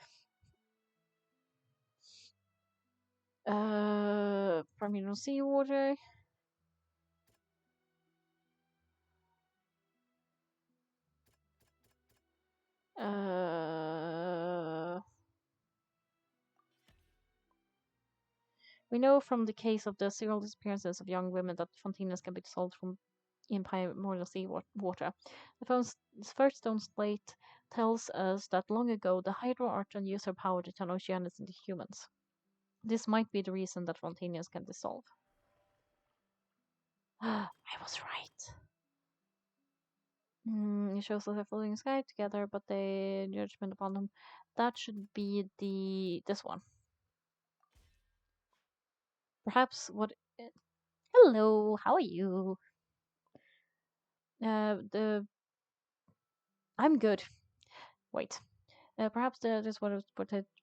Speaker 1: Primeval seawater. Uh, we know from the case of the serial disappearances of young women that fontaines can be dissolved from in primordial sea water. The first stone slate tells us that long ago the Hydro Archon used her power to turn oceanics into humans. This might be the reason that fontaines can dissolve. I was right. It shows that they're floating in the sky together, but the judgment upon them. That should be this one. Perhaps what? Hello, how are you? The I'm good. Wait. Perhaps that is what it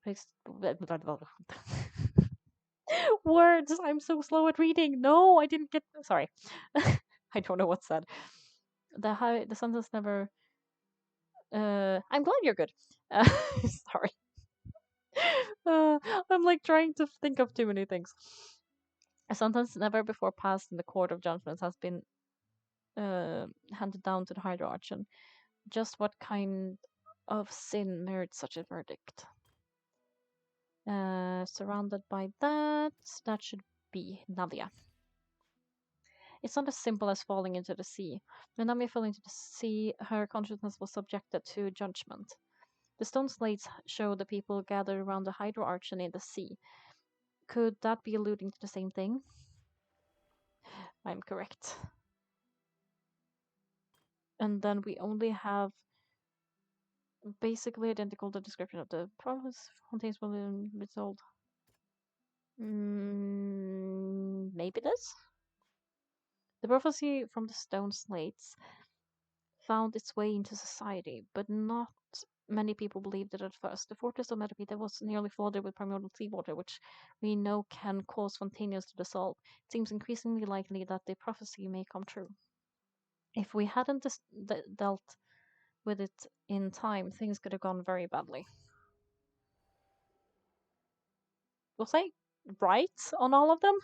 Speaker 1: takes. Words. I'm so slow at reading. No, I didn't get. Sorry, I don't know what's said. The sentence never. I'm glad you're good. Uh, sorry. Uh, I'm like trying to think of too many things. A sentence never before passed in the court of judgments has been handed down to the hierarchy. Just what kind of sin merits such a verdict? Surrounded by that should be Nadia. It's not as simple as falling into the sea. When Nadia fell into the sea, her consciousness was subjected to judgment. The stone slates show the people gathered around the hydroarchon in the sea. Could that be alluding to the same thing? I'm correct. And then we only have basically identical the description of the province contains one result. Maybe this? The prophecy from the stone slates found its way into society, but not many people believed it at first. The fortress of Metapita was nearly flooded with primordial seawater, which we know can cause spontaneous to dissolve. It seems increasingly likely that the prophecy may come true. If we hadn't dealt with it in time, things could have gone very badly. Was I right on all of them?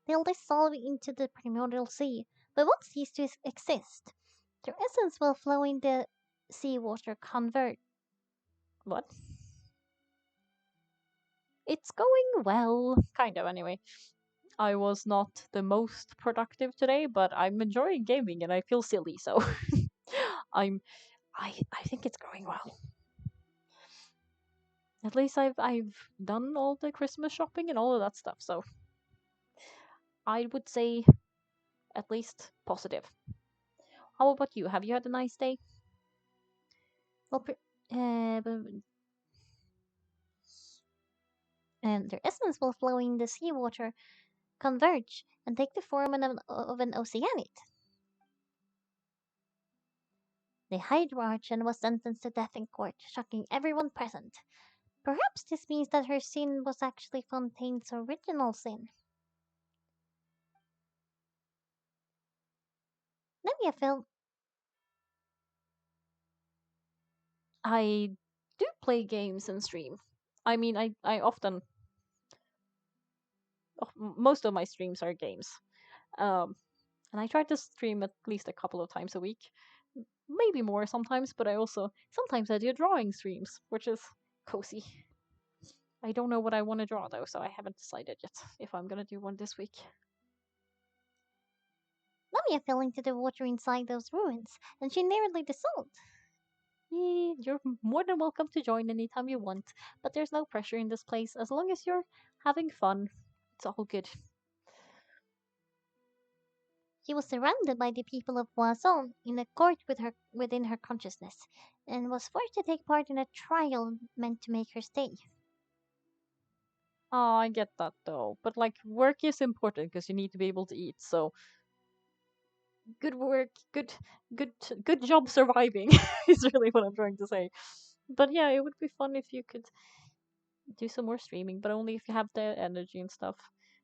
Speaker 2: They'll dissolve into the primordial sea, but won't cease to exist. Their essence will flow in the seawater convert.
Speaker 1: What? It's going well. Kind of, anyway. I was not the most productive today, but I'm enjoying gaming and I feel silly, so I'm I think it's going well. At least I've done all the Christmas shopping and all of that stuff, so I would say at least positive. How about you? Have you had a nice day?
Speaker 2: Well, and their essence will flow in the seawater, converge, and take the form of an oceanid. The Hydrarch was sentenced to death in court, shocking everyone present. Perhaps this means that her sin was actually Fontaine's original sin. Namia felt
Speaker 1: I do play games and stream. I mean, I often, most of my streams are games. Um, and I try to stream at least a couple of times a week, maybe more sometimes, but I also, sometimes I do drawing streams, which is cozy. I don't know what I want to draw though, so I haven't decided yet if I'm gonna do one this week.
Speaker 2: Namia fell into the water inside those ruins, and she nearly dissolved.
Speaker 1: You're more than welcome to join anytime you want, but there's no pressure in this place. As long as you're having fun, it's all good.
Speaker 2: She was surrounded by the people of Poisson in a court within her consciousness, and was forced to take part in a trial meant to make her stay.
Speaker 1: Oh, I get that though. But like work is important because you need to be able to eat. So good work, good good job surviving is really what I'm trying to say. But yeah, it would be fun if you could do some more streaming, but only if you have the energy and stuff.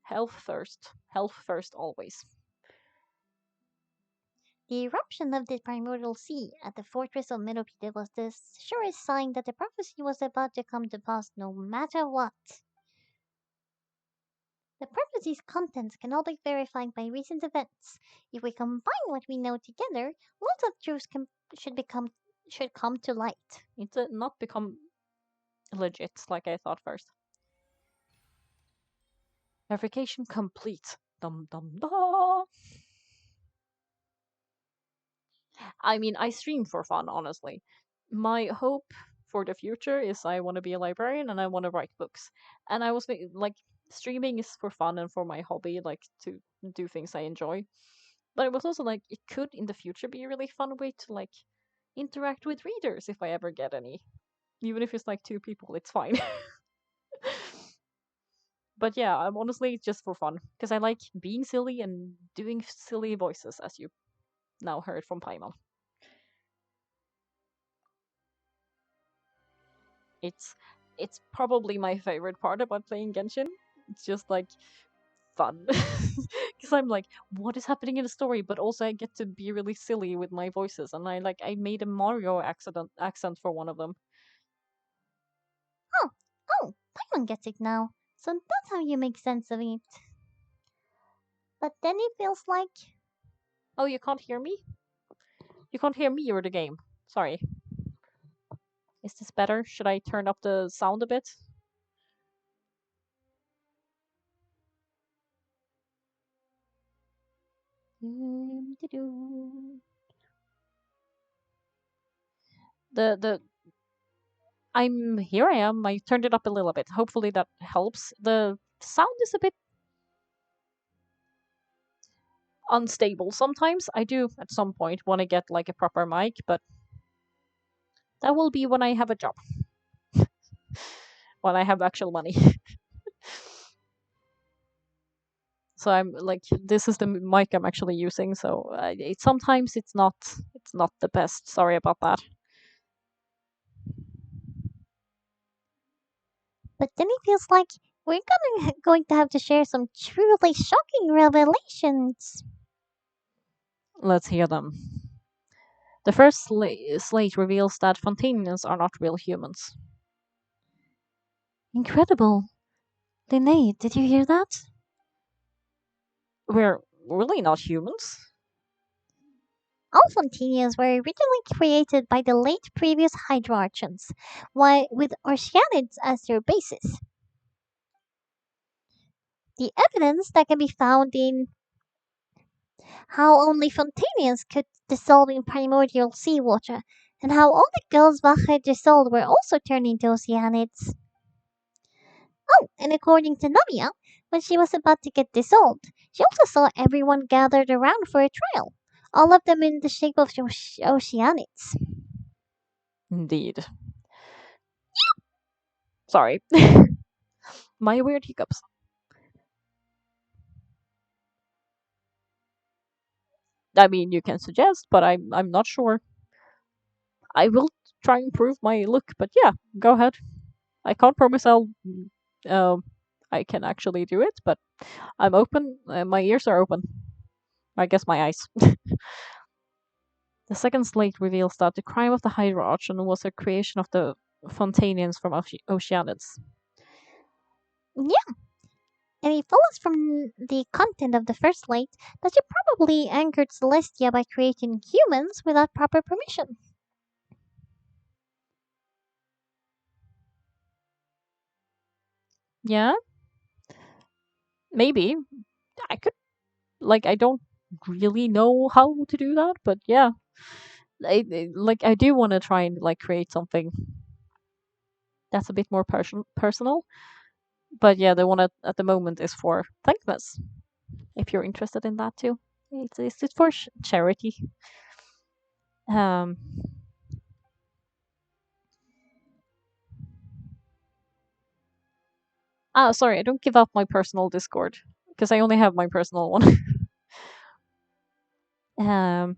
Speaker 1: Health first. Health first always.
Speaker 2: The eruption of the primordial sea at the fortress of Meropide was the surest sign that the prophecy was about to come to pass no matter what. The prophecy's contents can all be verified by recent events. If we combine what we know together, lots of truths should become should come to light.
Speaker 1: It did not become legit like I thought first. Verification complete. Dum dum dum. I mean, I stream for fun, honestly. My hope for the future is I want to be a librarian and I want to write books. And I was like, streaming is for fun and for my hobby, like to do things I enjoy. But it was also like, it could in the future be a really fun way to like interact with readers if I ever get any. Even if it's like two people, it's fine. But yeah, I'm honestly just for fun because I like being silly and doing silly voices, as you now heard from Paimon. It's it's probably my favorite part about playing Genshin. It's just like fun because I'm like, what is happening in the story? But also I get to be really silly with my voices, and I made a Mario accent for one of them.
Speaker 2: Oh, oh, Paimon gets it now. So that's how you make sense of it. But then it feels like
Speaker 1: Oh, you can't hear me? You can't hear me or the game? Sorry. Is this better? Should I turn up the sound a bit? The I'm here. I am. I turned it up a little bit. Hopefully that helps. The sound is a bit unstable sometimes. I do at some point want to get like a proper mic, but that will be when I have a job, when I have actual money. So I'm like, this is the mic I'm actually using. So sometimes it's not the best. Sorry about that.
Speaker 2: but then it feels like we're going to have to share some truly shocking revelations.
Speaker 1: Let's hear them. The first slate reveals that Fontainians are not real humans. Incredible. Linnae, did you hear that? We're really not humans.
Speaker 2: All Fontanians were originally created by the late previous Hydrarchans, with Oceanids as their basis. The evidence that can be found in how only Fontanians could dissolve in primordial seawater, and how all the girls Vache dissolved were also turned into Oceanids. Oh, and according to Namia, when she was about to get dissolved, She also saw everyone gathered around for a trial, all of them in the shape of oceanids.
Speaker 1: Indeed. Sorry. My weird hiccups. I mean, you can suggest, but I'm not sure. I will try and improve my look, but yeah, go ahead. I can't promise um I can actually do it, but I'm open. My ears are open. I guess my eyes. The second slate reveals that the crime of the Hydra-Archon was a creation of the Fontainians from Oceanids.
Speaker 2: Yeah, and it follows from the content of the first slate that she probably angered Celestia by creating humans without proper permission.
Speaker 1: Yeah, maybe. I could, like, I don't really know how to do that, but yeah. I do want to try and, like, create something that's a bit more personal. But yeah, the one at the moment is for Thankmas, if you're interested in that too. It's for charity. Um, sorry, I don't give up my personal Discord because I only have my personal one. um,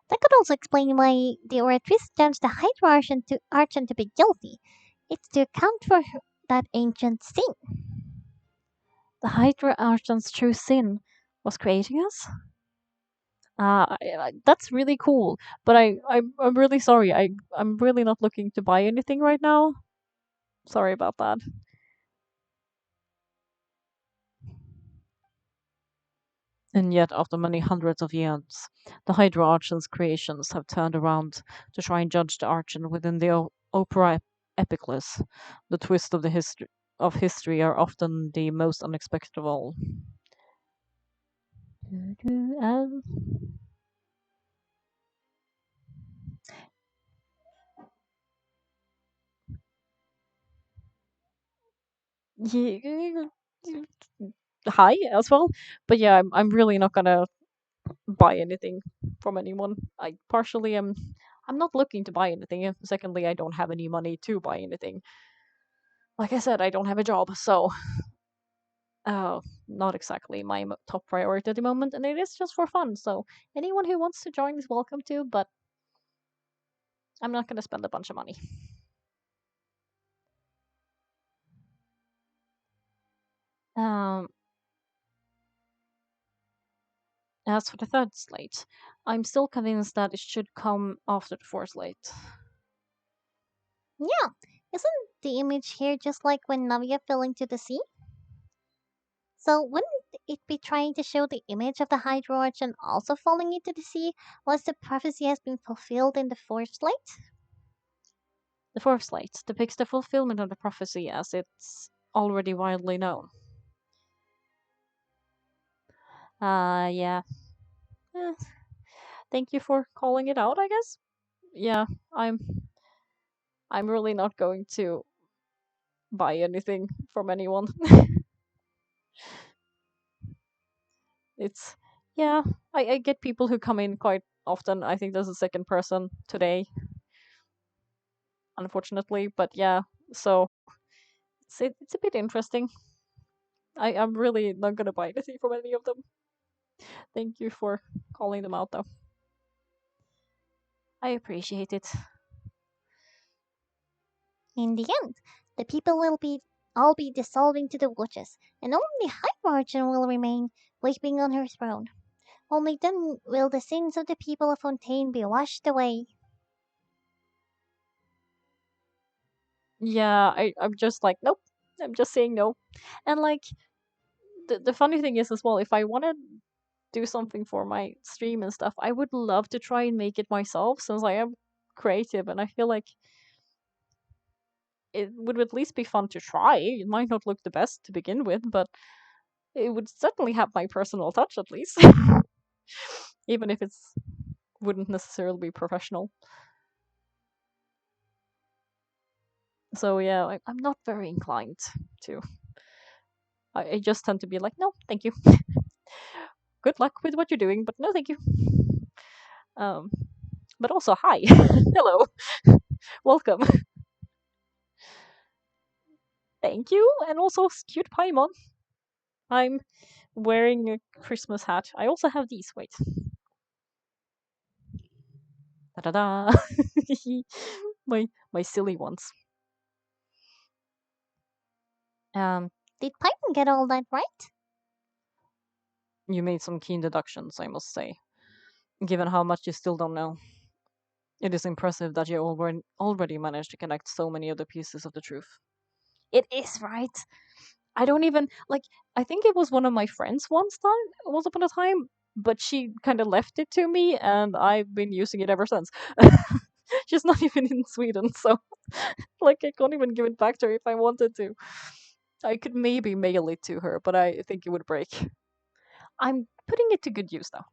Speaker 2: That could also explain why the Oratrice judged the Hydra Archon to be guilty. It's to account for that ancient sin.
Speaker 1: the Hydra Archon's true sin was creating us. That's really cool. But I'm really sorry. I'm really not looking to buy anything right now. Sorry about that. And yet, after many hundreds of years, the Hydra Archon's creations have turned around to try and judge the Archon within the opera epicless. The twist of the history are often the most unexpected of all. Um, yeah, hi as well, but yeah, I'm really not gonna buy anything from anyone. I partially am. I'm not looking to buy anything. And secondly, I don't have any money to buy anything. Like I said, I don't have a job, so not exactly my top priority at the moment, and it is just for fun. So anyone who wants to join is welcome to, but I'm not going to spend a bunch of money. Um, as for the third slate, I'm still convinced that it should come after the fourth slate.
Speaker 2: Yeah, isn't the image here just like when Navia fell into the sea? So wouldn't it be trying to show the image of the Hydra Archon also falling into the sea once the prophecy has been fulfilled in the fourth slate?
Speaker 1: The fourth slate depicts the fulfillment of the prophecy as it's already widely known. Yeah. Eh, thank you for calling it out, I guess. Yeah, I'm I'm really not going to buy anything from anyone. It's yeah, I get people who come in quite often. I think there's a second person today, unfortunately, but yeah, so it's a bit interesting. I'm really not gonna buy anything from any of them. Thank you for calling them out, though. I appreciate it.
Speaker 2: In the end, the people will be all be dissolved into the waters, and only the High Archon will remain, weeping on her throne. Only then will the sins of the people of Fontaine be washed away.
Speaker 1: Yeah, I'm just like nope. I'm just saying no, and like the funny thing is as well, if I want to do something for my stream and stuff, I would love to try and make it myself since I am creative and I feel like it would at least be fun to try. It might not look the best to begin with, but it would certainly have my personal touch at least. Even if it's wouldn't necessarily be professional. So yeah, I'm not very inclined to. I just tend to be like, no, thank you. Good luck with what you're doing, but no thank you. Um, but also, hi. Hello. Welcome. Thank you. And also, cute Paimon. I'm wearing a Christmas hat. I also have these. Wait. Da da da. My silly ones.
Speaker 2: Um, did Python get all that right?
Speaker 1: You made some keen deductions, I must say. Given how much you still don't know, it is impressive that you already managed to connect so many of the pieces of the truth. It is, right? I don't even like. I think it was one of my friends once upon a time, but she kind of left it to me, and I've been using it ever since. She's not even in Sweden, so like I can't even give it back to her if I wanted to. I could maybe mail it to her, but I think it would break. I'm putting it to good use though.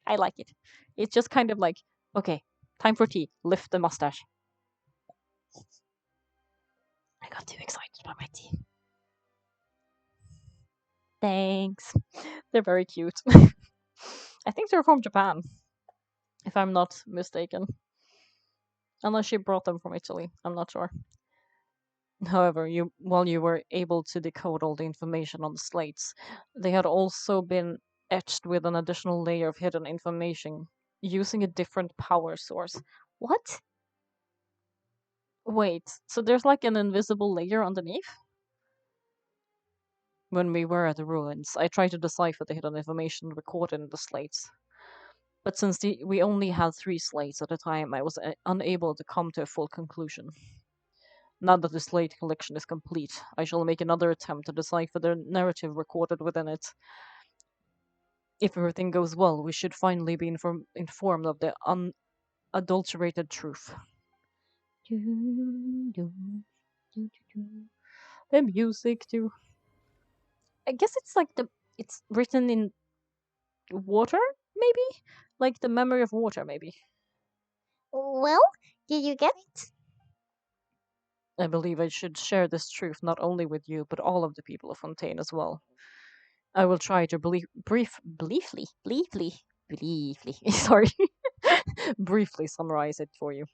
Speaker 1: I like it. It's just kind of like, okay, time for tea. Lift the mustache. I got too excited about my tea. Thanks. They're very cute. I think they're from Japan, if I'm not mistaken. Unless she brought them from Italy. I'm not sure. However, while you were able to decode all the information on the slates, they had also been etched with an additional layer of hidden information using a different power source. What? Wait, so there's like an invisible layer underneath? When we were at the ruins, I tried to decipher the hidden information recorded in the slates. But since we only had 3 slates at a time, I was unable to come to a full conclusion. Now that the slate collection is complete, I shall make another attempt to decipher the narrative recorded within it. If everything goes well, we should finally be informed of the unadulterated truth. The music, too. I guess it's like it's written in water, maybe? Like the memory of water, maybe.
Speaker 2: Well, did you get it?
Speaker 1: I believe I should share this truth not only with you, but all of the people of Fontaine as well. I will try to sorry, briefly summarize it for you.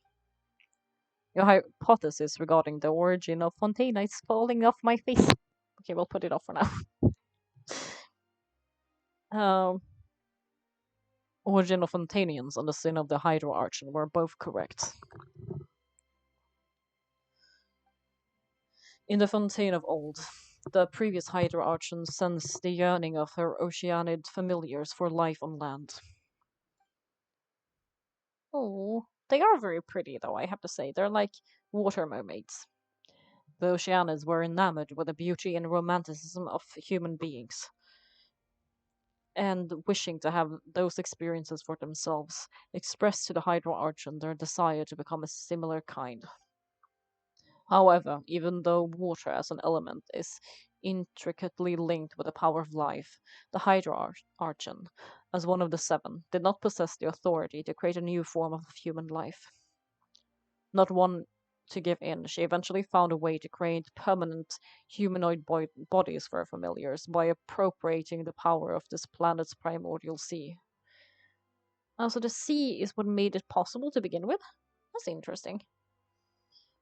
Speaker 1: Your hypothesis regarding the origin of Fontaine is falling off my face. Okay, we'll put it off for now. Um, origin of Fontainians and the sin of the Hydro Archon were both correct. In the Fontaine of old, the previous Hydra Archon sensed the yearning of her Oceanid familiars for life on land. Oh, they are very pretty, though, I have to say. They're like water mermaids. The Oceanids were enamored with the beauty and romanticism of human beings, and wishing to have those experiences for themselves, expressed to the Hydra Archon their desire to become a similar kind. However, even though water as an element is intricately linked with the power of life, the Hydra Archon, as one of the 7, did not possess the authority to create a new form of human life. Not one to give in, she eventually found a way to create permanent humanoid bodies for her familiars by appropriating the power of this planet's primordial sea. So the sea is what made it possible to begin with? That's interesting.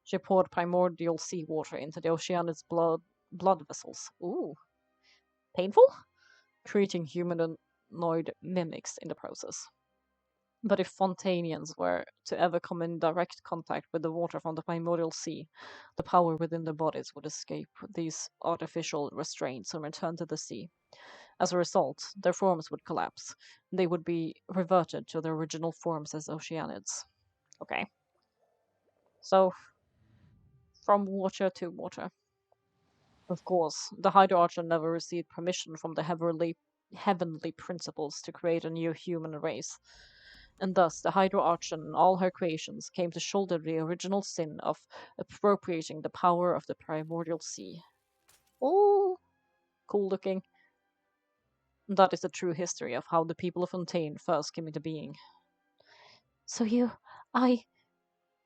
Speaker 1: She poured primordial seawater into the Oceanid's blood vessels. Ooh, painful? Creating humanoid mimics in the process. But if Fontainians were to ever come in direct contact with the water from the primordial sea, the power within their bodies would escape these artificial restraints and return to the sea. As a result, their forms would collapse. They would be reverted to their original forms as Oceanids. Okay. So, from water to water. Of course, the Hydra never received permission from the heavenly principles to create a new human race, and thus the Hydra and all her creations came to shoulder the original sin of appropriating the power of the primordial sea. Oh, cool looking. That is the true history of how the people of Fontaine first came into being. So I,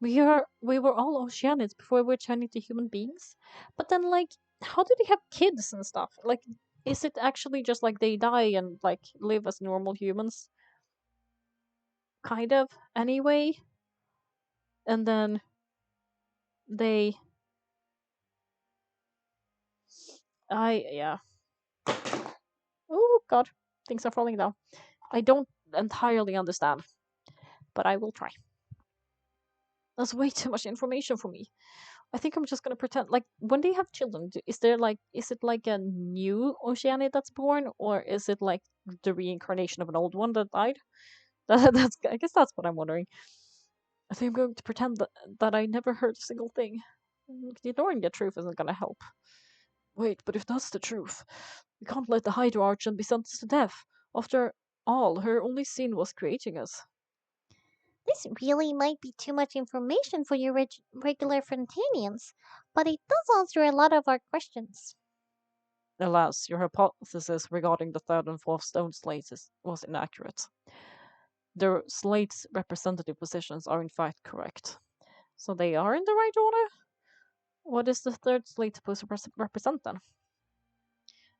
Speaker 1: we were all Oceanids before we were turning to human beings, but then like, how do they have kids and stuff? Like, Is it actually just like they die and like live as normal humans, kind of anyway, and then they, I yeah. Oh God, things are falling down. I don't entirely understand, but I will try. That's way too much information for me. I think I'm just gonna pretend like when they have children, is there like is it like a new Oceania that's born, or is it like the reincarnation of an old one that died? That's I guess that's what I'm wondering. I think I'm going to pretend that I never heard a single thing. Ignoring the truth isn't gonna help. Wait, but if that's the truth, we can't let the Hydra Archon be sentenced to death. After all, her only sin was creating us.
Speaker 2: This really might be too much information for you regular Frontanians, but it does answer a lot of our questions.
Speaker 1: Alas, your hypothesis regarding the third and fourth stone slates was inaccurate. The slate's representative positions are in fact correct. So they are in the right order? What is the third slate supposed to represent then?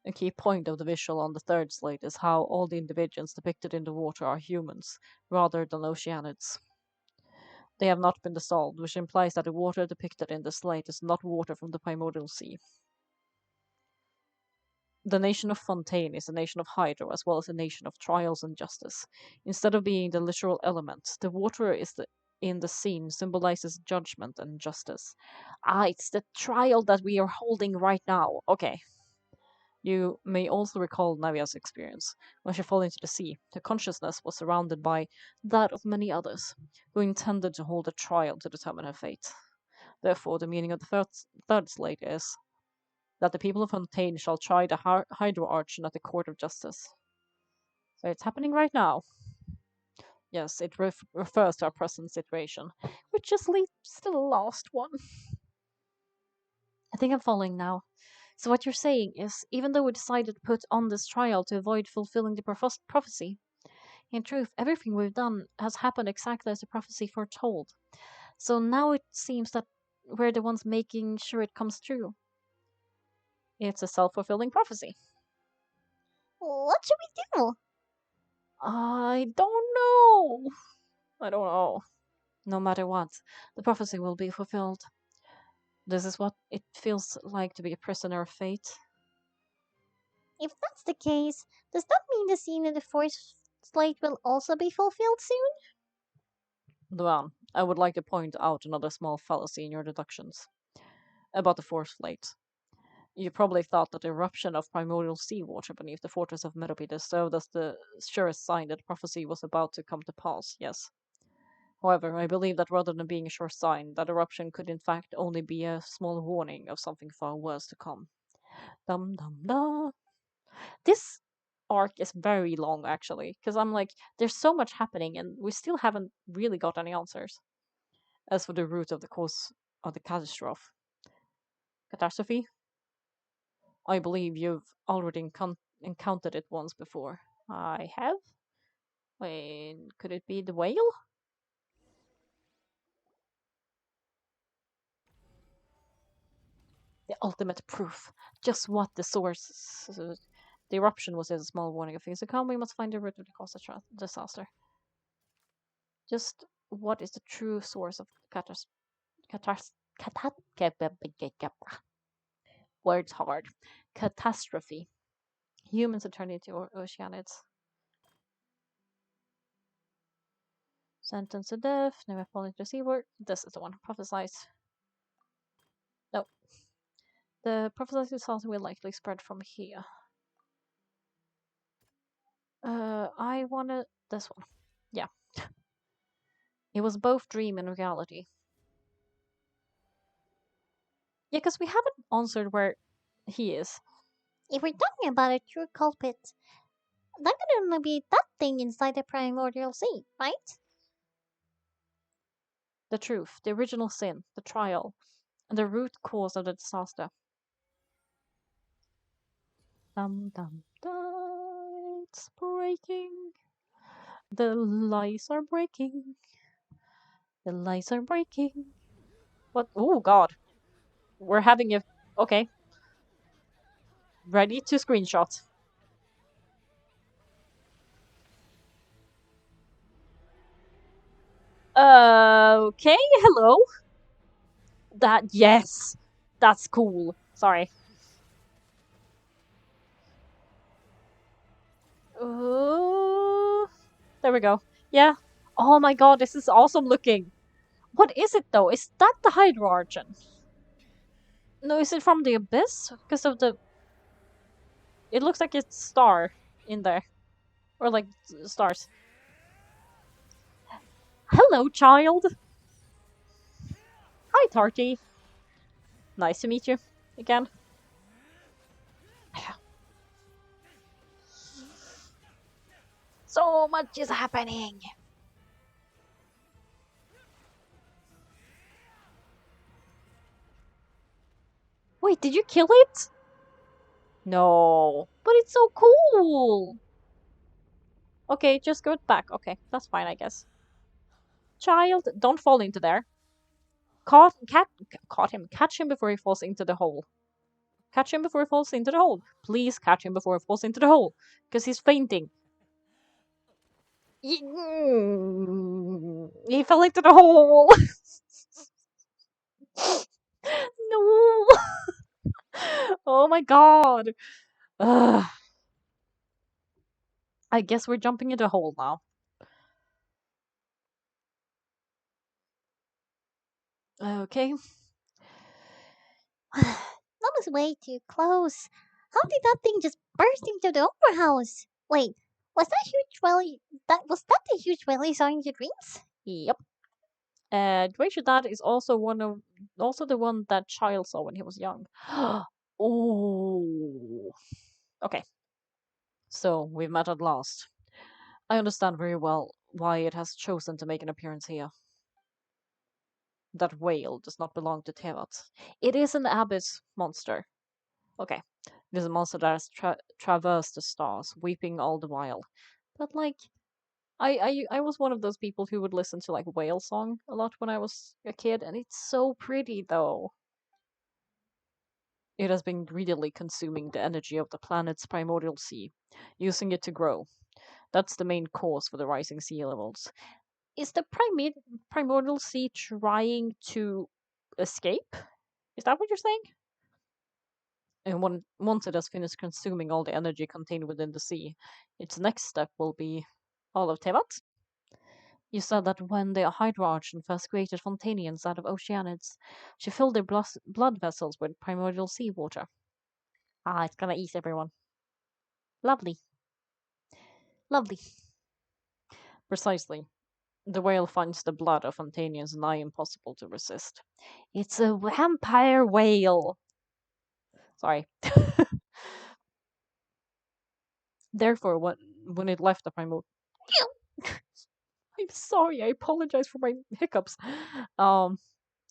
Speaker 1: A key point of the visual on the third slate is how all the individuals depicted in the water are humans, rather than oceanids. They have not been dissolved, which implies that the water depicted in the slate is not water from the primordial sea. The nation of Fontaine is a nation of Hydro as well as a nation of trials and justice. Instead of being the literal element, the water in the scene symbolizes judgment and justice. Ah, it's the trial that we are holding right now. Okay. You may also recall Navia's experience. When she fell into the sea, her consciousness was surrounded by that of many others, who intended to hold a trial to determine her fate. Therefore, the meaning of the third slate is that the people of Fontaine shall try the Hydro Archon at the court of justice. So it's happening right now. Yes, it refers to our present situation, which just leads to the last one. I think I'm following now. So what you're saying is, even though we decided to put on this trial to avoid fulfilling the prophecy, in truth, everything we've done has happened exactly as the prophecy foretold. So now it seems that we're the ones making sure it comes true. It's a self-fulfilling prophecy.
Speaker 2: What should we do?
Speaker 1: I don't know. I don't know. No matter what, the prophecy will be fulfilled. This is what it feels like to be a prisoner of fate.
Speaker 2: If that's the case, does that mean the scene in the fourth slate will also be fulfilled soon?
Speaker 1: Duan, I would like to point out another small fallacy in your deductions about the fourth slate. You probably thought that the eruption of primordial seawater beneath the fortress of Meropides served as the surest sign that prophecy was about to come to pass, yes. However, I believe that rather than being a sure sign, that eruption could in fact only be a small warning of something far worse to come. Dum dum dum. This arc is very long, actually, because I'm like, there's so much happening, and we still haven't really got any answers. As for the root of the cause of the catastrophe, I believe you've already encountered it once before. I have? Wait, could it be the whale? The ultimate proof. Just what the source. The eruption was a small warning of things to come. We must find the root of the cause of disaster. Just what is the true source of catas- words hard. Catastrophe. Humans are turned into oceanids. Sentenced to death, never fall into the sea word. This is the one. Prophesied. No. The prophesied disaster will likely spread from here. I wanna this one. Yeah. It was both dream and reality. Yeah, because we haven't answered where he is.
Speaker 2: If we're talking about a true culprit, that could only be that thing inside the primordial sea, right?
Speaker 1: The truth, the original sin, the trial, and the root cause of the disaster. Dum dum dum. It's breaking. The lies are breaking. The lies are breaking. What? Oh God, we're having a. Okay. Ready to screenshot. Okay, hello. That, yes, that's cool. Sorry. Uh, there we go. Yeah. Oh my god, this is awesome looking. What is it though? Is that the Hydro Argent? No, is it from the Abyss? Because of the. It looks like it's star in there. Or like stars. Hello, child. Hi, Tarty. Nice to meet you again. So much is happening. Wait, did you kill it? No. But it's so cool. Okay, just go back. Okay, that's fine, I guess. Child, don't fall into there. Caught him. Catch him before he falls into the hole. Catch him before he falls into the hole. Please catch him before he falls into the hole. Because he's fainting. He fell into the hole. No. Oh my god. Ugh. I guess we're jumping into a hole now. Okay.
Speaker 2: That was way too close. How did that thing just burst into the opera house? Wait, was that huge whale? That the huge whale you saw in your dreams?
Speaker 1: Yep. Rachel Dad is also the one that Child saw when he was young. Oh. Okay. So we've met at last. I understand very well why it has chosen to make an appearance here. That whale does not belong to Tevat. It is an abyss monster. Okay. It is a monster that has traversed the stars, weeping all the while. But like, I was one of those people who would listen to like whale song a lot when I was a kid, and it's so pretty though. It has been greedily consuming the energy of the planet's primordial sea, using it to grow. That's the main cause for the rising sea levels. Is the primordial sea trying to escape? Is that what you're saying? And once it has finished consuming all the energy contained within the sea, its next step will be all of Tevat. You said that when the Hydroarchon first created Fontanians out of Oceanids, she filled their blood vessels with primordial seawater. Ah, it's gonna eat everyone. Lovely. Lovely. Precisely. The whale finds the blood of Fontanians nigh impossible to resist. It's a vampire whale. Sorry. Therefore, when it left the primordial, I'm sorry. I apologize for my hiccups. I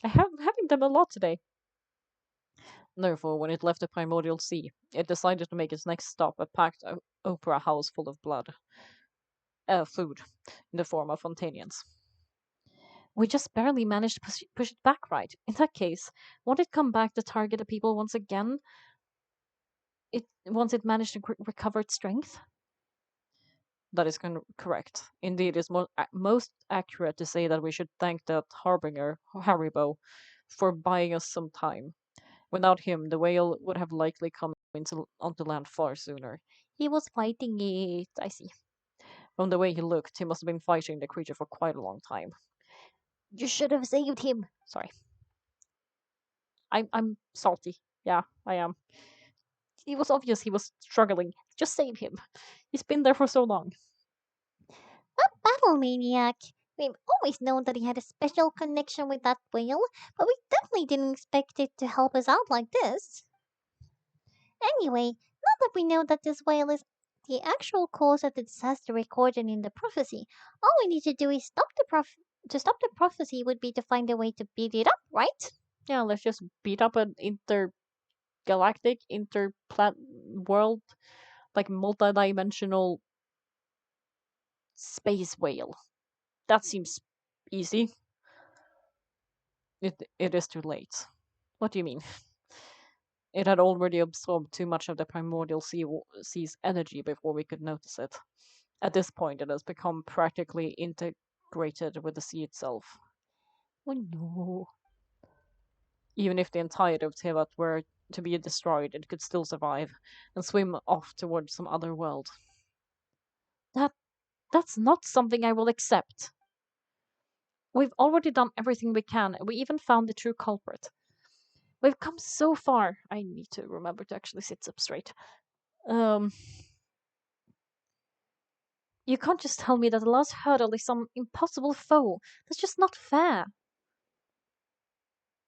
Speaker 1: have having them a lot today. Therefore, when it left the primordial sea, it decided to make its next stop a packed opera house full of food, in the form of Fontanians. We just barely managed to push it back right. In that case, won't it come back to target the people once again? It once it managed to recover its strength. That is correct. Indeed, it's most accurate to say that we should thank that harbinger, Haribo, for buying us some time. Without him, the whale would have likely come onto land far sooner. He was fighting it. I see. From the way he looked, he must have been fighting the creature for quite a long time. You should have saved him. Sorry. I'm salty. Yeah, I am. It was obvious he was struggling. Just save him. He's been there for so long.
Speaker 2: That battle maniac! We've always known that he had a special connection with that whale, but we definitely didn't expect it to help us out like this. Anyway, now that we know that this whale is the actual cause of the disaster recorded in the prophecy, all we need to do is to stop the prophecy would be to find a way to beat it up, right?
Speaker 1: Yeah, let's just beat up an intergalactic, interplan world, like multi-dimensional space whale. That seems easy. It is too late. What do you mean? It had already absorbed too much of the primordial sea's energy before we could notice it. At this point, it has become practically integrated with the sea itself. Oh no. Even if the entirety of Tevat were to be destroyed, it could still survive and swim off towards some other world. That that's not something I will accept. We've already done everything we can. We even found the true culprit. We've come so far. I need to remember to actually sit up straight. Um, you can't just tell me that the last hurdle is some impossible foe. That's just not fair.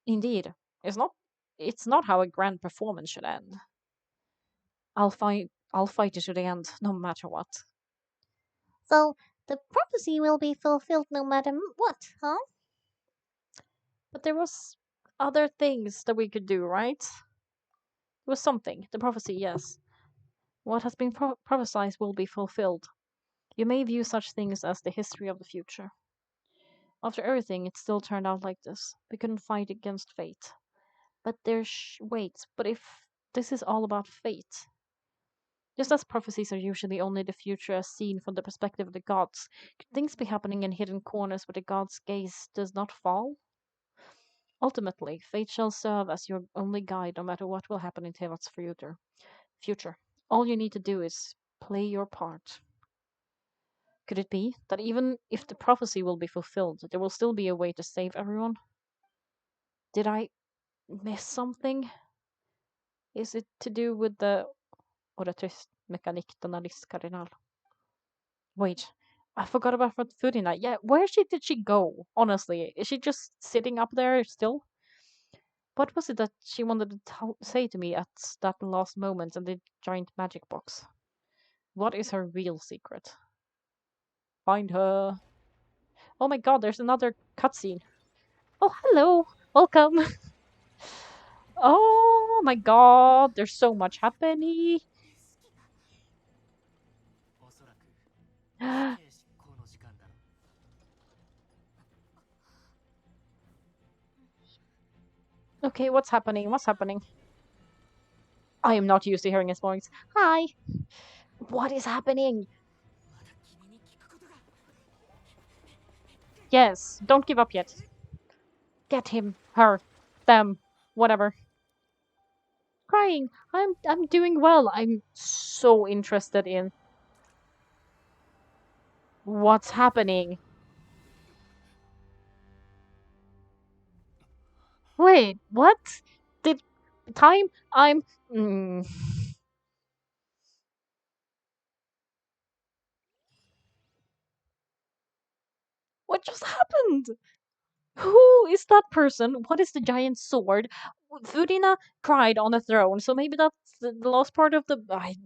Speaker 1: Indeed, it's not. It's not how a grand performance should end. I'll fight. I'll fight it to the end, no matter what.
Speaker 2: So the prophecy will be fulfilled no matter what, huh?
Speaker 1: But there was other things that we could do, right? There was something. The prophecy, yes. What has been prophesied will be fulfilled. You may view such things as the history of the future. After everything, it still turned out like this. We couldn't fight against fate. But wait, but if this is all about fate, just as prophecies are usually only the future as seen from the perspective of the gods, could things be happening in hidden corners where the gods' gaze does not fall? Ultimately, fate shall serve as your only guide no matter what will happen in Tevat's future. All you need to do is play your part. Could it be that even if the prophecy will be fulfilled, there will still be a way to save everyone? Did I miss something? Is it to do with the Oratrice Mechanique d'Analyse Cardinal? Wait, I forgot about Fudina. Yeah, did she go? Honestly, is she just sitting up there still? What was it that she wanted to say to me at that last moment in the giant magic box? What is her real secret? Find her. Oh my god, there's another cutscene. Oh, hello. Welcome. Oh my god, there's so much happening. Okay, what's happening? What's happening? I am not used to hearing his voice. Hi. What is happening? Yes, don't give up yet. Get him, her, them, whatever. Crying. I'm doing well. I'm so interested in what's happening. Wait, what? Did time? I'm. Mm, what just happened? Who is that person? What is the giant sword? Fudina cried on the throne, so maybe that's the last part of the. I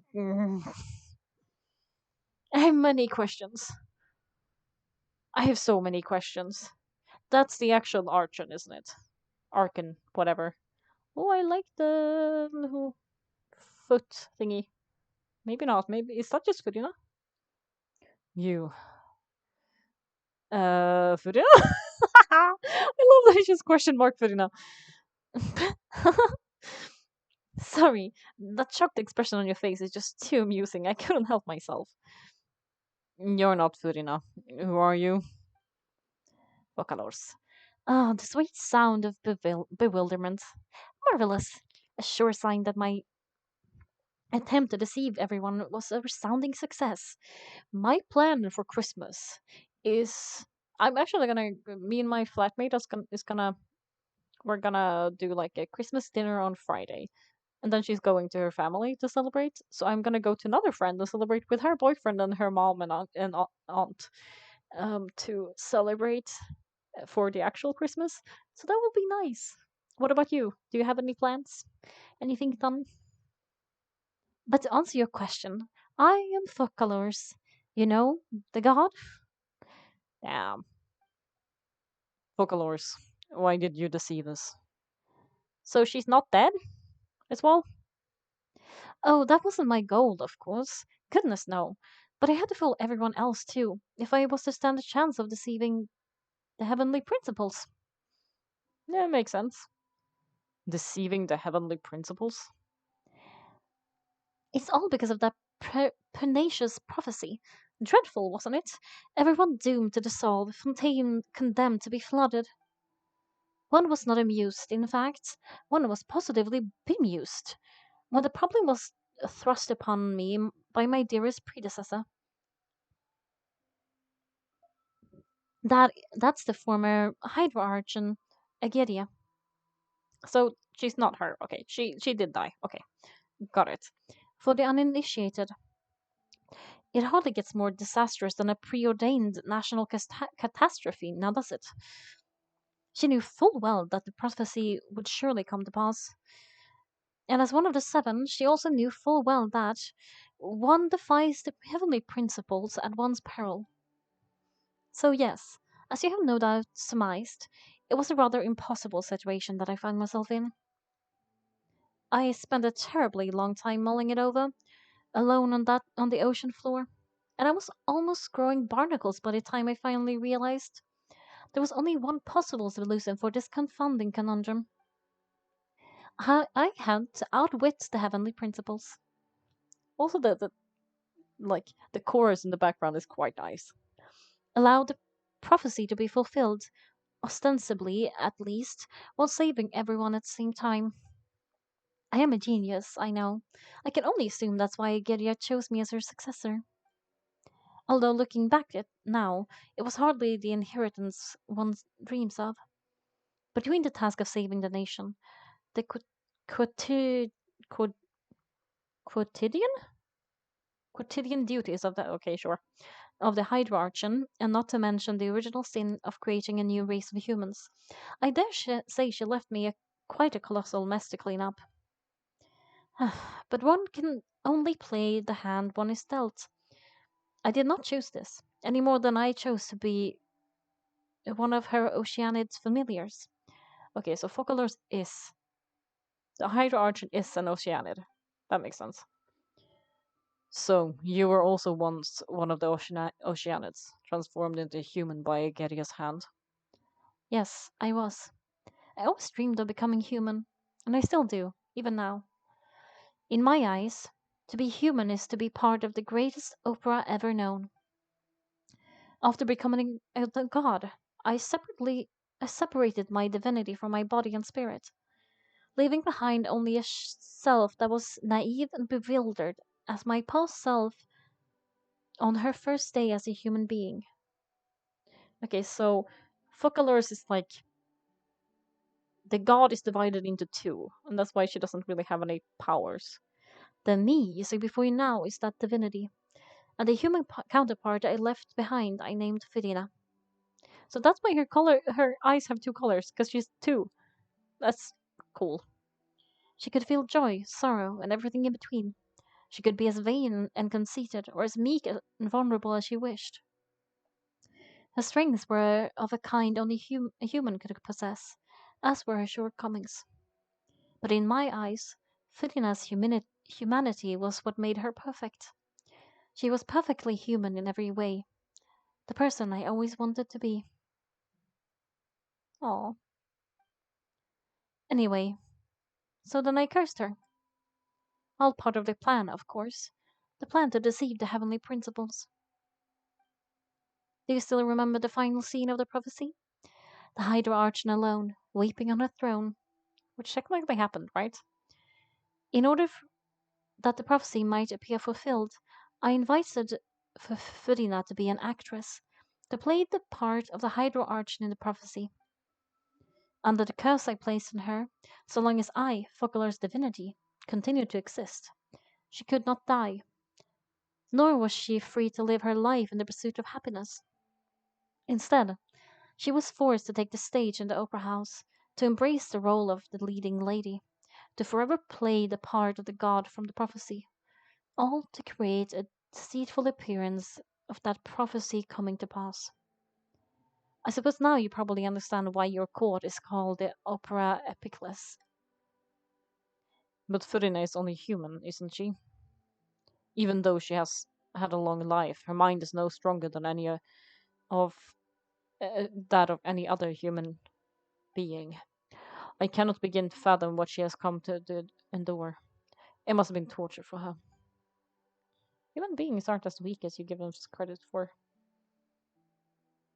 Speaker 1: have many questions. I have so many questions. That's the actual Archon, isn't it? Archon, whatever. Oh, I like the little foot thingy. Maybe not. Maybe is that just Fudina? You, Fudina. I love that he just question mark Fudina. Sorry, that shocked expression on your face is just too amusing. I couldn't help myself. You're not Fudina. Who are you? Vocalors. Ah, the sweet sound of bewilderment. Marvelous. A sure sign that my attempt to deceive everyone was a resounding success. My plan for Christmas is I'm actually gonna me and my flatmate is gonna we're gonna do like a Christmas dinner on Friday. And then she's going to her family to celebrate. So I'm gonna go to another friend to celebrate with her boyfriend and her mom and aunt to celebrate for the actual Christmas. So that will be nice. What about you? Do you have any plans? Anything done? But to answer your question, I am Focalors. You know, the god? Damn. Focalors. Why did you deceive us? So she's not dead as well? Oh, that wasn't my goal, of course. Goodness, no. But I had to fool everyone else, too, if I was to stand a chance of deceiving the heavenly principles. Yeah, makes sense. Deceiving the heavenly principles?
Speaker 2: It's all because of that pernicious prophecy. Dreadful, wasn't it? Everyone doomed to dissolve, Fontaine condemned to be flooded. One was not amused, in fact, one was positively bemused when the problem was thrust upon me by my dearest predecessor. That's the former Hydroarchon Agedia. So she's not her. Okay, she did die. Okay, got it. For the uninitiated, it hardly gets more disastrous than a preordained national catastrophe, now does it? She knew full well that the prophecy would surely come to pass. And as one of the seven, she also knew full well that one defies the heavenly principles at one's peril. So, yes, as you have no doubt surmised, it was a rather impossible situation that I found myself in. I spent a terribly long time mulling it over, alone on the ocean floor, and I was almost growing barnacles by the time I finally realized there was only one possible solution for this confounding conundrum. I had to outwit the heavenly principles. Also, the chorus in the background is quite nice. Allow the prophecy to be fulfilled, ostensibly at least, while saving everyone at the same time. I am a genius, I know. I can only assume that's why Giria chose me as her successor. Although looking back at now, it was hardly the inheritance one dreams of. Between the task of saving the nation, the quoti- quo- quotidian quotidian duties of the okay, sure, of the Hydrarchan, and not to mention the original sin of creating a new race of humans, I dare say she left me quite a colossal mess to clean up. But one can only play the hand one is dealt. I did not choose this, any more than I chose to be one of her Oceanid's familiars. Okay, so Focalors is the Hydra Archon is an Oceanid. That makes sense. So you were also once one of the Oceanids, transformed into a human by Ageria's hand. Yes, I was. I always dreamed of becoming human, and I still do, even now. In my eyes, to be human is to be part of the greatest opera ever known. After becoming a god, I separated my divinity from my body and spirit, leaving behind only a self that was naive and bewildered as my past self on her first day as a human being. Okay, so Focalors is like the god is divided into two, and that's why she doesn't really have any powers. The me you see before you now is that divinity, and the human counterpart I left behind I named Firina. So that's why her eyes have two colors, because she's two. That's cool. She could feel joy, sorrow, and everything in between. She could be as vain and conceited, or as meek and vulnerable as she wished. Her strengths were of a kind only a human could possess, as were her shortcomings. But in my eyes, Firina's humanity was what made her perfect. She was perfectly human in every way, the person I always wanted to be. Oh. Anyway, so then I cursed her. All part of the plan, of course. The plan to deceive the heavenly principles. Do you still remember the final scene of the prophecy? The Hydra Archon alone, weeping on her throne, which technically happened, right? In order that the prophecy might appear fulfilled, I invited Fudina to be an actress, to play the part of the Hydra Archon in the prophecy. Under the curse I placed on her, so long as I, Focalar's divinity, continued to exist, she could not die, nor was she free to live her life in the pursuit of happiness. Instead, she was forced to take the stage in the opera house, to embrace the role of the leading lady, to forever play the part of the god from the prophecy, all to create a deceitful appearance of that prophecy coming to pass. I suppose now you probably understand why your court is called the Opera Epicless. But Furina is only human, isn't she? Even though she has had a long life, her mind is no stronger than any of that of any other human being.
Speaker 1: I cannot begin to fathom what she has come to endure. It must have been torture for her. Human beings aren't as weak as you give them credit for.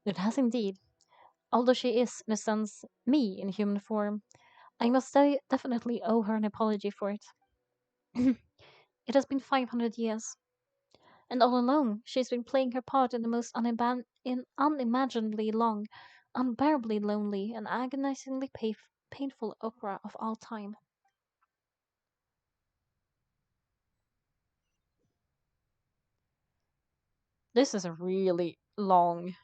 Speaker 1: It has indeed. Although she is, in a sense, me in human form, I must definitely owe her an apology for it. It has been 500 years, and all along she's been playing her part in the most unimaginably long, unbearably lonely, and agonizingly painful opera of all time. This is a really long.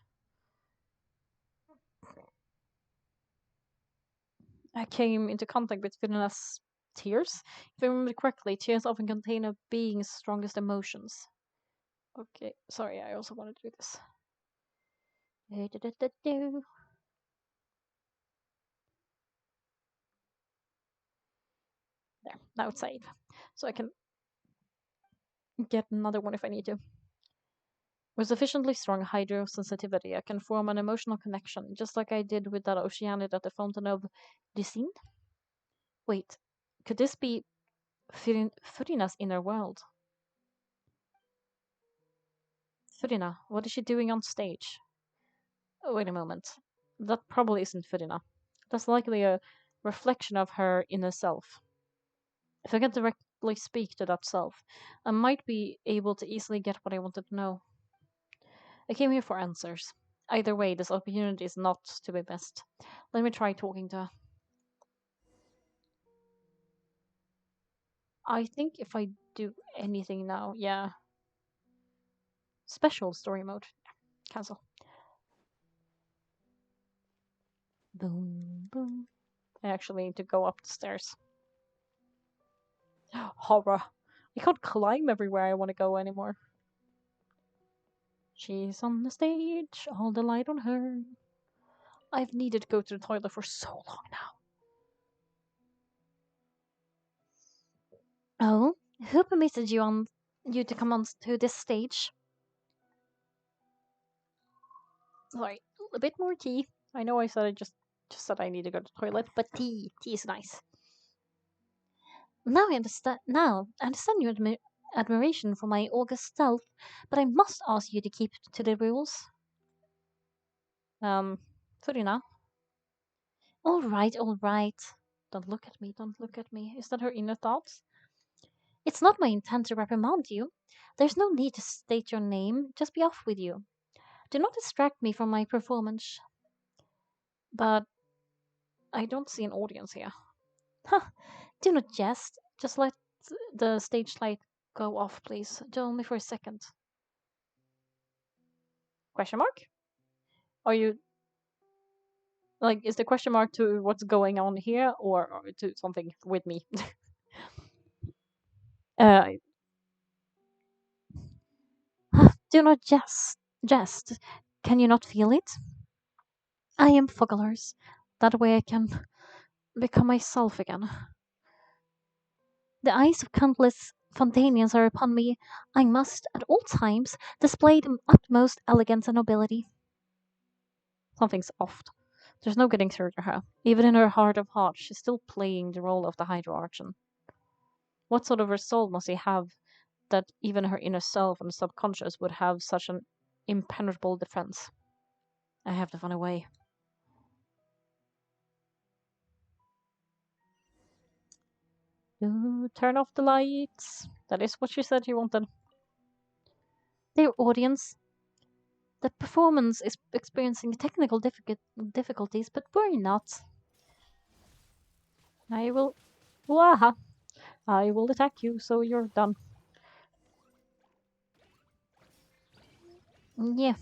Speaker 1: I came into contact with Finna's tears. If I remember correctly, tears often contain a being's strongest emotions. Okay, sorry, I also want to do this. There, now it's save. So I can get another one if I need to. With sufficiently strong hydrosensitivity, I can form an emotional connection, just like I did with that Oceanid at the Fontaine of Genshin. Wait, could this be Furina's inner world? Furina, what is she doing on stage? Oh, wait a moment. That probably isn't Furina. That's likely a reflection of her inner self. If I can directly speak to that self, I might be able to easily get what I wanted to know. I came here for answers. Either way, this opportunity is not to be missed. Let me try talking to her. I think if I do anything now, yeah. Special story mode. Cancel. Boom, boom. I actually need to go up the stairs. Horror. I can't climb everywhere I want to go anymore. She's on the stage, all the light on her. I've needed to go to the toilet for so long now. Oh, who permitted you to come on to this stage? Sorry, a bit more tea. I know I said I just said I need to go to the toilet, but tea is nice. Now I understand your admiration for my august self, but I must ask you to keep to the rules. Furina. All right. Don't look at me, don't look at me. Is that her inner thoughts? It's not my intent to reprimand you. There's no need to state your name. Just be off with you. Do not distract me from my performance. But I don't see an audience here. Ha! Do not jest. Just let the stage light go off, please. Only for a second. Question mark? Are you like, is the question mark to what's going on here or to something with me? uh, do not jest. Can you not feel it? I am Fogelars. That way I can become myself again. The eyes of countless Fontanians are upon me. I must, at all times, display the utmost elegance and nobility. Something's off. There's no getting through to her. Even in her heart of hearts, she's still playing the role of the Hydro Archon. What sort of resolve must he have that even her inner self and subconscious would have such an impenetrable defense? I have to find a way. Turn off the lights. That is what she said she wanted. Dear audience, the performance is experiencing technical difficulties, but worry not. I will. Waha! I will attack you, so you're done. Yeah.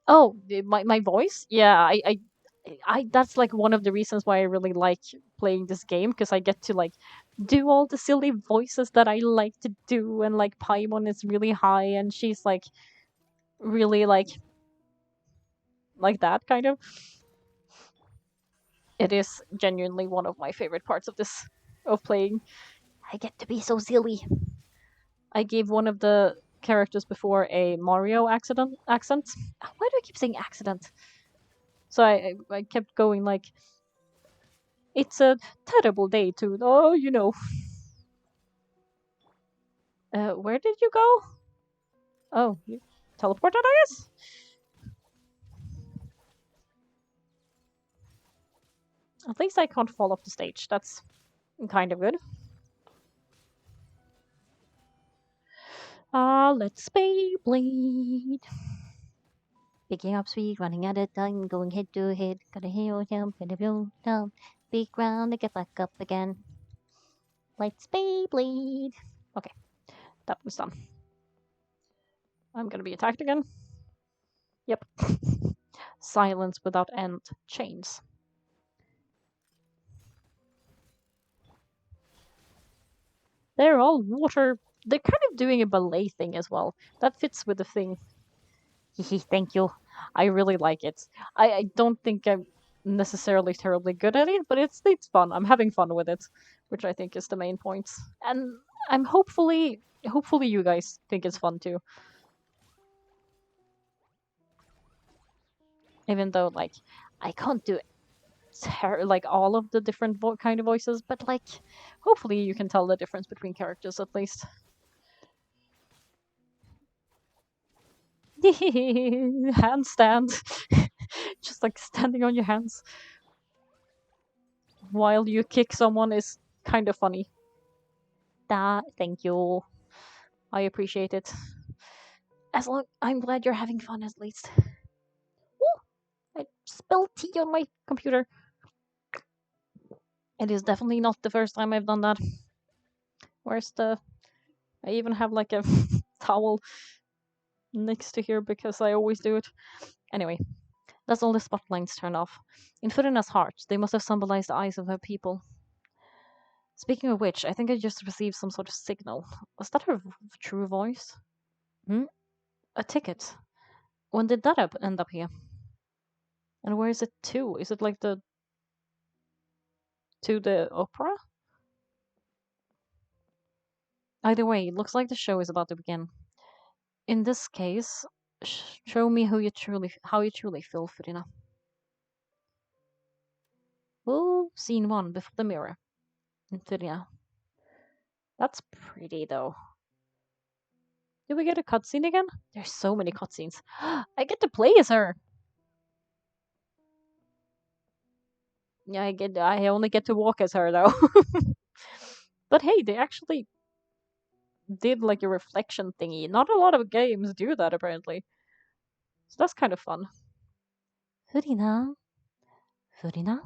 Speaker 1: Oh, my voice? Yeah, that's like one of the reasons why I really like playing this game because I get to like do all the silly voices that I like to do, and like Paimon is really high, and she's like really like that kind of. It is genuinely one of my favorite parts of this of playing. I get to be so silly. I gave one of the characters before a Mario accent. Why do I keep saying accident? So I kept going like, it's a terrible day to, oh, you know. Where did you go? Oh, you teleported, I guess? At least I can't fall off the stage. That's kind of good. Let's Beyblade. Picking up speed, running at a time, going head to head. Got a hero jump, and a blow down. Big round to get back up again. Let's Beyblade. Okay, that was done. I'm gonna be attacked again. Yep. Silence without end. Chains. They're all water. They're kind of doing a ballet thing as well. That fits with the thing. Thank you. I really like it. I don't think I'm necessarily terribly good at it, but it's fun. I'm having fun with it, which I think is the main point. And I'm hopefully you guys think it's fun too. Even though like I can't do like all of the different kind of voices, but like hopefully you can tell the difference between characters at least. Handstand. Just like standing on your hands while you kick someone is kind of funny. Thank you. I appreciate it. As long I'm glad you're having fun at least. Ooh, I spilled tea on my computer. It is definitely not the first time I've done that. Where's the I even have like a towel next to here because I always do it. Anyway, that's all the spotlights turned off. In Furina's heart, they must have symbolized the eyes of her people. Speaking of which, I think I just received some sort of signal. Was that her true voice? Hmm? A ticket. When did that end up here? And where is it to? Is it like the opera? Either way, it looks like the show is about to begin. In this case, show me how you truly feel, Furina. Oh, scene 1 before the mirror. Furina. That's pretty though. Did we get a cutscene again? There's so many cutscenes. I get to play as her. Yeah, I only get to walk as her though. But hey, they actually did like a reflection thingy. Not a lot of games do that apparently. So that's kind of fun. Furina. Furina?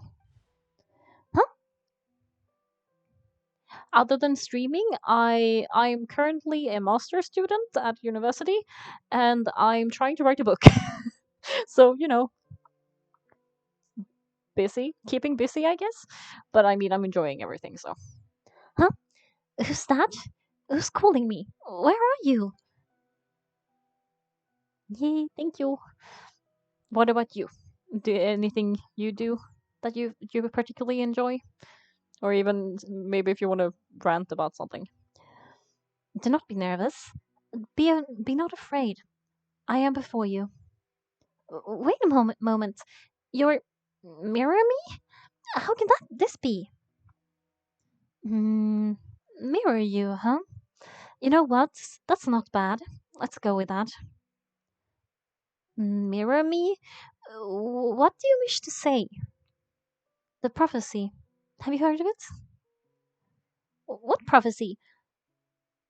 Speaker 1: Huh? Other than streaming, I'm currently a master student at university and I'm trying to write a book. So, busy, keeping busy, I guess. But I mean, I'm enjoying everything, so. Huh? Who's that? Who's calling me? Where are you? Yay, thank you. What about you? Do anything you do that you particularly enjoy? Or even maybe if you want to rant about something. Do not be nervous. Be not afraid. I am before you. Wait a moment. You're mirror me? How can this be? Hmm, mirror you, huh? You know what? That's not bad. Let's go with that. Mirror me? What do you wish to say? The prophecy. Have you heard of it? What prophecy?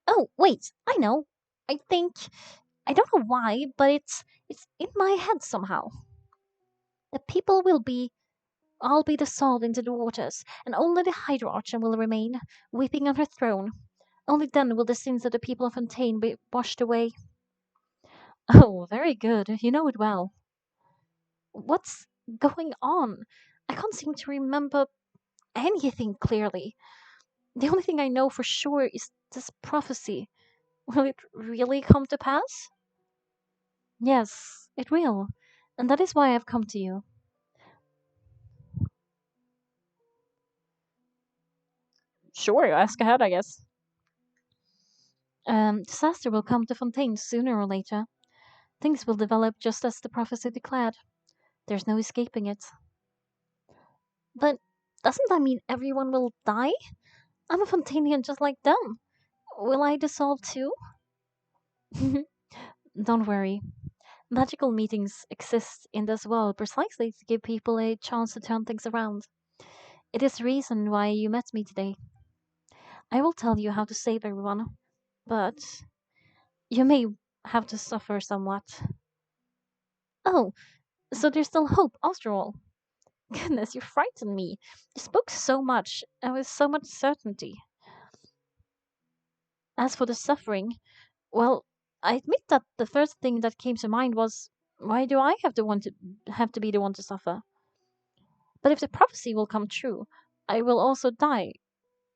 Speaker 1: Oh, wait, I know. I think I don't know why, but it's in my head somehow. The people will be all be dissolved into the waters, and only the Hydra-Archer will remain, weeping on her throne. Only then will the sins of the people of Fontaine be washed away. Oh, very good. You know it well. What's going on? I can't seem to remember anything clearly. The only thing I know for sure is this prophecy. Will it really come to pass? Yes, it will. And that is why I've come to you. Sure, ask ahead, I guess. Disaster will come to Fontaine sooner or later. Things will develop just as the prophecy declared. There's no escaping it. But doesn't that mean everyone will die? I'm a Fontainian just like them. Will I dissolve too? Don't worry. Magical meetings exist in this world precisely to give people a chance to turn things around. It is the reason why you met me today. I will tell you how to save everyone, but you may have to suffer somewhat. Oh, so there's still hope after all. Goodness, you frightened me. You spoke so much and with so much certainty. As for the suffering, well, I admit that the first thing that came to mind was why do I have to be the one to suffer? But if the prophecy will come true, I will also die.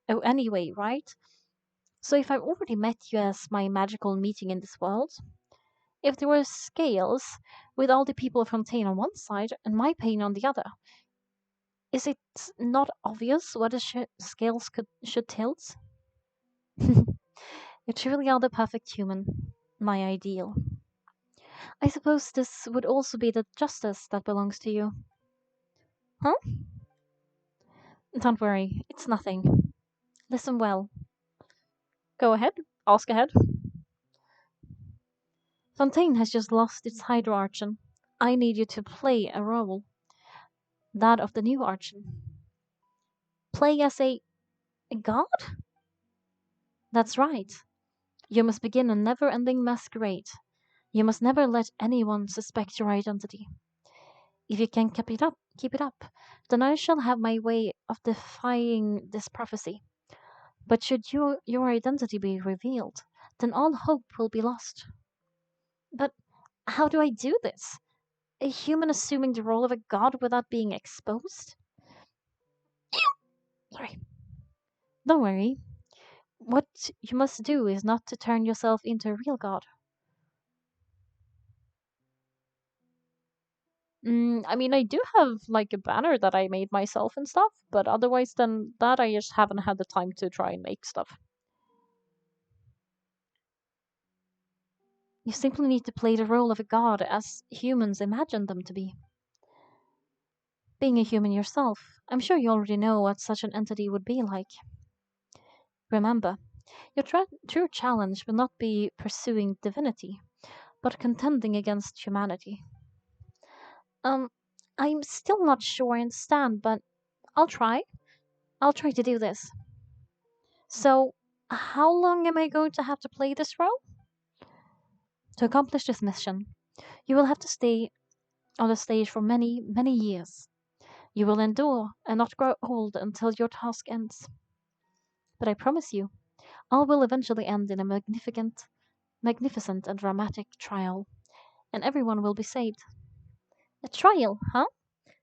Speaker 1: Oh, anyway, right? So if I've already met you as my magical meeting in this world, if there were scales with all the people of Fontaine on one side and my pain on the other, is it not obvious what the scales should tilt? You truly are the perfect human, my ideal. I suppose this would also be the justice that belongs to you. Huh? Don't worry, it's nothing. Listen well. Go ahead, ask ahead. Fontaine has just lost its Hydro Archon. I need you to play a role, that of the new Archon. Play as a god? That's right. You must begin a never ending masquerade. You must never let anyone suspect your identity. If you can keep it up, then I shall have my way of defying this prophecy. But should your identity be revealed, then all hope will be lost. But how do I do this? A human assuming the role of a god without being exposed? Sorry. Don't worry. What you must do is not to turn yourself into a real god. I mean, I do have like a banner that I made myself and stuff, but otherwise than that, I just haven't had the time to try and make stuff. You simply need to play the role of a god as humans imagine them to be. Being a human yourself, I'm sure you already know what such an entity would be like. Remember, your true challenge will not be pursuing divinity, but contending against humanity. Um, I'm still not sure I understand, but I'll try. I'll try to do this. So, how long am I going to have to play this role? To accomplish this mission, you will have to stay on the stage for many, many years. You will endure and not grow old until your task ends. But I promise you, all will eventually end in a magnificent and dramatic trial, and everyone will be saved. A trial, huh?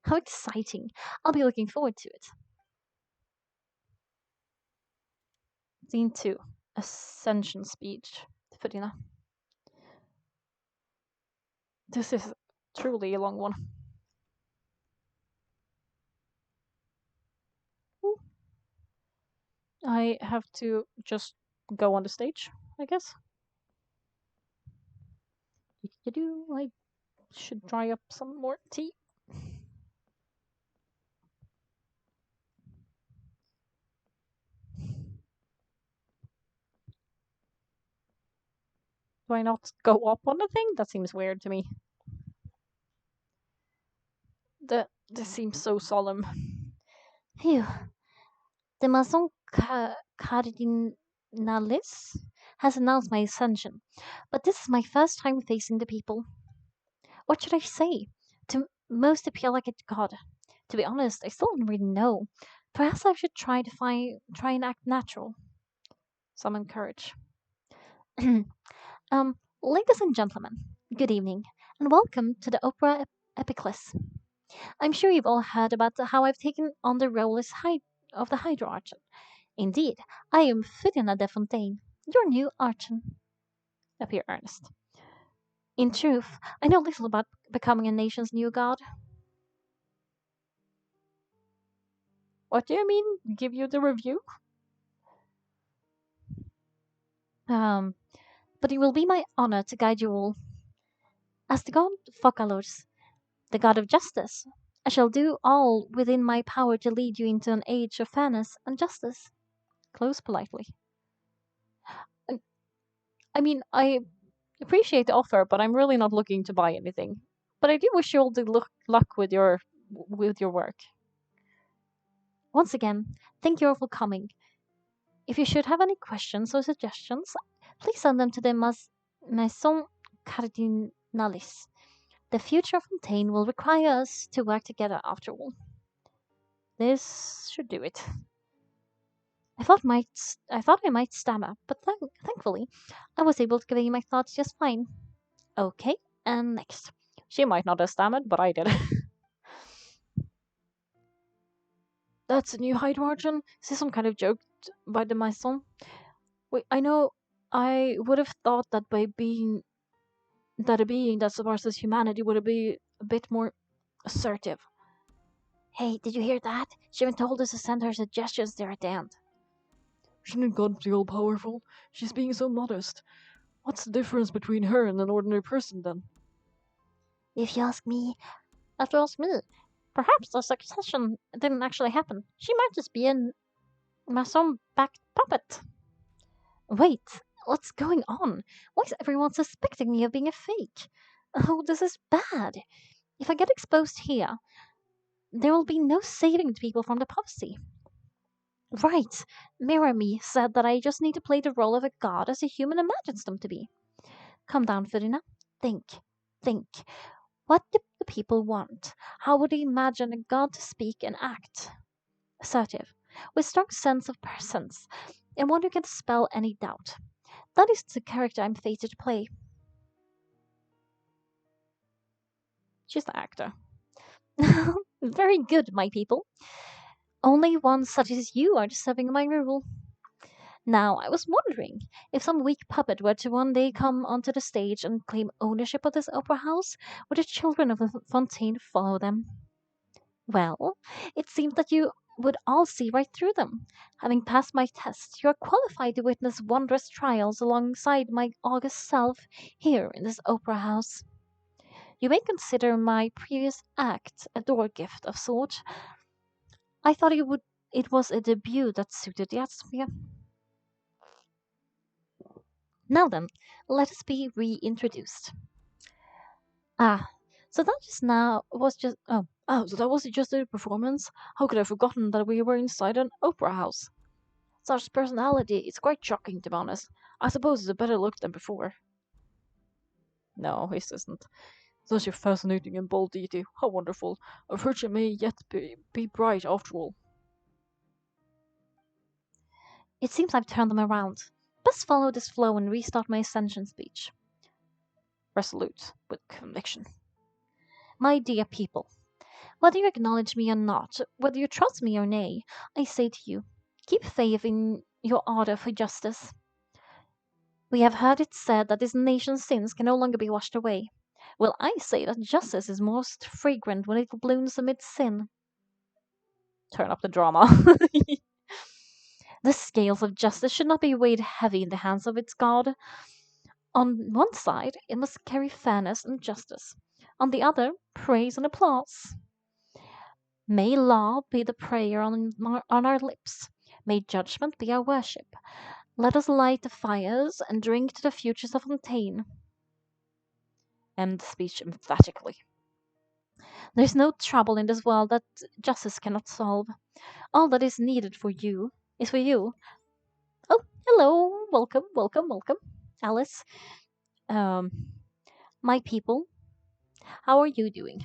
Speaker 1: How exciting! I'll be looking forward to it. Scene 2. Ascension speech. Fadina. This is truly a long one. I have to just go on the stage, I guess. I should dry up some more tea. Do I not go up on the thing? That seems weird to me. This seems so solemn.
Speaker 2: Phew. The Maison Cardinalis has announced my ascension, but this is my first time facing the people. What should I say? To most appear like a god. To be honest, I still don't really know. Perhaps I should try and act natural.
Speaker 1: Summon courage.
Speaker 2: Ladies and gentlemen, good evening, and welcome to the Opera Epiclus. I'm sure you've all heard about how I've taken on the role as of the Hydro Archon. Indeed, I am Fidina de Fontaine, your new Archon.
Speaker 1: Appear earnest.
Speaker 2: In truth, I know little about becoming a nation's new god.
Speaker 1: What do you mean? Give you the review? but it will be my honor to guide you all. As the god Fokalors, the god of justice, I shall do all within my power to lead you into an age of fairness and justice. Close politely. And, I mean, I appreciate the offer, but I'm really not looking to buy anything. But I do wish you all the luck with your work. Once again, thank you all for coming. If you should have any questions or suggestions, please send them to the Maison Cardinalis. The future of Fontaine will require us to work together after all. This should do it. I thought I might stammer, but thankfully I was able to convey my thoughts just fine. Okay, and next. She might not have stammered, but I did. That's a new height margin. Is this some kind of joke by the Maison? Wait, I know I would have thought that by being that a being that surpasses humanity would be a bit more assertive. Hey, did you hear that? She even told us to send her suggestions there at the end. Shouldn't God be all powerful? She's being so modest. What's the difference between her and an ordinary person then?
Speaker 2: If you ask me,
Speaker 1: If you ask me, perhaps the succession didn't actually happen. She might just be a Mason backed puppet. Wait, what's going on? Why is everyone suspecting me of being a fake? Oh, this is bad. If I get exposed here, there will be no saving the people from the prophecy. Right. Mirror Me said that I just need to play the role of a god as a human imagines them to be. Calm down, Furina. Think. Think. What do the people want? How would they imagine a god to speak and act? Assertive, with strong sense of presence, and one who can dispel any doubt. That is the character I'm fated to play. She's the actor. Very good, my people. Only one such as you are deserving of my rule. Now, I was wondering if some weak puppet were to one day come onto the stage and claim ownership of this opera house, would the children of Fontaine follow them? Well, it seems that you would all see right through them. Having passed my test, you are qualified to witness wondrous trials alongside my august self here in this opera house. You may consider my previous act a door gift of sort. I thought it was a debut that suited the atmosphere. Now then, let us be reintroduced. Ah, so that just now was just so that was just a performance? How could I have forgotten that we were inside an opera house? Such personality is quite shocking to be honest. I suppose it's a better look than before. No, it isn't. Such a fascinating and bold deity. How wonderful. A virtue may yet be bright after all. It seems I've turned them around. Best follow this flow and restart my ascension speech. Resolute, with conviction. My dear people, whether you acknowledge me or not, whether you trust me or nay, I say to you, keep faith in your ardor for justice. We have heard it said that this nation's sins can no longer be washed away. Well, I say that justice is most fragrant when it blooms amid sin. Turn up the drama. The scales of justice should not be weighed heavy in the hands of its God. On one side, it must carry fairness and justice. On the other, praise and applause. May law be the prayer on our lips. May judgment be our worship. Let us light the fires and drink to the futures of Fontaine. End speech emphatically. There's no trouble in this world that justice cannot solve. All that is needed for you is for you. Oh, hello, welcome, welcome, welcome, Alice. Um, my people, how are you doing?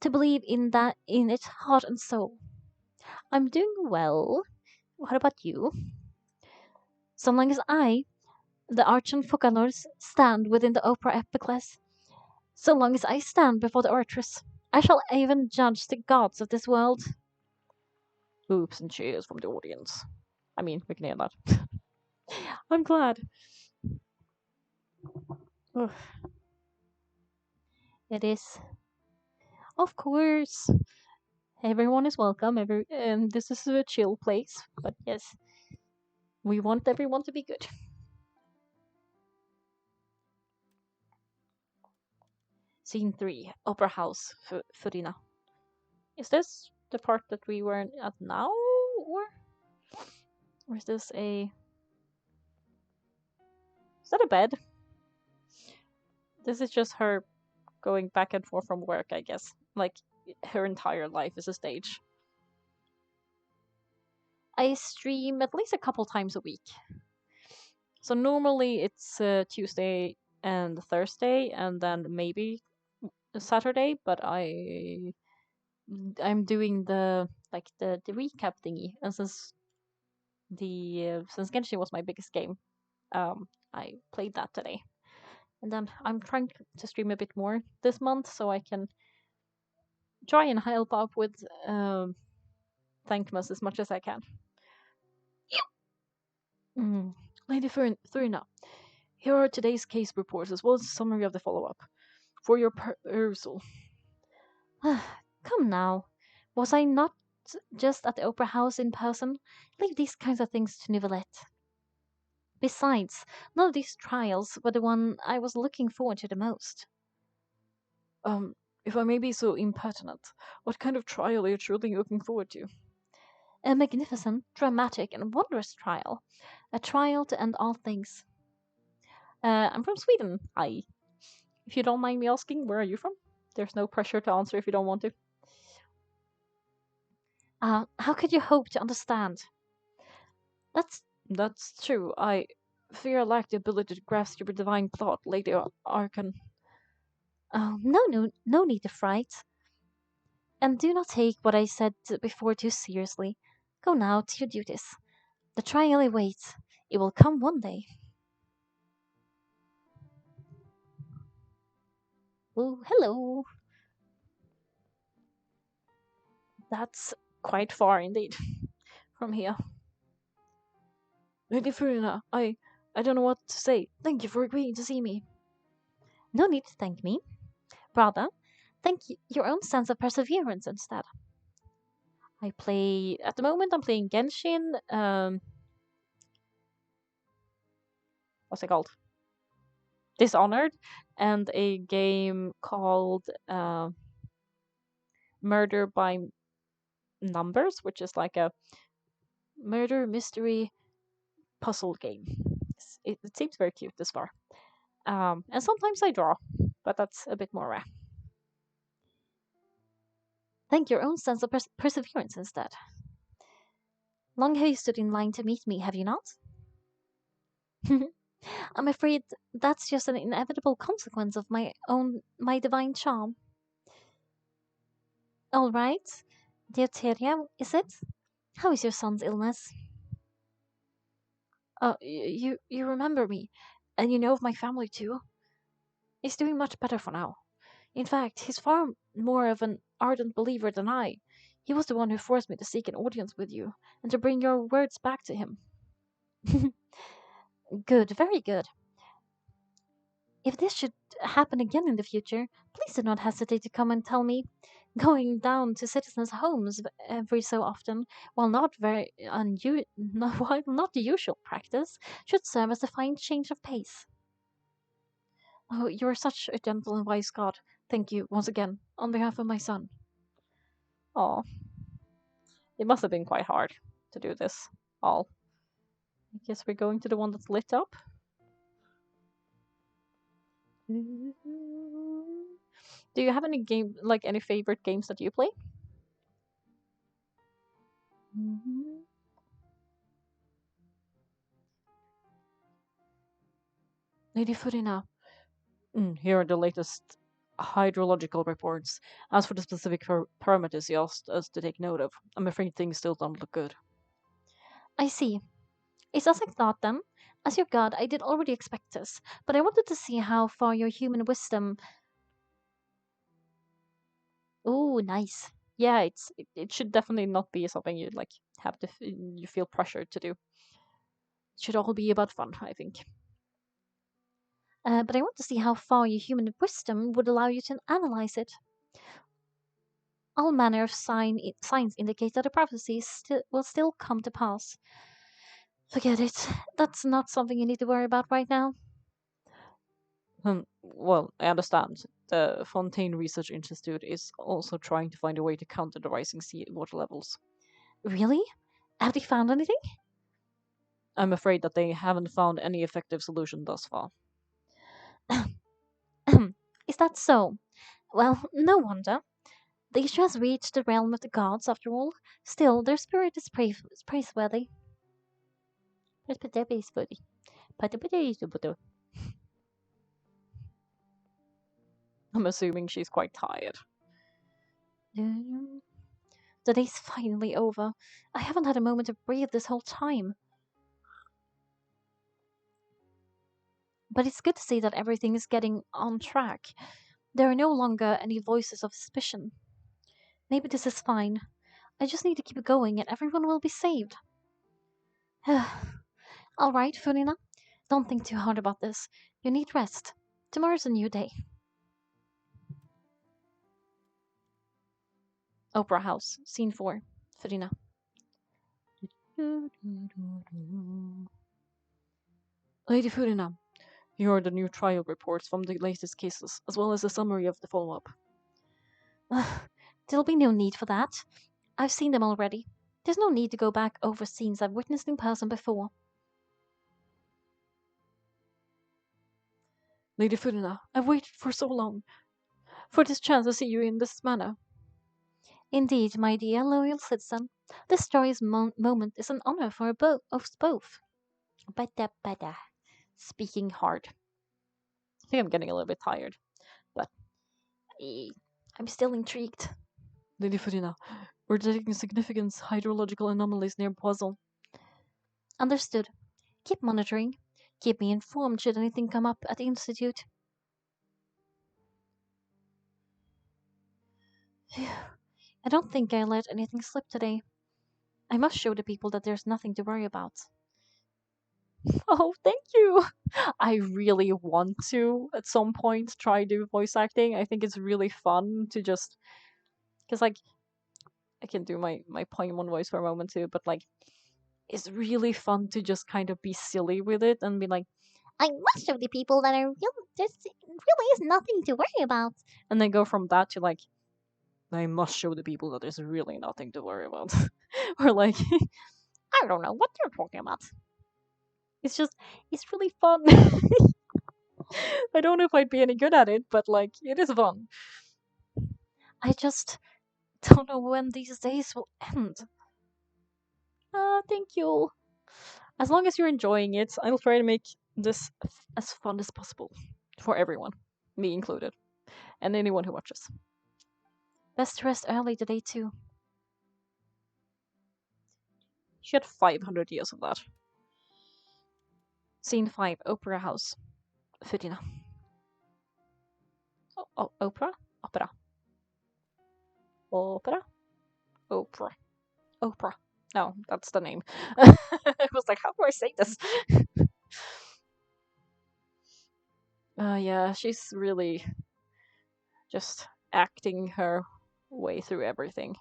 Speaker 1: To believe in that in its heart and soul. I'm doing well. What about you? So long as I, the Archon Focalors, stand within the Opera Epicles, so long as I stand before the Ortress, I shall even judge the gods of this world. Oops and cheers from the audience. I mean, we can hear that. I'm glad. Ugh. It is. Of course. Everyone is welcome. This is a chill place, but yes, we want everyone to be good. Scene 3, Opera House, Furina. Is this the part that we were at now? Or is this a. Is that a bed? This is just her going back and forth from work, I guess. Like, her entire life is a stage. I stream at least a couple times a week. So normally it's Tuesday and Thursday, and then maybe Saturday. But I'm doing the recap thingy, and since Genshin was my biggest game, I played that today, and then I'm trying to stream a bit more this month so I can try and help out with Thankmas as much as I can. Mm. Lady Thurina, here are today's case reports as well as a summary of the follow-up for your perusal. Come now, was I not just at the opera house in person? Leave these kinds of things to Nicolette. Besides, none of these trials were the one I was looking forward to the most. Um, if I may be so impertinent, what kind of trial are you truly looking forward to? A magnificent, dramatic, and wondrous trial. A trial to end all things. I'm from Sweden. If you don't mind me asking, where are you from? There's no pressure to answer if you don't want to. How could you hope to understand? That's true. I fear I lack the ability to grasp your divine plot, Lady Arkan. Oh, no need to fright. And do not take what I said before too seriously. Go now to your duties. The trial awaits. It will come one day. Oh, hello. That's quite far indeed from here. Lady Furina, I don't know what to say. Thank you for agreeing to see me. No need to thank me. Rather, thank your own sense of perseverance instead. At the moment, I'm playing Genshin. What's it called? Dishonored, and a game called Murder by Numbers, which is like a murder mystery puzzle game. It seems very cute this far. And sometimes I draw, but that's a bit more rare. Thank your own sense of perseverance instead. Long have you stood in line to meet me, have you not? I'm afraid that's just an inevitable consequence of my divine charm. All right, Deuteria, is it? How is your son's illness? You remember me, and you know of my family too. He's doing much better for now. In fact, he's far more of an ardent believer than I. He was the one who forced me to seek an audience with you and to bring your words back to him. Good, very good. If this should happen again in the future, please do not hesitate to come and tell me. Going down to citizens' homes every so often, while not while not the usual practice, should serve as a fine change of pace. Oh, you are such a gentle and wise god. Thank you once again on behalf of my son. Oh, it must have been quite hard to do this all. I guess we're going to the one that's lit up. Do you have any favorite games that you play? Lady Furina, here are the latest hydrological reports. As for the specific parameters you asked us to take note of, I'm afraid things still don't look good. I see. It's as I thought then. As your god, I did already expect this, but I wanted to see how far your human wisdom. Oh, nice. Yeah, it should definitely not be something you like have to you feel pressured to do. It should all be about fun, I think. But I want to see how far your human wisdom would allow you to analyze it. All manner of signs indicate that the prophecy will still come to pass. Forget it. That's not something you need to worry about right now. Well, I understand. the Fontaine Research Institute is also trying to find a way to counter the rising sea water levels. Really? Have they found anything? I'm afraid that they haven't found any effective solution thus far. Is that so? Well, no wonder. The issue has reached the realm of the gods, after all. Still, their spirit is praiseworthy. I'm assuming she's quite tired. The day's finally over. I haven't had a moment to breathe this whole time. But it's good to see that everything is getting on track. There are no longer any voices of suspicion. Maybe this is fine. I just need to keep going and everyone will be saved. All right, Funina. Don't think too hard about this. You need rest. Tomorrow's a new day. Opera House, Scene 4. Funina. Lady Funina, here are the new trial reports from the latest cases, as well as a summary of the follow-up. There'll be no need for that. I've seen them already. There's no need to go back over scenes I've witnessed in person before. Lady Funina, I've waited for so long for this chance to see you in this manner. Indeed, my dear loyal citizen, this joyous moment is an honor for us both. Bada bada. Speaking hard. I think I'm getting a little bit tired, but I'm still intrigued. Lady Funina, we're detecting significant hydrological anomalies near Poisson. Understood. Keep monitoring. Keep me informed should anything come up at the Institute. I don't think I let anything slip today. I must show the people that there's nothing to worry about. Oh, thank you. I really want to at some point try do voice acting. I think it's really fun to just because like I can do my Paimon voice for a moment too, but like it's really fun to just kind of be silly with it and be like,
Speaker 2: I must show the people that there's really is nothing to worry about.
Speaker 1: and then go from that to like, I must show the people that there's really nothing to worry about, or like, I don't know what you're talking about. It's just, it's really fun. I don't know if I'd be any good at it, but like, it is fun. I just don't know when these days will end. Thank you. As long as you're enjoying it, I'll try to make this as fun as possible for everyone, me included, and anyone who watches. Best rest early today, too. She had 500 years of that. Scene 5, Opera House. Fedina. Opera? Opera. Opera? Opera. Opera. No, that's the name. I was like, how do I say this? Yeah, she's really just acting her way through everything.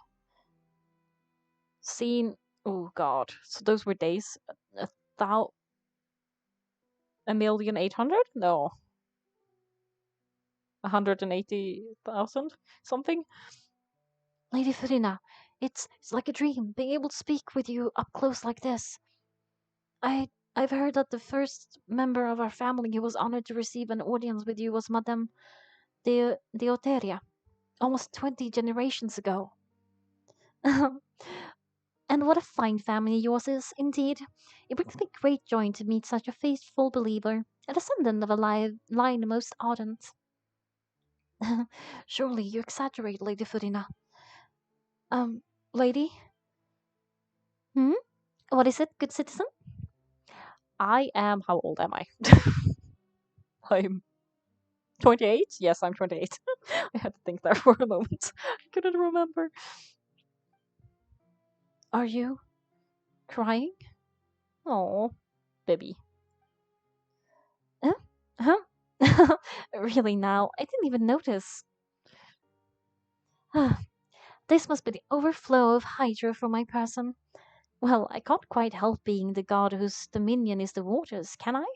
Speaker 1: Scene. Oh god. So those were days. A thou. 1,800,000? No. 180,000 something. Lady Farina, it's like a dream being able to speak with you up close like this. I've heard that the first member of our family who was honored to receive an audience with you was Madame Deoteria, almost 20 generations ago. And what a fine family yours is, indeed. It brings me great joy to meet such a faithful believer, a descendant of a line most ardent. Surely you exaggerate, Lady Furina. Lady? Hmm? What is it, good citizen? I am. How old am I? I'm 28? Yes, I'm 28. I had to think there for a moment. I couldn't remember. Are you crying? Oh, baby. Huh? Huh? Really now? I didn't even notice. This must be the overflow of hydro for my person. Well, I can't quite help being the god whose dominion is the waters, can I?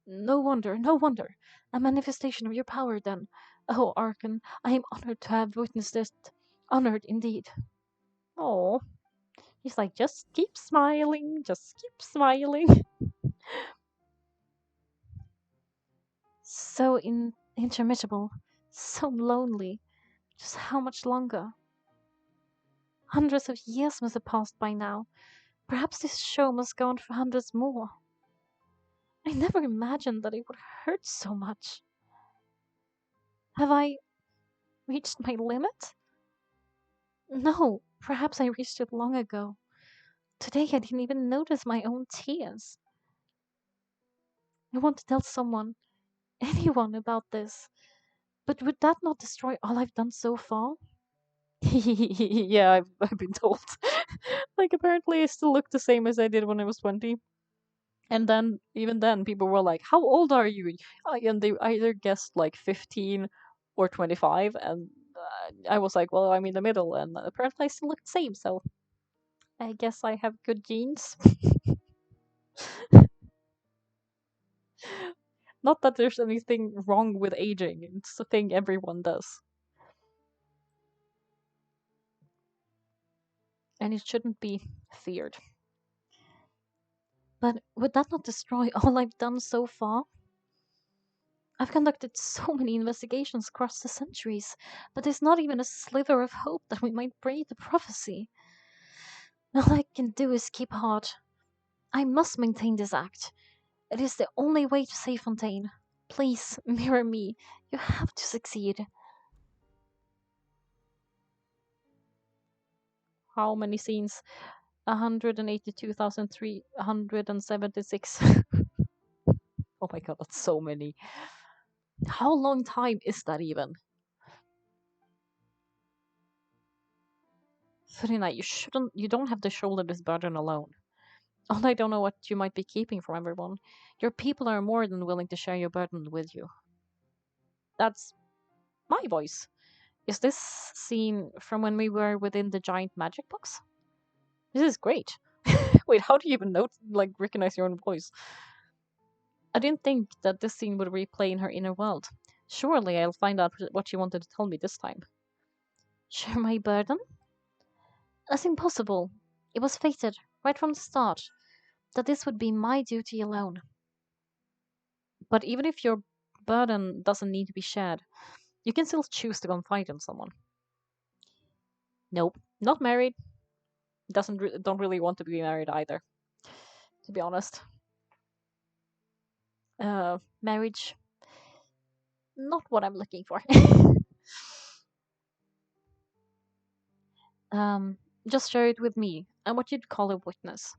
Speaker 1: No wonder, no wonder. A manifestation of your power, then. Oh, Arkan, I am honored to have witnessed it. Honored indeed. Oh, he's like, just keep smiling, just keep smiling. So interminable, so lonely. Just how much longer? Hundreds of years must have passed by now. Perhaps this show must go on for hundreds more. I never imagined that it would hurt so much. Have I reached my limit? No, perhaps I reached it long ago. Today I didn't even notice my own tears. I want to tell someone, anyone about this, but would that not destroy all I've done so far? Yeah, I've been told. Like, apparently I still look the same as I did when I was 20. And then, even then, people were like, "How old are you?" And they either guessed like 15 or 25. And I was like, "Well, I'm in the middle." And apparently I still look the same. So I guess I have good genes. Not that there's anything wrong with aging, it's a thing everyone does. And it shouldn't be feared. But would that not destroy all I've done so far? I've conducted so many investigations across the centuries, but there's not even a slither of hope that we might break the prophecy. All I can do is keep hard. I must maintain this act. It is the only way to save Fontaine. Please, mirror me. You have to succeed. How many scenes? 182,376. Oh my god, that's so many. How long time is that even? Serena, you don't have to shoulder this burden alone. Although I don't know what you might be keeping from everyone. Your people are more than willing to share your burden with you. That's my voice. Is this scene from when we were within the giant magic box? This is great. Wait, how do you even recognize your own voice? I didn't think that this scene would replay in her inner world. Surely I'll find out what she wanted to tell me this time. Share my burden? That's impossible. It was fated, right from the start, that this would be my duty alone. But even if your burden doesn't need to be shared, you can still choose to confide in someone. Nope, not married. Don't really want to be married either, to be honest. Marriage, not what I'm looking for. um, just share it with me. I'm what you'd call a witness.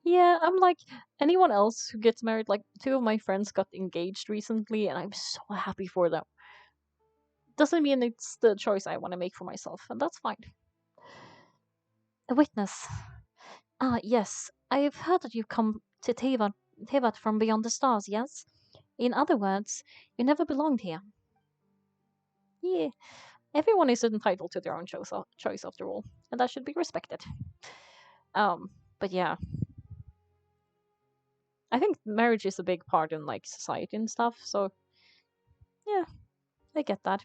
Speaker 1: Yeah, I'm like anyone else who gets married. Like, two of my friends got engaged recently, and I'm so happy for them. Doesn't mean it's the choice I want to make for myself, and that's fine. A witness. Ah, yes. I've heard that you've come to Tevat from beyond the stars, yes? In other words, you never belonged here. Yeah, everyone is entitled to their own choice after all, and that should be respected. But yeah, I think marriage is a big part in like society and stuff, so yeah, I get that.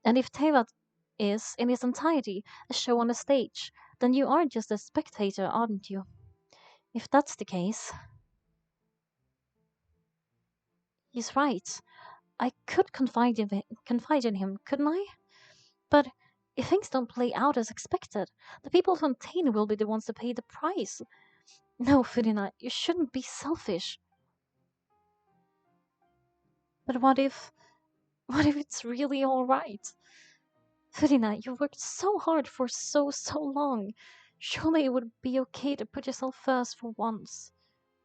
Speaker 1: And if Tevat is, in its entirety, a show on a stage, then you are just a spectator, aren't you? If that's the case, he's right. I could confide in him, couldn't I? But if things don't play out as expected, the people of Fontaine will be the ones to pay the price. No, Firina, you shouldn't be selfish. But what if it's really alright? Firina, you worked so hard for so long. Surely it would be okay to put yourself first for once.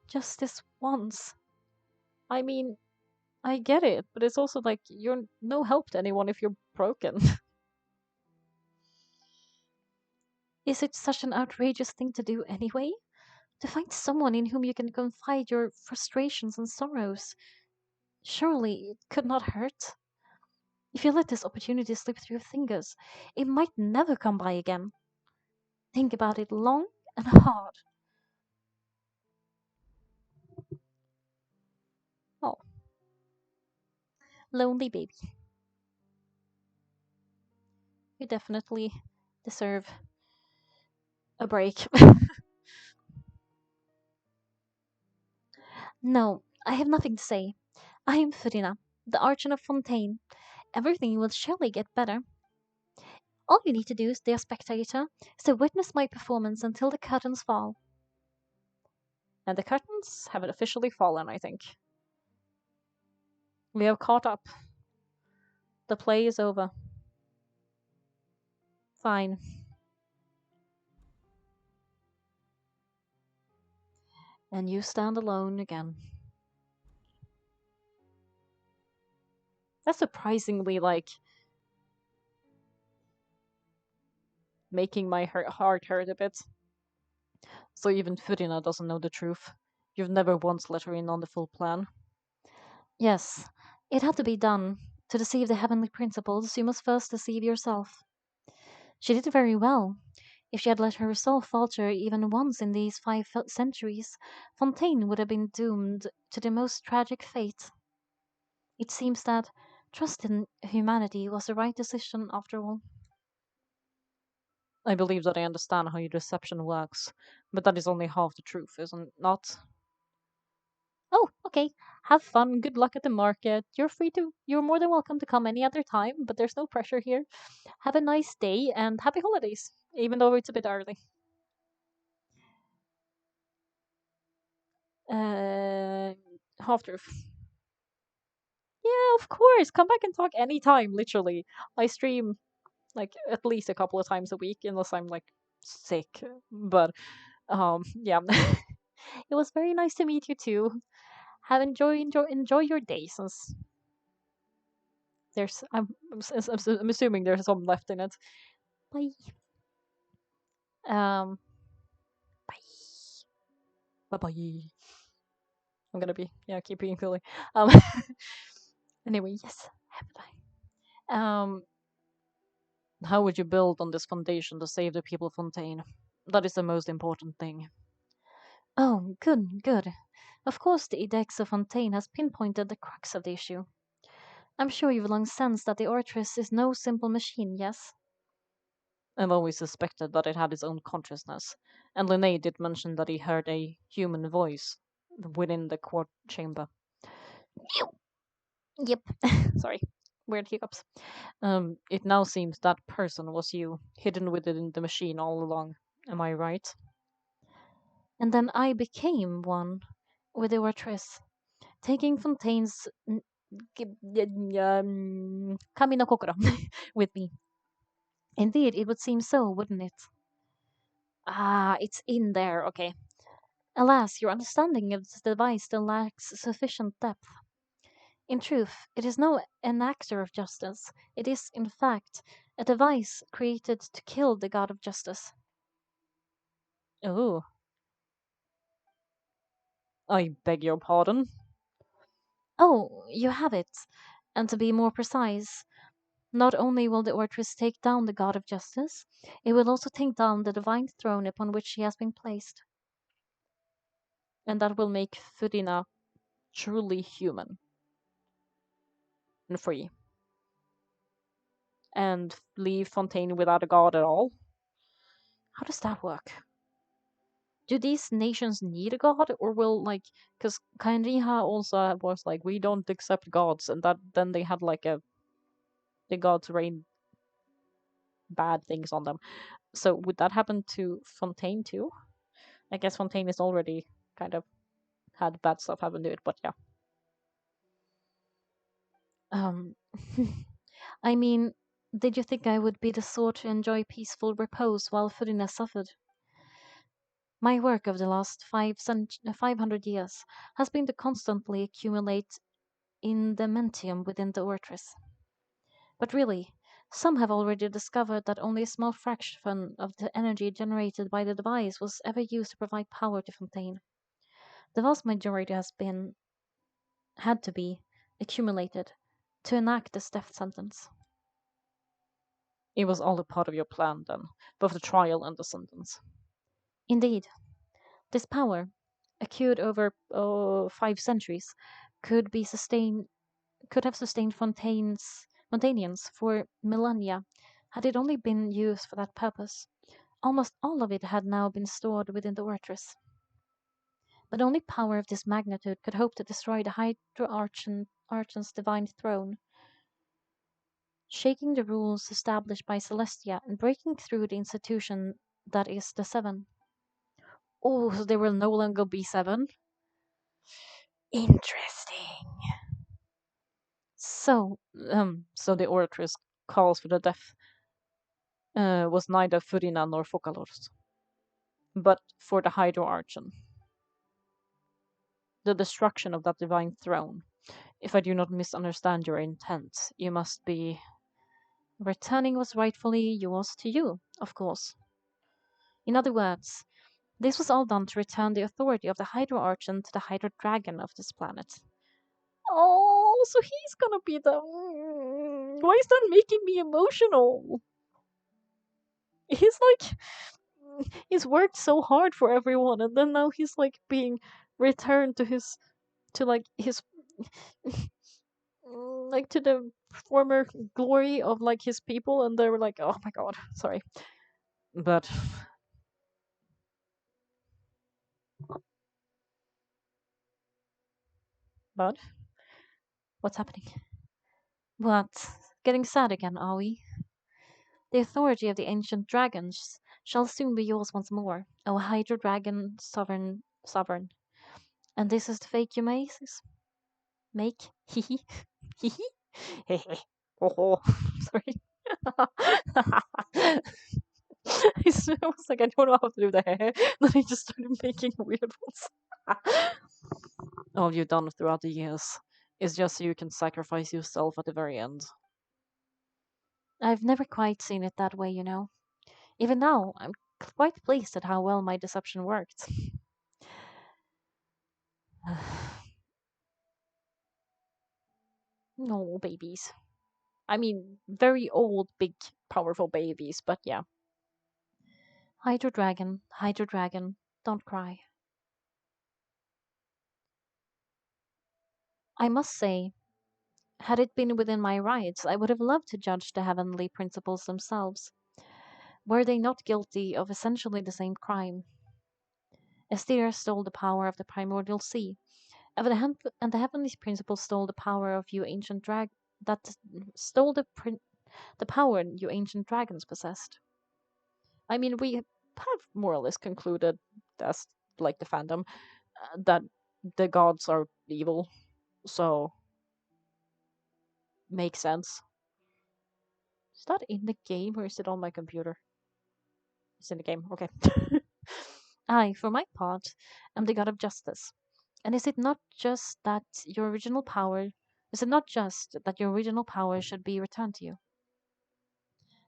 Speaker 1: Just this once. I mean, I get it, but it's also like you're no help to anyone if you're broken. Is it such an outrageous thing to do anyway? To find someone in whom you can confide your frustrations and sorrows. Surely it could not hurt. If you let this opportunity slip through your fingers, it might never come by again. Think about it long and hard. Lonely baby. You definitely deserve a break. No, I have nothing to say. I am Furina, the Archon of Fontaine. Everything will surely get better. All you need to do, dear spectator, is to witness my performance until the curtains fall. And the curtains have officially fallen, I think. We have caught up. The play is over. Fine. And you stand alone again. That's surprisingly, like, making my heart hurt a bit. So even Furina doesn't know the truth. You've never once let her in on the full plan. Yes, it had to be done. To deceive the heavenly principles, you must first deceive yourself. She did very well. If she had let her resolve falter even once in these 5 centuries, Fontaine would have been doomed to the most tragic fate. It seems that trust in humanity was the right decision after all. I believe that I understand how your deception works, but that is only half the truth, isn't it not? Oh, okay. Have fun. Good luck at the market. You're more than welcome to come any other time, but there's no pressure here. Have a nice day and happy holidays, even though it's a bit early. Uh, Half truth. Yeah, of course. Come back and talk anytime, literally. I stream like at least a couple of times a week, unless I'm like sick. But yeah. It was very nice to meet you too. Have enjoy your day since there's I'm assuming there's some left in it. Bye. Um, bye. Bye bye. I'm gonna be keep being silly. Um, anyway, yes. Have a day. How would you build on this foundation to save the people of Fontaine? That is the most important thing. Oh, good, good. Of course, the Edex of Fontaine has pinpointed the crux of the issue. I'm sure you've long sensed that the Ortress is no simple machine, yes? I've always suspected that it had its own consciousness, and Linné did mention that he heard a human voice within the court chamber. Yep. Sorry. Weird hiccups. It now seems that person was you, hidden within the machine all along. Am I right? And then I became one with the Ortress, taking Fontaine's Kami no Kokoro with me. Indeed, it would seem so, wouldn't it? Ah, it's in there. Okay. Alas, your understanding of this device still lacks sufficient depth. In truth, it is no enactor of justice. It is, in fact, a device created to kill the god of justice. Oh, I beg your pardon. Oh, you have it. And to be more precise, not only will the Ortress take down the god of justice, it will also take down the divine throne upon which she has been placed. And that will make Furina truly human and free. And leave Fontaine without a god at all? How does that work? Do these nations need a god, or will like because Kainriha also was like we don't accept gods, and that then they had like a the gods rain bad things on them. So would that happen to Fontaine too? I guess Fontaine is already kind of had bad stuff happen to it, but yeah. Um, I mean, did you think I would be the sort to enjoy peaceful repose while Furina suffered? My work of the last 500 years has been to constantly accumulate in the mentium within the Ortress. But really, some have already discovered that only a small fraction of the energy generated by the device was ever used to provide power to Fontaine. The vast majority had to be accumulated to enact this death sentence. It was all a part of your plan then, both the trial and the sentence. Indeed, this power, accrued over 5 centuries, could be sustained could have sustained Fontainians for millennia had it only been used for that purpose. Almost all of it had now been stored within the Ortress. But only power of this magnitude could hope to destroy the Hydro-Archon's divine throne, shaking the rules established by Celestia and breaking through the institution that is the Seven. Oh, so there will no longer be seven? Interesting. So the Oratress calls for the death was neither Furina nor Focalors, but for the Hydro-Archon, the destruction of that divine throne. If I do not misunderstand your intent, you must be returning what's rightfully yours to you, of course. In other words, this was all done to return the authority of the Hydro Archon to the Hydro Dragon of this planet. Oh, so he's gonna be the. Why is that making me emotional? He's like. He's worked so hard for everyone, and then now he's like being returned to his. To like his. Like to the former glory of like his people, and they were like, oh my god, sorry. But. But. What's happening? What? Getting sad again, are we? The authority of the ancient dragons shall soon be yours once more, O Hydro Dragon sovereign. And this is the fake you make? Hee hee. Hee Oh, sorry. I was like, I don't know how to do the hair. Then I just started making weird ones. All you've done throughout the years is just so you can sacrifice yourself at the very end. I've never quite seen it that way, you know. Even now, I'm quite pleased at how well my deception worked. No, babies. I mean, very old, big, powerful babies, but yeah. Hydro Dragon, don't cry. I must say, had it been within my rights, I would have loved to judge the heavenly principles themselves. Were they not guilty of essentially the same crime? Esther stole the power of the primordial sea, and the heavenly principles stole the power of you ancient that stole the power you ancient dragons possessed. I mean, we have more or less concluded, as like the fandom, that the gods are evil, so makes sense. Is that in the game or is it on my computer? It's in the game. Okay. I, for my part, am the god of justice. And is it not just that your original power should be returned to you?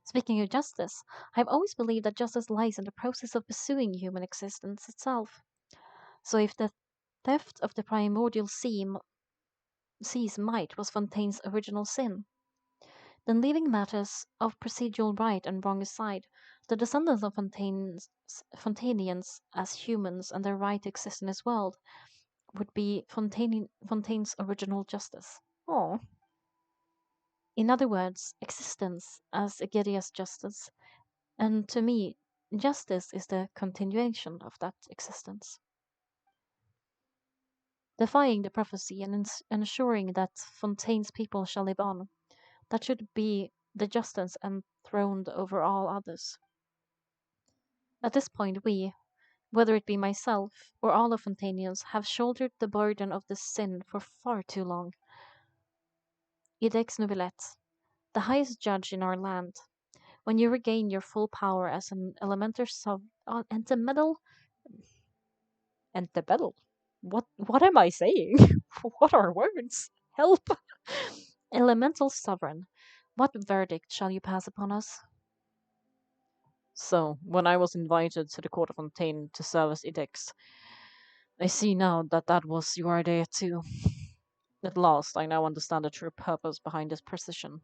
Speaker 1: Speaking of justice, I've always believed that justice lies in the process of pursuing human existence itself. So if the theft of the primordial sea's might was Fontaine's original sin, then leaving matters of procedural right and wrong aside, the descendants of Fontainians as humans and their right to exist in this world would be Fontaine's original justice. Oh. In other words, existence as Egidia's justice, and to me, justice is the continuation of that existence. Defying the prophecy and ensuring that Fontaine's people shall live on, that should be the justice enthroned over all others. At this point, we, whether it be myself or all of Fontainians, have shouldered the burden of this sin for far too long. Idex Nubilet, the highest judge in our land, when you regain your full power as an elemental entebedel. What am I saying? What are words? Help! Elemental sovereign, what verdict shall you pass upon us? So, when I was invited to the court of Fontaine to serve as edicts, I see now that that was your idea too. At last, I now understand the true purpose behind this precision.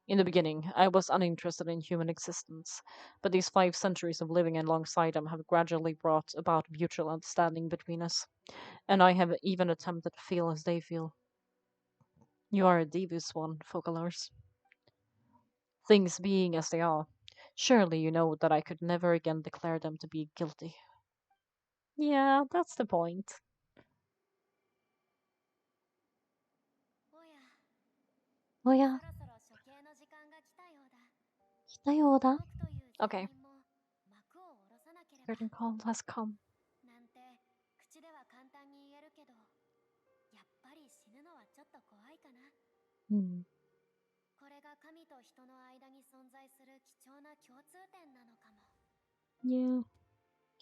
Speaker 1: In the beginning, I was uninterested in human existence, but these 5 centuries of living alongside them have gradually brought about mutual understanding between us, and I have even attempted to feel as they feel. You are a devious one, Focalors. Things being as they are, surely you know that I could never again declare them to be guilty. Yeah, that's the point.
Speaker 2: おや、おや、そろそろ処刑の時間が来たようだ。来たようだ。僕という罪
Speaker 1: Okay,
Speaker 2: 人も幕を下ろさなければ。
Speaker 1: curtain call has come.
Speaker 2: なんて口では簡単に言えるけど、やっぱり死ぬのはちょっと怖いかな。
Speaker 1: Hmm.
Speaker 2: これが神と人の間に存在する貴重な共通点なのかも。
Speaker 1: Yeah.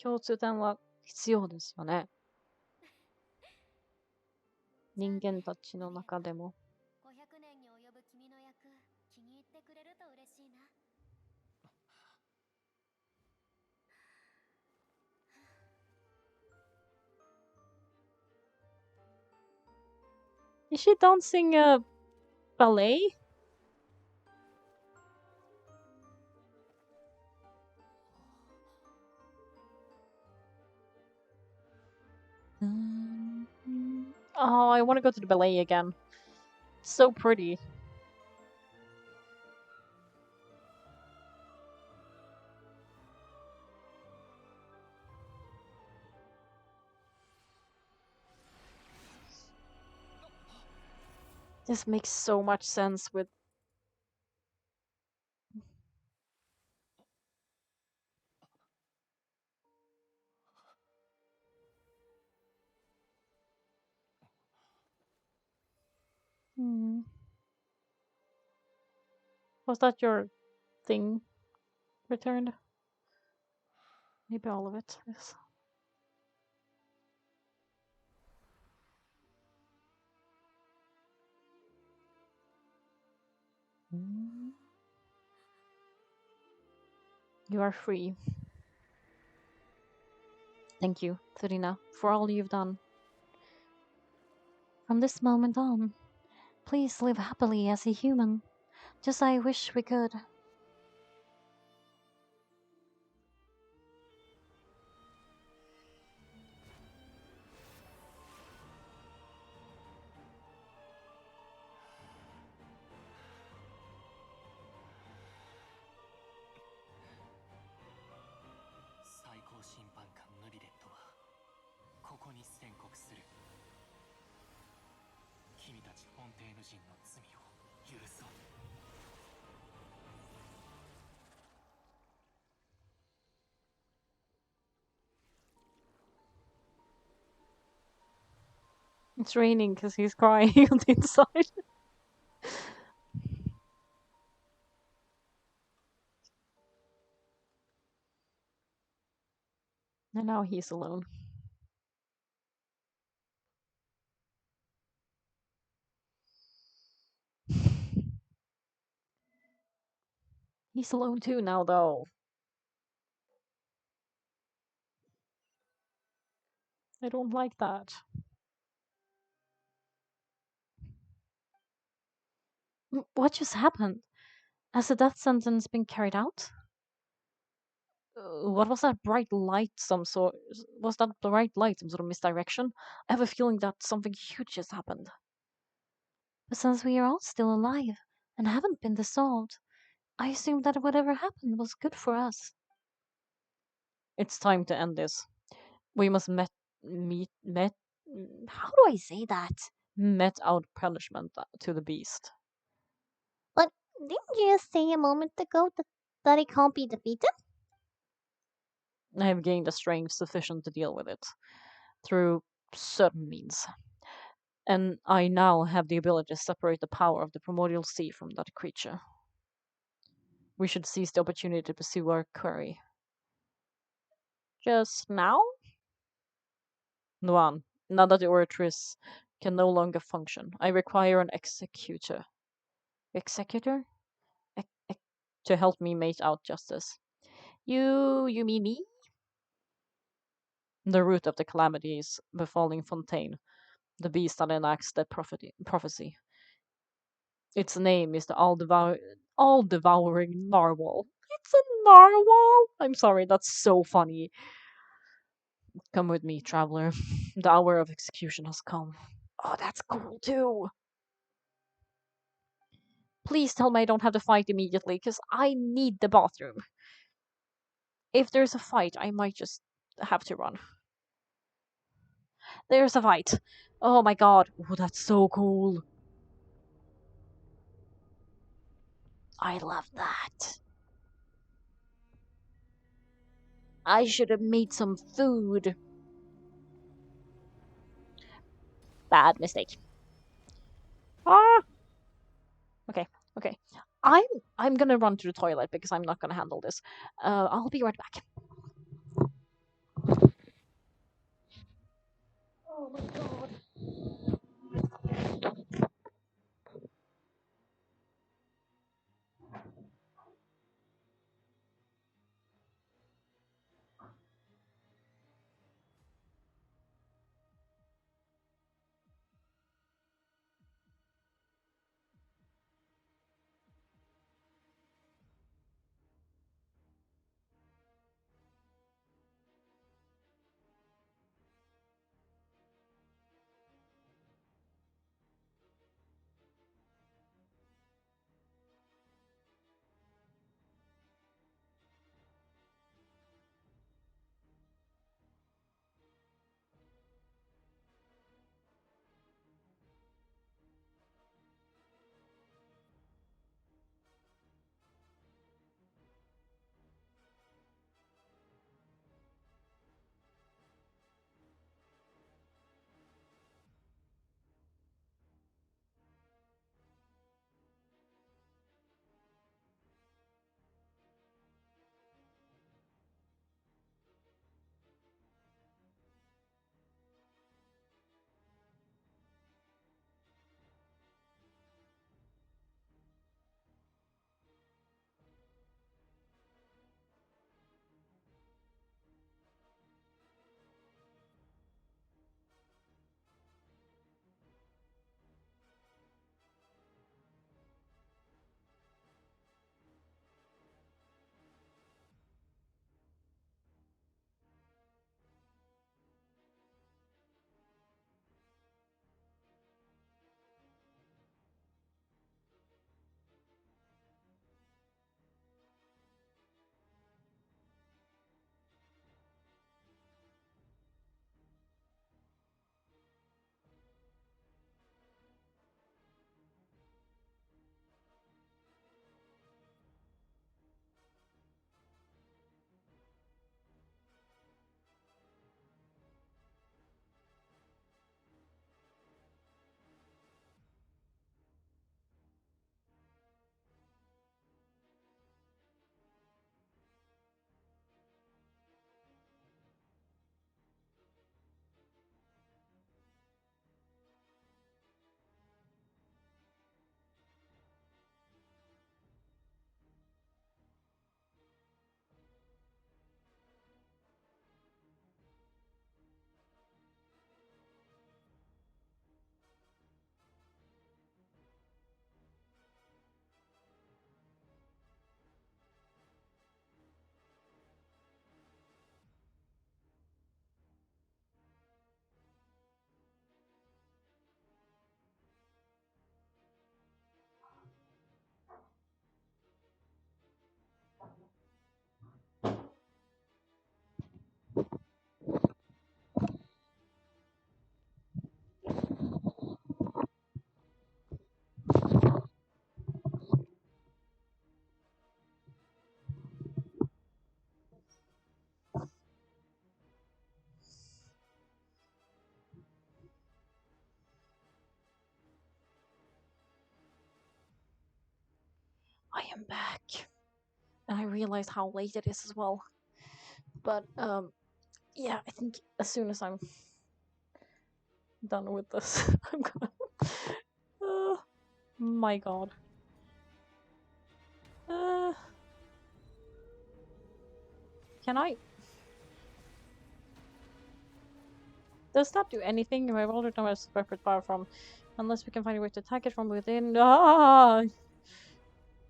Speaker 1: 共通点は必要ですよね。人間たちの中でも。
Speaker 2: 500年に及ぶ君の役、気に入ってくれると嬉しいな。
Speaker 1: Is she dancing a ballet? Oh, I want to go to the ballet again. It's so pretty. This makes so much sense with. Hmm. Was that your thing returned? Maybe all of it is. Mm. You are free. Thank you, Thurina, for all you've done. From this moment on, please live happily as a human, just I wish we could. It's raining because he's crying on the inside. And now he's alone. He's alone too now, though. I don't like that. What just happened? Has the death sentence been carried out? What was that bright light? Some sort. Was that bright light some sort of misdirection? I have a feeling that something huge just happened. But since we are all still alive and haven't been dissolved, I assume that whatever happened was good for us. It's time to end this. We must met. How do I say that? Met out punishment to the beast.
Speaker 2: But didn't you just say a moment ago that it can't be defeated?
Speaker 1: I have gained a strength sufficient to deal with it through certain means. And I now have the ability to separate the power of the primordial sea from that creature. We should seize the opportunity to pursue our query. Just now? Nuan, now that the Oratrice can no longer function, I require an executor. Executor? To help me mete out justice. You mean me? The root of the calamities befalling Fontaine, the beast that enacts the prophecy. Its name is the all-devouring narwhal. It's a narwhal. I'm sorry, that's so funny. Come with me, traveler. The hour of execution has come. Oh, that's cool too. Please tell me I don't have to fight immediately, because I need the bathroom. If there's a fight, I might just have to run. There's a fight. Oh my god. Oh, that's so cool. I love that. I should have made some food. Bad mistake. Ah. Okay. Okay. I'm I'm gonna run to the toilet because I'm not gonna handle this. I'll be right back. Oh my god. I am back. And I realized how late it is as well. But yeah, I think as soon as I'm done with this, I'm gonna. Oh my god. Uh, can I? Does that do anything? My older know where separate power from, unless we can find a way to attack it from within. Ah!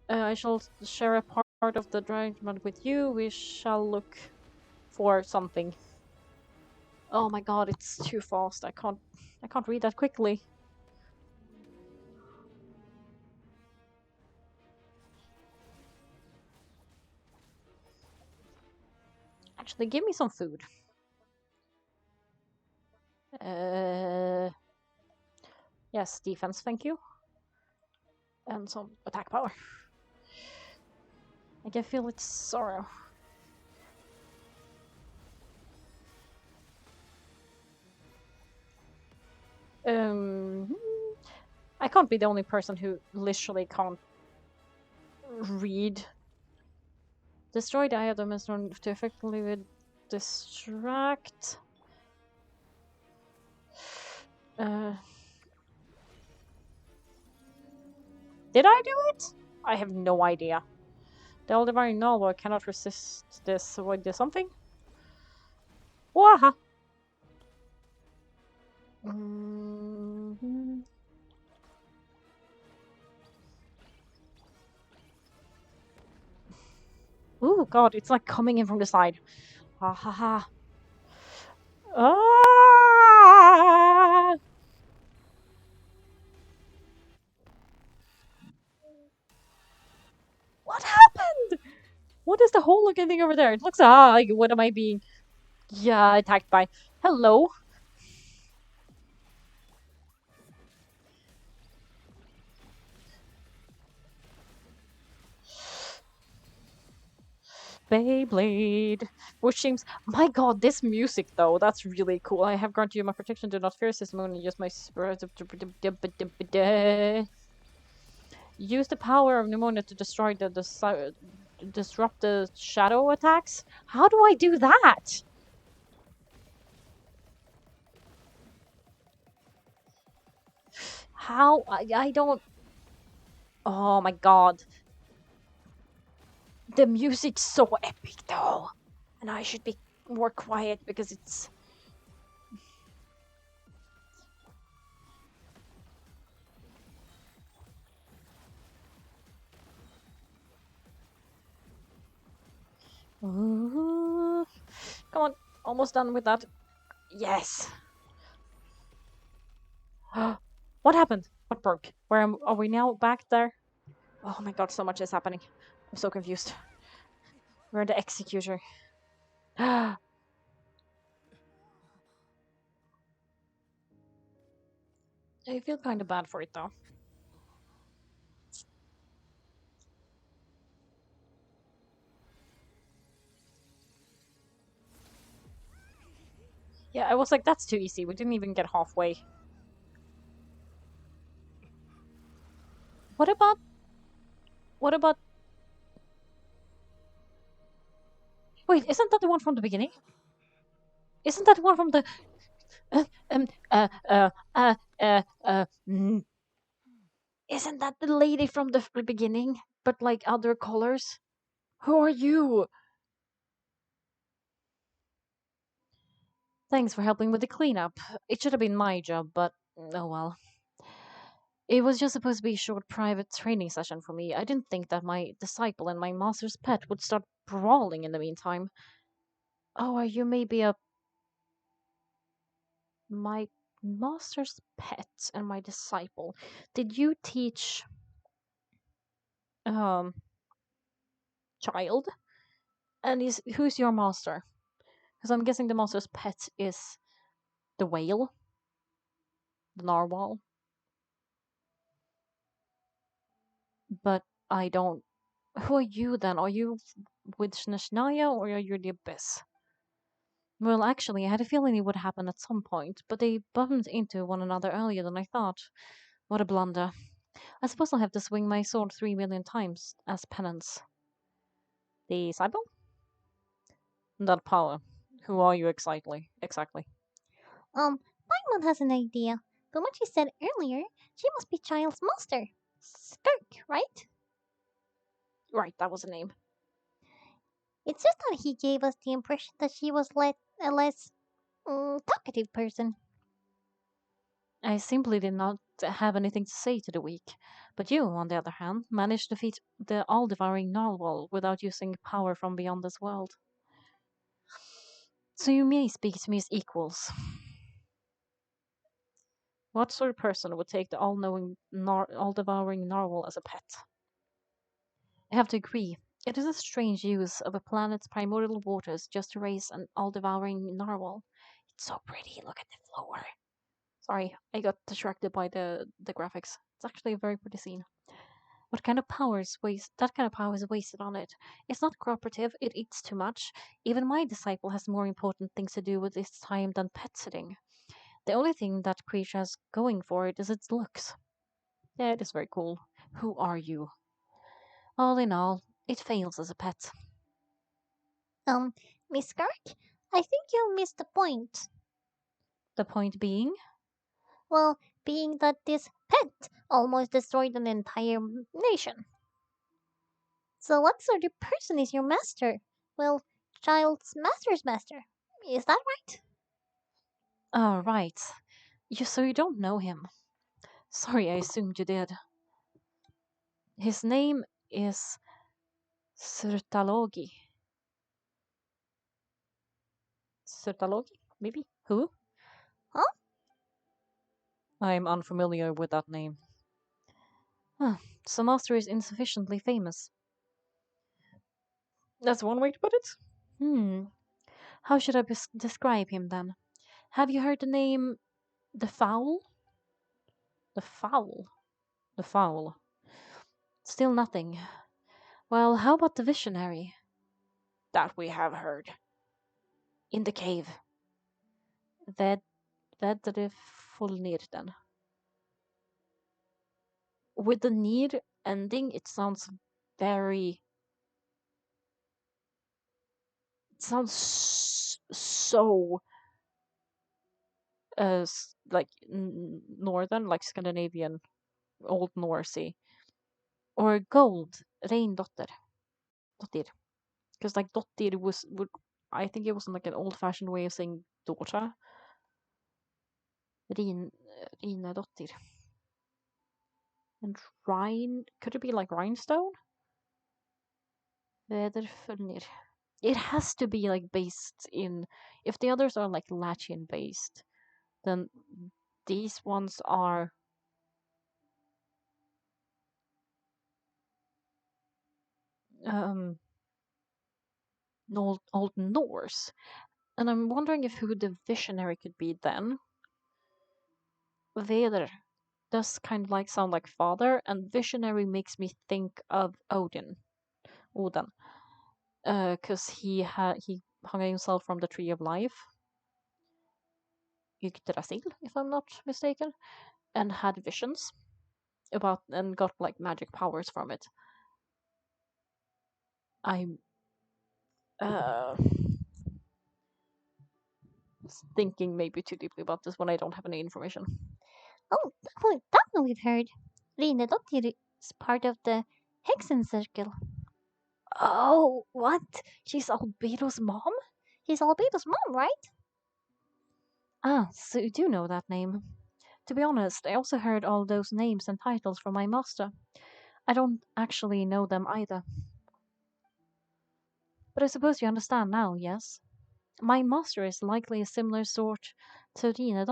Speaker 1: I shall share a part of the arrangement with you. We shall look for something. Oh my god, it's too fast. I can't read that quickly. Actually, give me some food. Uh, yes, defense, thank you. And some attack power. I can feel its sorrow. Um, I can't be the only person who literally can't read. Destroy the item is known to effectively distract. Uh, did I do it? I have no idea. The Aldemari novel cannot resist this. So what, did something? Waha! Mhm. Ooh, God, it's like coming in from the side. Ha ha ha. Ah! What happened? What is the whole looking thing over there? It looks like what am I being? Yeah, attacked by. Hello, Beyblade. Which seems. My God, this music though, that's really cool. I have granted you my protection. Do not fear system. Only use my spirit. Use the power of pneumonia to destroy disrupt the shadow attacks. How do I do that? How I don't. Oh my God, the music's so epic though, and I should be more quiet because it's. Ooh. Come on, almost done with that. Yes. What happened? What broke? Are we now back there? Oh my God, so much is happening. I'm so confused. We're the executor. I feel kind of bad for it though. Yeah, I was like, that's too easy. We didn't even get halfway. What about? What about? Wait, isn't that the one from the beginning? Isn't that the one from the? Uh, um. Uh. Uh. Uh. Mm, isn't that the lady from the beginning, but like other colors? Who are you? Thanks for helping with the cleanup. It should have been my job, but oh well. It was just supposed to be a short private training session for me. I didn't think that my disciple and my master's pet would start brawling in the meantime. Oh, are you maybe a my master's pet and my disciple? Did you teach um child? And is who's your master? Because I'm guessing the master's pet is the whale, the narwhal. But I don't. Who are you then? Are you with Shnashnaya or are you the Abyss? Well, actually, I had a feeling it would happen at some point, but they bumped into one another earlier than I thought. What a blunder. I suppose I'll have to swing my sword 3 million times as penance. The disciple? That power. Who are you exactly? Exactly.
Speaker 2: Paimon has an idea. From what you said earlier, she must be Child's master. Skirk, right?
Speaker 1: Right, that was a name.
Speaker 2: It's just that he gave us the impression that she was a less talkative person.
Speaker 1: I simply did not have anything to say to the weak. But you, on the other hand, managed to defeat the all-devouring narwhal without using power from beyond this world. So you may speak to me as equals. What sort of person would take the all-knowing, all-devouring narwhal as a pet? I have to agree. It is a strange use of a planet's primordial waters just to raise an all-devouring narwhal. It's so pretty. Look at the floor. Sorry, I got distracted by the graphics. It's actually a very pretty scene. What kind of power is waste? That kind of power is wasted on it. It's not cooperative. It eats too much. Even my disciple has more important things to do with its time than pet sitting. The only thing that creature has going for it is its looks. Yeah, it is very cool. Who are you? All in all, it fails as a pet.
Speaker 2: Um, Miss Kirk, I think you missed the point.
Speaker 1: The point being,
Speaker 2: Well, being that this pet almost destroyed an entire nation. So what sort of person is your master? Well, child's master's master. Is that right?
Speaker 1: oh right, you don't know him. Sorry, I assumed you did. His name is Sirtalogi. Sirtalogi, maybe? Who?
Speaker 2: Huh?
Speaker 1: I'm unfamiliar with that name. Huh. So Master is insufficiently famous. That's one way to put it. Hmm. How should I describe him then? Have you heard the name the Fowl? The Fowl. The Fowl. Still nothing. Well, how about the Visionary? That we have heard. In the cave. Ved Vedre Fulnir then. With the Nir ending, it sounds very. It sounds so. Like northern, like Scandinavian, Old Norsey. Or gold, Reindotter. Dottir. Because like Dottir would. I think it was like an old fashioned way of saying daughter. Rine Dottir. And Rhine, could it be like rhinestone? Väderföljer. It has to be like based in. If the others are like Latvian based, then these ones are um Old Norse. And I'm wondering if who the visionary could be then. Veder does kind of like sound like father, and visionary makes me think of Odin, because he hung himself from the tree of life, Yggdrasil, if I'm not mistaken, and had visions about and got like magic powers from it. I'm uh thinking maybe too deeply about this when I don't have any information.
Speaker 2: Oh, that one we've heard. Rine Dottir is part of the Hexen Circle.
Speaker 1: Oh, what? She's Albedo's mom?
Speaker 2: He's Albedo's mom, right?
Speaker 1: Ah, so you do know that name. To be honest, I also heard all those names and titles from my master. I don't actually know them either. But I suppose you understand now, yes? My master is likely a similar sort to Rine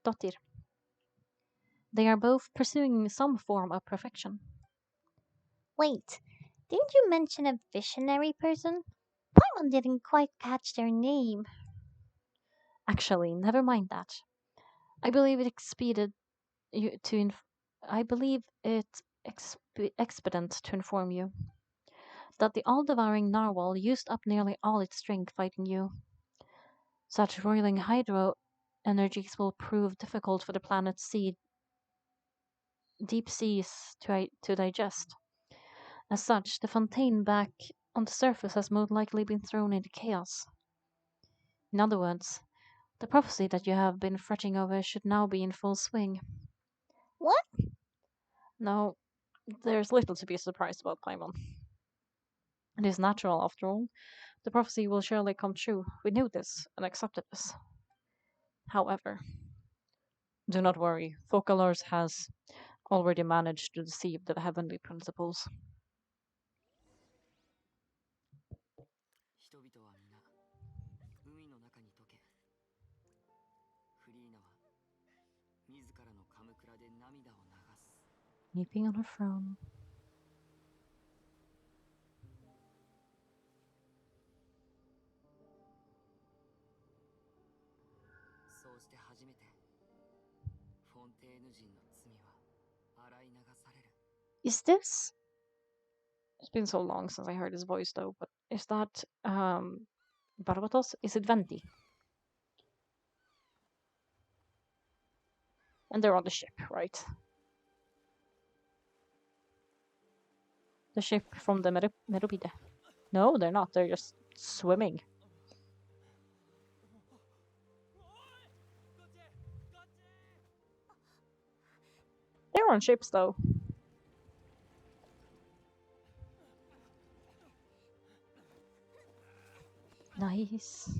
Speaker 1: Dottir. They are both pursuing some form of perfection.
Speaker 2: Wait, didn't you mention a visionary person? Paimon didn't quite catch their name.
Speaker 1: Actually, never mind that. I believe it expeded you to. I believe it expedient to inform you that the all-devouring narwhal used up nearly all its strength fighting you. Such roiling hydro energies will prove difficult for the planet's deep seas to digest. As such, the Fontaine back on the surface has most likely been thrown into chaos. In other words, the prophecy that you have been fretting over should now be in full swing.
Speaker 2: What?
Speaker 1: Now, there's little to be surprised about, Paimon. It is natural, after all. The prophecy will surely come true. We knew this and accepted this. However, do not worry. Focalors has already managed to deceive the heavenly principles.
Speaker 3: 人々は皆海の中に溶け、フリーナは自らのカムクラで涙を流す。
Speaker 1: Weeping on her throne. Is this? It's been so long since I heard his voice though, but is that Barbatos? Is it Venti? And they're on the ship, right? The ship from the Meropide. No, they're not. They're just swimming. They're on ships though. Nice.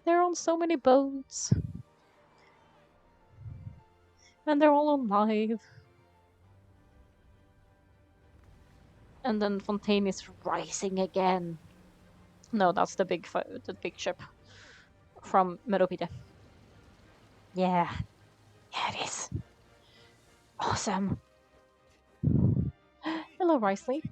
Speaker 1: They're on so many boats. And they're all alive. And then Fontaine is rising again. No, that's the big ship from Meropide. Yeah. Yeah, it is. Awesome. Hello, Risley.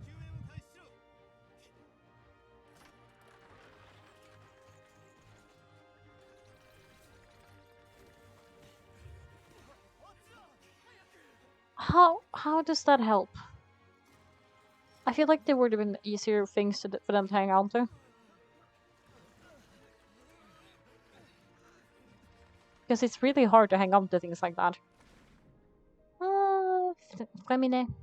Speaker 1: How does that help? I feel like there would have been easier things for them to hang on to. Because it's really hard to hang on to things like that. Femine.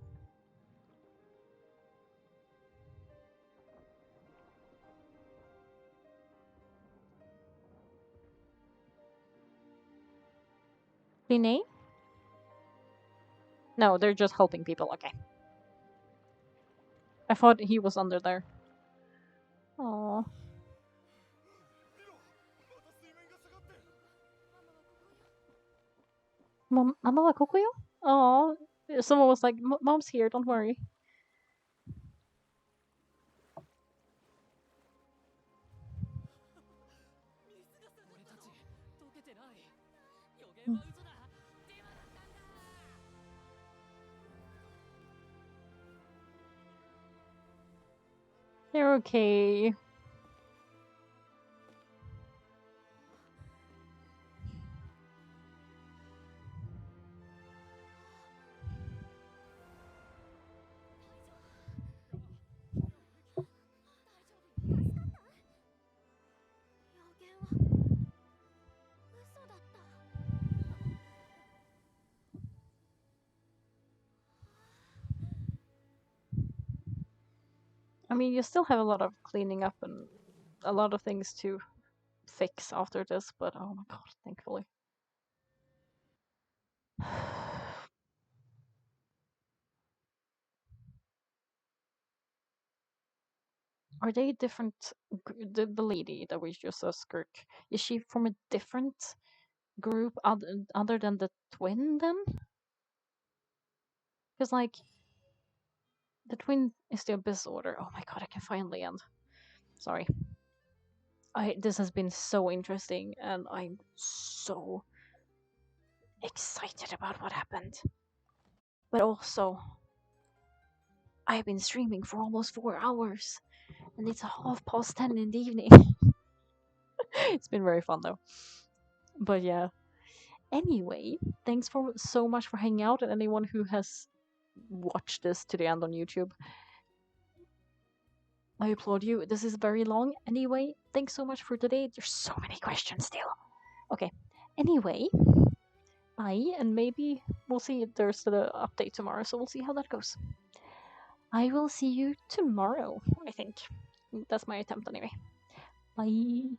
Speaker 1: Linné? No, they're just helping people. Okay. I thought he was under there. Aww. Mama wa koko yo? Aww. Someone was like, Mom's here, don't worry. They're okay. I mean, you still have a lot of cleaning up and a lot of things to fix after this, but oh my god, thankfully. Are they different? The lady that we just saw, Skirk, is she from a different group other than the twin then? Because, like, the twin is the Abyss Order. Oh my god, I can finally end. Sorry. This has been so interesting, and I'm so excited about what happened. But also, I've been streaming for almost 4 hours, and it's 10:30 in the evening. It's been very fun though. But yeah. Anyway, thanks for so much for hanging out, and anyone who has watched this to the end on YouTube. I applaud you. This is very long. Anyway, thanks so much for today. There's so many questions still. Okay. Anyway, bye, and maybe we'll see. There's the update tomorrow, so we'll see how that goes. I will see you tomorrow, I think. That's my attempt anyway. Bye.